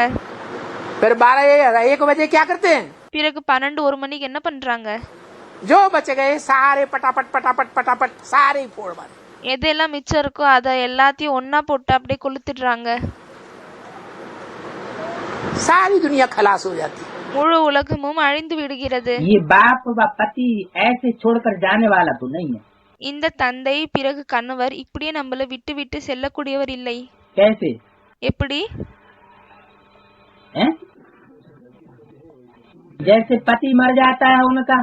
फिर 12-1 बजे क्या करते हैं? பிறகு 12-1 மணிக்கு என்ன பண்றாங்க? जो बच गए सारे पटापट पटापट पटापट सारे ही फोड़ मारे. எதெல்லாம் மிச்சம் இருக்கோ அதை எல்லாத்தையும் ஒன்னா போட்டு அப்படியே கொளுத்திடுறாங்க. सारी दुनिया खलास हो जाती है. முழு உலகமும் அழிந்து விடுகிறது. ये बाप व पति ऐसे छोड़कर जाने वाला तो नहीं है. இந்த தந்தை பிறகு கணவர் இப்படியே நம்மள விட்டு விட்டு செல்லக்கூடியவர் இல்லை. कैसे? எப்படி? हैं? जैसे पति मर जाता है उनका,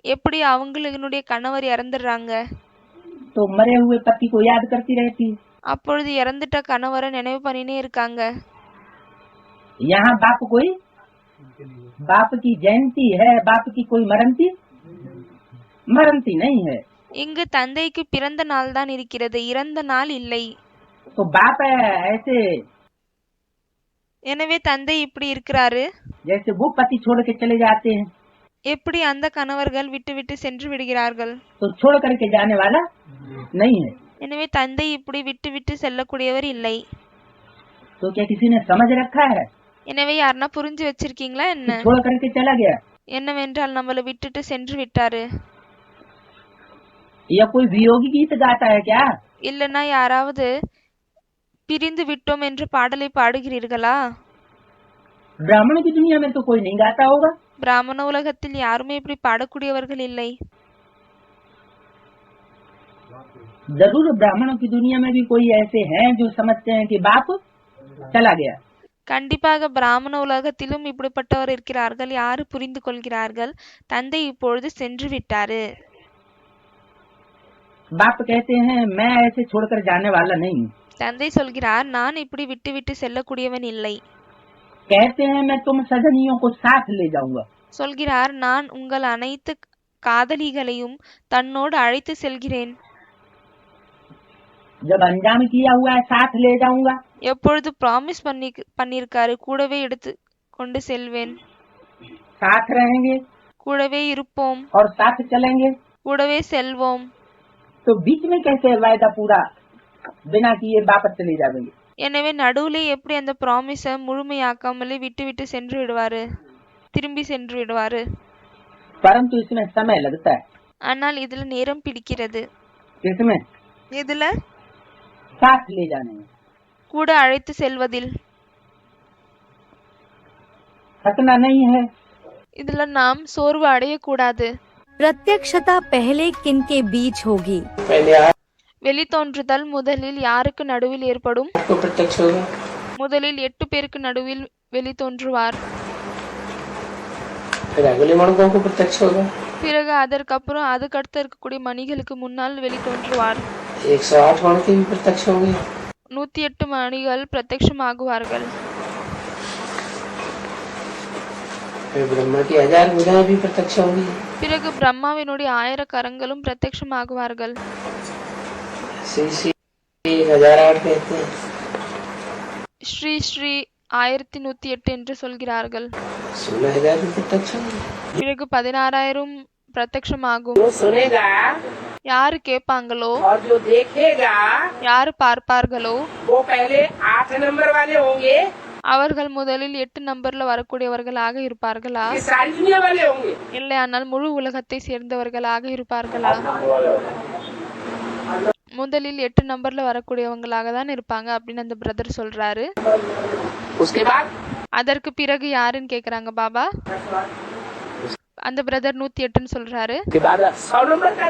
எப்படி அவங்களுடைய கணவர் இறந்துடுறாங்க, तो मरे हुए पति को याद करती रहती है. அப்பொழுது இறந்துட்ட கணவரை நினைவு பண்ணினே இருக்காங்க. यहाँ बाप कोई, बाप की जयंती है, बाप की कोई मरंती नहीं है. இங்கு தந்தைக்கு பிறந்த நாள் தான் இருக்கிறது, இறந்த நாள் இல்லை. तो बाप ऐसे எனவே தந்தை இப்படி இருக்கிறாரு. जैसे वो पति छोड़ के चले जाते हैं, எப்படி அந்த கணவர்கள் விட்டு விட்டு சென்று விடுகிறார்கள். तो छोड़ करके जाने वाला नहीं है. எனவே தந்தை இப்படி விட்டு விட்டு செல்லக்கூடியவர் இல்லை. तो क्या किसी ने समझ रखा है? எனவே யாருன்னா புரிஞ்சு வச்சிருக்கீங்களா என்ன? छोड़ करके चला गया, என்னவென்றால் நம்மள விட்டுட்டு சென்று விட்டாரு. या कोई वियोगी गीत गाता है क्या? இல்லனா யாராவது பிரிந்து விட்டோம் என்ற பாடலை பாடுகிறீர்களா? ब्राह्मण की दुनिया में तो कोई नहीं गाता होगा. பிராமண உலகத்தில் யாருமே இப்படி பாடக்கூடியவர்கள் இல்லை. जरूर ब्राह्मणों की दुनिया में भी कोई ऐसे हैं जो समझते हैं कि बाप चला गया. கண்டிப்பாக பிராமண உலகத்திலும் இப்படிப்பட்டவர் இருக்கிறார்கள். யாரு புரிந்து கொள்கிறார்கள், தந்தை இப்பொழுது சென்று விட்டாரு. बाप कहते हैं मैं ऐसे छोड़कर जाने वाला नहीं हूँ. தந்தை சொல்கிறார், நான் இப்படி விட்டு விட்டு செல்லக்கூடியவன் இல்லை. कहते हैं मैं तुम सजनियों को साथ ले जाऊंगा. சொல்கிறார், நான் உங்கள் அனைத்து காதலிகளையும் தன்னோடு அழைத்து செல்கிறேன். जब अंजाम किया हुआ है साथ ले जाऊंगा. எப்பொழுது ப்ராமிஸ் பண்ணிருக்காரு, கூடவே எடுத்து கொண்டு செல்வேன், साथ रहेंगे கூடவே இருப்போம், और साथ चलेंगे. கூடவே செல்வோம். तो बीच में कैसे वायदा पूरा बिना किए वापस चले जाएंगे? எனவே நடுவுல எப்படி அந்த ப்ராமிஸ முழுமையாக்காமலே விட்டு விட்டு சென்று விடுவாரு, திரும்பி சென்று விடுவாரு. परंतु इसमें समय लगता है. ஆனால் இதுல நேரம் பிடிக்கிறது. इसमें இதுல साथ ले जाने में கூட அழைத்து செல்வதில் थकना नहीं है. இதுல நாம் சோர்வு அடையக்கூடாது. प्रत्यक्षता पहले किनके बीच होगी? पहले வெளித்தோன்றுதல் முதலில் யாருக்கு நடுவில் ஏற்படும்? आपको प्रत्यक्ष होगा, முதலில் 8 பேருக்கு நடுவில் வெளித்தோன்றுவார். फिर अगले मणकों को प्रत्यक्ष होगा, பிறகு அதற்கப்புறம் அதுக்கடுத்து இருக்கக்கூடிய மணிகளுக்கு முன்னால் வெளித்தோன்றுவார். 108 मणके भी प्रत्यक्ष होंगे, 108 மணிகள் பிரத்யட்சமாகுவார்கள். फिर ब्रह्मा की 1000 भुजाएं भी प्रत्यक्ष होंगी। பிறகு பிரம்மாவினுடைய 1000 கரங்களும் பிரத்யட்சமாகுவார்கள். श्री श्री 1008 कहते हैं, ஸ்ரீ ஸ்ரீ 1108 என்று சொல்கிறார்கள். 16,000 भी प्रत्यक्ष होंगे। பிறகு 16,000 பிரத்யட்சமாகும். जो सुनेगा யாரு கேட்பாங்களோ, और जो देखेगा யாரு பார்ப்பார்களோ वो पहले 8 नंबर वाले होंगे அவர்கள் முதலில் 8 நம்பர்ல வரக்கூடியவர்களாக இருப்பார்களா, कि सारी दुनिया वाले होंगे। இல்லையானால் முழு உலகத்தை சேர்ந்தவர்களாக இருப்பார்களா? முதலில் 8 நம்பர்ல வரக்கூடியவங்களாக தான் இருப்பாங்க அப்படின்னு அந்த பிரதர் சொல்றாரு. उसके बाद அதற்கு பிறகு யாருன்னு கேக்குறாங்க பாபா. அந்த பிரதர் 108ன்னு சொல்றாரு. उसके बाद 100 नंबर का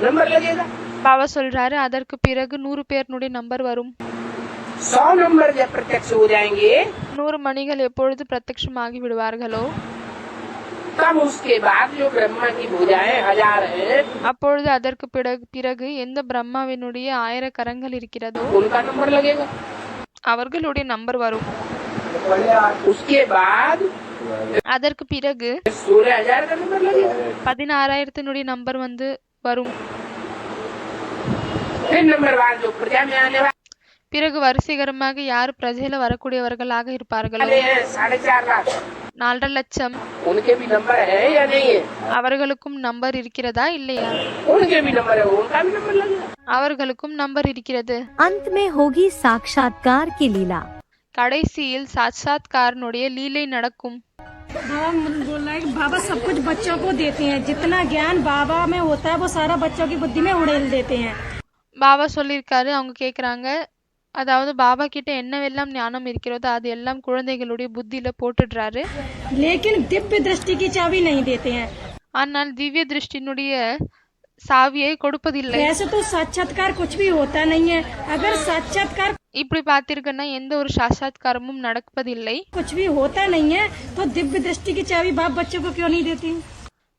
नंबर लगेगा। பாபா சொல்றாரு அதற்கு பிறகு 100 பேர்னுடைய நம்பர் வரும். 100 नंबर जब प्रत्यक्ष हो जाएंगे 100 மணிகள் எப்பொழுது பிரத்யட்சமாகி விடுவார்களோ तब उसके बाद जो ब्रह्मा की भुजाएं 1000 हैं அப்பொழுது அதற்கு பிறகு எந்த பிரம்மாவினுடைய 1000 கரங்கள் இருக்கிறதோ उनका नंबर लगेगा। அவர்களுடைய நம்பர் வரும். उसके बाद அதற்கு பிறகு 16,000 का नंबर लगेगा। 16,000 நம்பர் வந்து வரும். फिर नंबर बाद जो प्रजा में आने பிறகு வரிசைகரமாக யார் பிரஜையில வரக்கூடியவர்களாக இருப்பார்களோ वाले हैं 4.5 लाख 4.5 லட்சம் उनके भी नंबर है या नहीं है? அவர்களுக்கும் நம்பர் இருக்கிறதா இல்லையா? उनके भी नंबर है, उनका भी नंबर लगेगा। அவர்களுக்கும் நம்பர் இருக்கிறது. अंत में होगी साक्षात्कार की लीला। கடைசியில் சாட்சாத்காரனுடைய லீலை நடக்கும். बाबा बोल रहा है कि बाबा सब कुछ बच्चों को देते हैं, जितना ज्ञान बाबा में होता है वो सारा बच्चों की बुद्धि में उड़ेल देते हैं। பாபா சொல்லியிருக்காரு. அவங்க கேக்குறாங்க, அதாவது பாபா கிட்ட என்னவெல்லாம் ஞானம் இருக்கிறதோ அது எல்லாம் குழந்தைகளுடைய புத்தியில போட்டுடுறாரு. लेकिन दिव्य दृष्टि की चाबी नहीं देते हैं। ஆனால் திவ்ய திருஷ்டினுடைய சாவியை கொடுப்பதில்லை. वैसे तो साक्षात्कार कुछ भी होता नहीं है। अगर साक्षात्कार இப்படி பார்த்தீங்கன்னா எந்த ஒரு சாட்சாத்காரமும் நடப்பதில்லை. कुछ भी होता नहीं है तो दिव्य दृष्टि की चाबी बाप बच्चों को क्यों नहीं देती?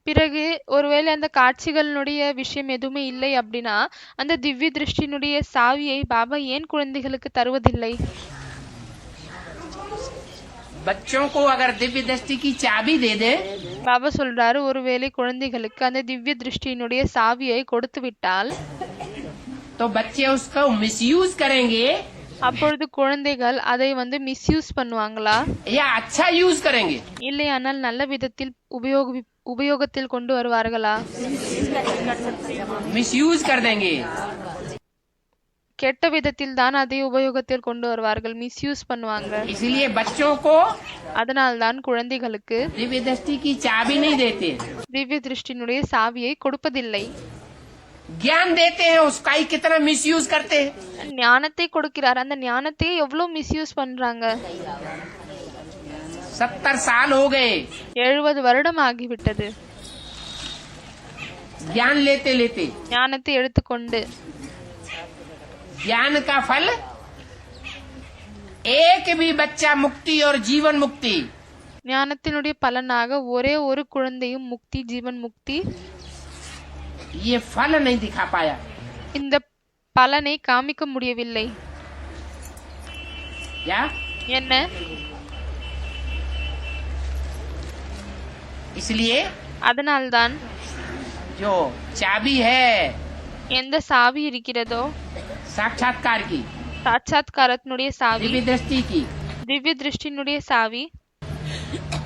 பிறகு ஒருவேளை அந்த காட்சிகளினுடைய விஷயம் எதுவுமே இல்லை அப்படின்னா அந்த திவ்ய திருஷ்டினுடைய சாவியை பாபா ஏன் குழந்தைகளுக்கு தருவதில்லை? बच्चों को अगर दिव्य दृष्टि की चाबी दे दे பாபா சொல்றாரு, ஒருவேளை குழந்தைகளுக்கு அந்த திவ்ய திருஷ்டியினுடைய சாவியை கொடுத்து விட்டால் तो बच्चे उसका मिसयूज करेंगे அப்பொழுது குழந்தைகள் அதை வந்து மிஸ்யூஸ் பண்ணுவாங்களா या अच्छा यूज करेंगे? இல்லையானால் நல்ல விதத்தில் உபயோகத்தில் கொண்டு வருவார்களா? मिसयूज कर देंगे। கெட்ட விதத்தில் தான் அதை உபயோகத்தில் கொண்டு வருவார்கள், மிஸ்யூஸ் பண்ணுவாங்க. इसलिए बच्चों को அதனால் தான் குழந்தைகளுக்கு दिव्य दृष्टि की चाबी नहीं देते, திவ்ய திருஷ்டினுடைய சாவியை கொடுப்பதில்லை. ज्ञान देते हैं, उसका ही कितना मिसयूज करते हैं। ஞானத்தை கொடுக்கிறார், அந்த ஞானத்தை எவ்வளவு மிஸ்யூஸ் பண்றாங்க. 70 साल हो गए 70 வருடம் ஆகிவிட்டது ज्ञान लेते लेते। ஞானத்தை எடுத்துக்கொண்டு. ज्ञान का फल एक भी बच्चा मुक्ति और जीवन मुक्ति, ஞானத்தினுடைய பலனாக ஒரே ஒரு குழந்தையும் முக்தி, ஜீவன் முக்தி, ये फल नहीं दिखा पाया। இந்த பலனை காமிக்க முடியவில்லை. क्या? என்ன? इसलिए அதனால்தான் जो चाबी है எந்த சாவி இருக்கிறதோ साक्षात्कार की, சாட்சாத்காரத்தினுடைய சாவி, दिव्य दृष्टि की, திவ்ய திருஷ்டினுடைய சாவி,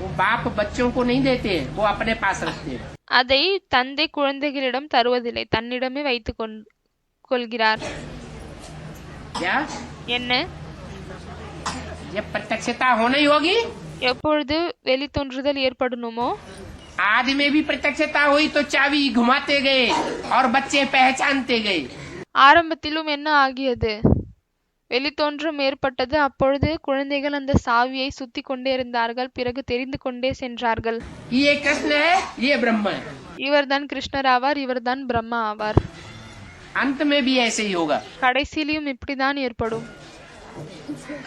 वो बाप बच्चों को नहीं देते, वो अपने पास रखते हैं। அதை தந்தை குழந்தைகளிடம் தருவதில்லை, தன்னிடமே வைத்துக் கொள்கிறார். क्या? என்ன? जब प्रत्यक्षता होनी होगी, எப்பொழுது வெளித்தோன்றுதல் ஏற்படணுமோ आदि में भी प्रत्यक्षता हुई तो चाबी घुमाते गए और बच्चे पहचानते गए। ஆரம்பத்திலும் என்ன ஆகியது? வெளித்தோன்றம் ஏற்பட்டது. அப்பொழுது குழந்தைகள் அந்த சாவியை சுத்தி கொண்டே இருந்தார்கள். பிறகு தெரிந்து கொண்டே சென்றார்கள். ये कृष्ण है, ये ब्रह्मा है। இவர்தான் கிருஷ்ணர் ஆவார், இவர்தான் பிரம்மா ஆவார். अंत में भी ऐसे ही होगा। கடைசியிலும் இப்படிதான் ஏற்படும்.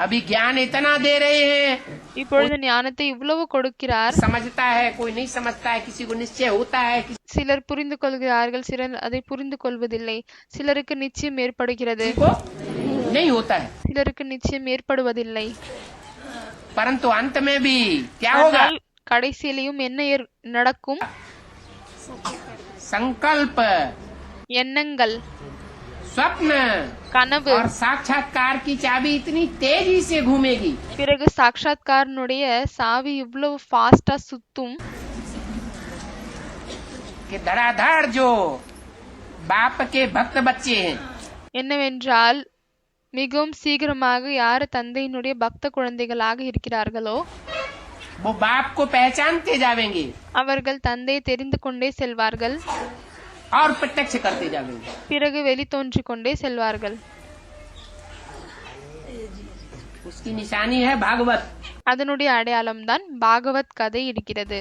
अभी ज्ञान इतना दे रहे हैं, இப்பொழுது ஞானத்தை இவ்வளவு கொடுக்கிறார். समझता है कोई नहीं समझता है, किसी को निश्चय होता है। சிலர் புரிந்து கொள்கிறார்கள், சிலர் அதை புரிந்து கொள்வதில்லை. சிலருக்கு நிச்சயம் ஏற்படுகிறது, किसी को नहीं होता है। சிலருக்கு நிச்சயம் ஏற்படுவதில்லை. परंतु अंत में भी क्या होगा? ஆனால் கடைசியிலையும் என்ன நடக்கும்? संकल्प, எண்ணங்கள், स्वप्न கனவு, और साक्षात्कार की चाबी इतनी तेजी से घूमेगी பிறகு சாட்சாத்காரனுடைய சாவி இவ்வளவு ஃபாஸ்டா சுத்தும் कि धड़ाधड़ जो बाप के भक्त बच्चे हैं, என்னவென்றால் மிகவும் சீக்கிரமாக யார் தந்தையினுடைய பக்த குழந்தைகளாக இருக்கிறார்களோ वो बाप को पहचानते जावेंगे அவர்கள் தந்தையை தெரிந்து கொண்டே செல்வார்கள். और प्रत्यक्ष करते जावेंगे। பிறகு வெளித்தோன்றிக் கொண்டே செல்வார்கள். उसकी निशानी है भागवत। அதனுடைய அடையாளம்தான் பாகவத் கதை இருக்கிறது.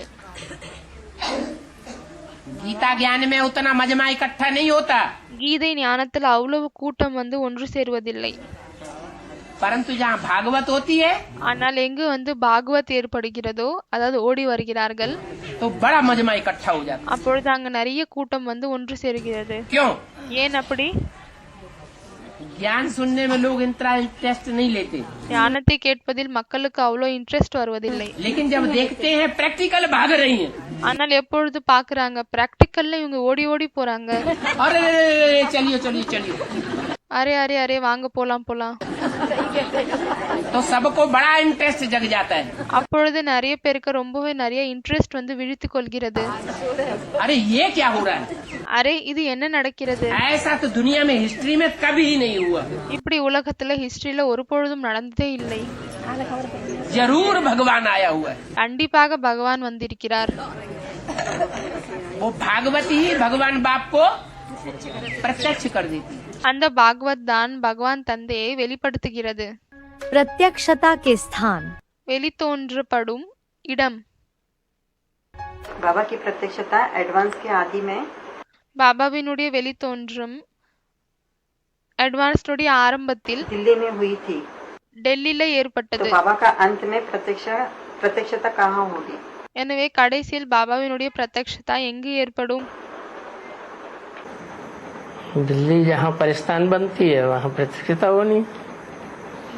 गीता ज्ञान में उतना मजमा इकट्ठा नहीं होता, கீதை ஞானத்தில் அவ்வளவு கூட்டம் ஒன்று சேருவதில்லை. परंतु जहाँ भागवत होती है ஆனால் எங்கு பாகவத் ஏற்படுகிறதோ, அதாவது ஓடி வருகிறார்கள், तो बड़ा मजमा इकट्ठा हो जाता அப்பொழுது அங்க நிறைய கூட்டம் ஒன்று சேருகிறது. है। क्यों? ஏன் அப்படி? ज्ञान सुनने में लोग इंटरेस्ट नहीं लेते, ஞானத்தை கேட்பதில் மக்களுக்கு அவ்வளோ இன்ட்ரெஸ்ட் வருவதில்லை. लेकिन जब देखते हैं प्रैक्टिकल भाग रही हैं, ஆனால் எப்பொழுது பாக்குறாங்க பிராக்டிக்கல்ல இவங்க ஓடி ஓடி போறாங்க. और चलिए चलिए चलिए, அரே அரே அரே வாங்க போலாம் போலாம், तो सबको बड़ा इंटरेस्ट जग जाता है। அப்பொழுது நிறைய பேருக்கு ரொம்பவே நிறைய இன்ட்ரெஸ்ட் விழித்து கொள்கிறது. अरे ये क्या हो रहा है? அரே இது என்ன நடக்கிறது? ऐसा तो दुनिया में हिस्ट्री में कभी ही नहीं हुआ। இப்படி உலகத்துல ஹிஸ்டரியில ஒரு பொழுதும் நடந்ததே இல்லை. जरूर भगवान आया हुआ है। கண்டிப்பாக பகவான் வந்திருக்கிறார். वो भागवती ही भगवान बाप को प्रत्यक्ष कर देती है। அந்த பாகவத் தான் பகவான் தந்தையை வெளிப்படுத்துகிறது. प्रत्यक्षता के स्थान। வெளித்தோன்றப்படும் இடம். बाबा की प्रत्यक्षता एडवांस के आदि में, பாபாவினுடைய வெளித்தோன்றம் அட்வான்ஸ்டுடைய ஆரம்பத்தில் दिल्ली में हुई थी। டெல்லியில ஏற்பட்டது. तो बाबा का अंत में प्रत्यक्षता कहाँ होगी? எனவே கடைசியில் பாபாவினுடைய பிரத்யக்ஷதா எங்கு ஏற்படும்? दिल्ली जहाँ परिस्थान बनती है वहाँ प्रत्यक्षता होनी।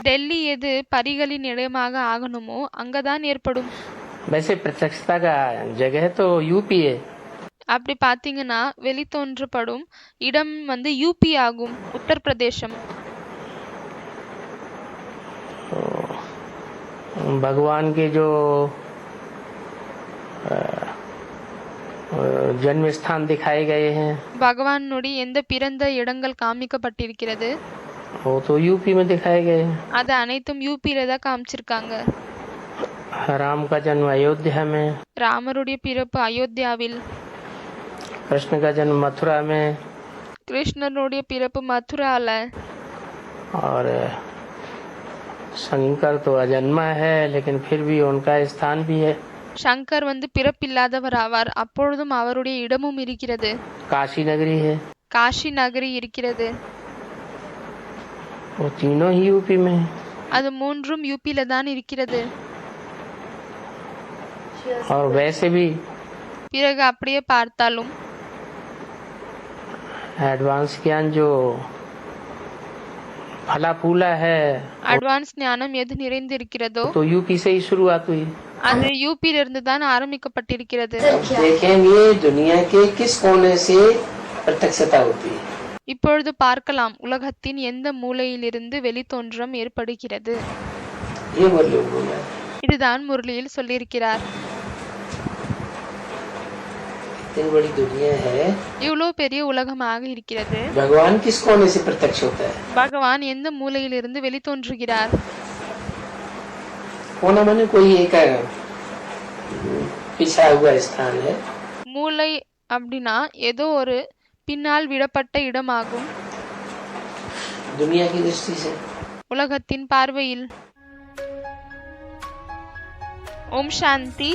டெல்லி எது பரிகளின் இடமாக ஆகணுமோ அங்கதான் ஏற்படும். वैसे प्रत्यक्षता का जगह तो यूपी है। அப்படி பாத்தீங்கன்னா வெளித்தோன்றப்படும் இடம் யூபி ஆகும், உத்தரப்பிரதேசம். भगवान के जो जन्म स्थान दिखाए गए हैं பகவானுடைய எந்த பிறந்த இடங்கள் காமிக்கப்பட்டிருக்கிறது वो तो यूपी में दिखाए गए हैं। அது அனைத்தும் யூபியில தான் காமிச்சிருக்காங்க. राम का जन्म अयोध्या में, ராமருடைய பிறப்பு அயோத்தியாவில், कृष्ण का जन्म मथुरा में, கிருஷ்ணனுடைய பிறப்பு மதுரால, और शंकर तो अजन्मा है लेकिन फिर भी उनका स्थान भी है। சங்கர் பிறப்பில்லாதவர் ஆவார், அப்பொழுதும் அவருடைய இடமும் இருக்கிறது. काशी नगरी है, காஷி நகரி இருக்கிறது. वो तीनों ही यूपी में है। அது மூன்றும் யூபியில தான் இருக்கிறது. और वैसे भी பிறகு அப்படியே பார்த்தாலும் एडवांस ज्ञान जो फला फूला है அட்வான்ஸ் ஞானம் எது நிறைந்திருக்கிறதோ तो यूपी से ही शुरुआत हुई। அது யூபியில இருந்து தான் ஆரம்பிக்கப்பட்டிருக்கிறது. देखेंगे दुनिया के किस कोने से प्रत्यक्षता होती है। இப்பொழுது பார்க்கலாம் உலகத்தின் எந்த மூலையிலிருந்து வெளித்தோன்றம் ஏற்படுகிறது. ये बोले बोला இதுதான் முரளியில் சொல்லியிருக்கிறார். इतनी बड़ी दुनिया है, இவ்வளவு பெரிய உலகமாக இருக்கிறது. भगवान किस कोने से प्रत्यक्ष होता है? பகவான் எந்த மூலையிலிருந்து வெளித்தோன்றுகிறார்? कोना माने कोई एक पिछड़ा हुआ स्थान है। மூலை அப்படின்னா ஏதோ ஒரு பின்னால் விடப்பட்ட இடமாகும். दुनिया की दृष्टि से உலகத்தின் பார்வையில். ஓம் சாந்தி.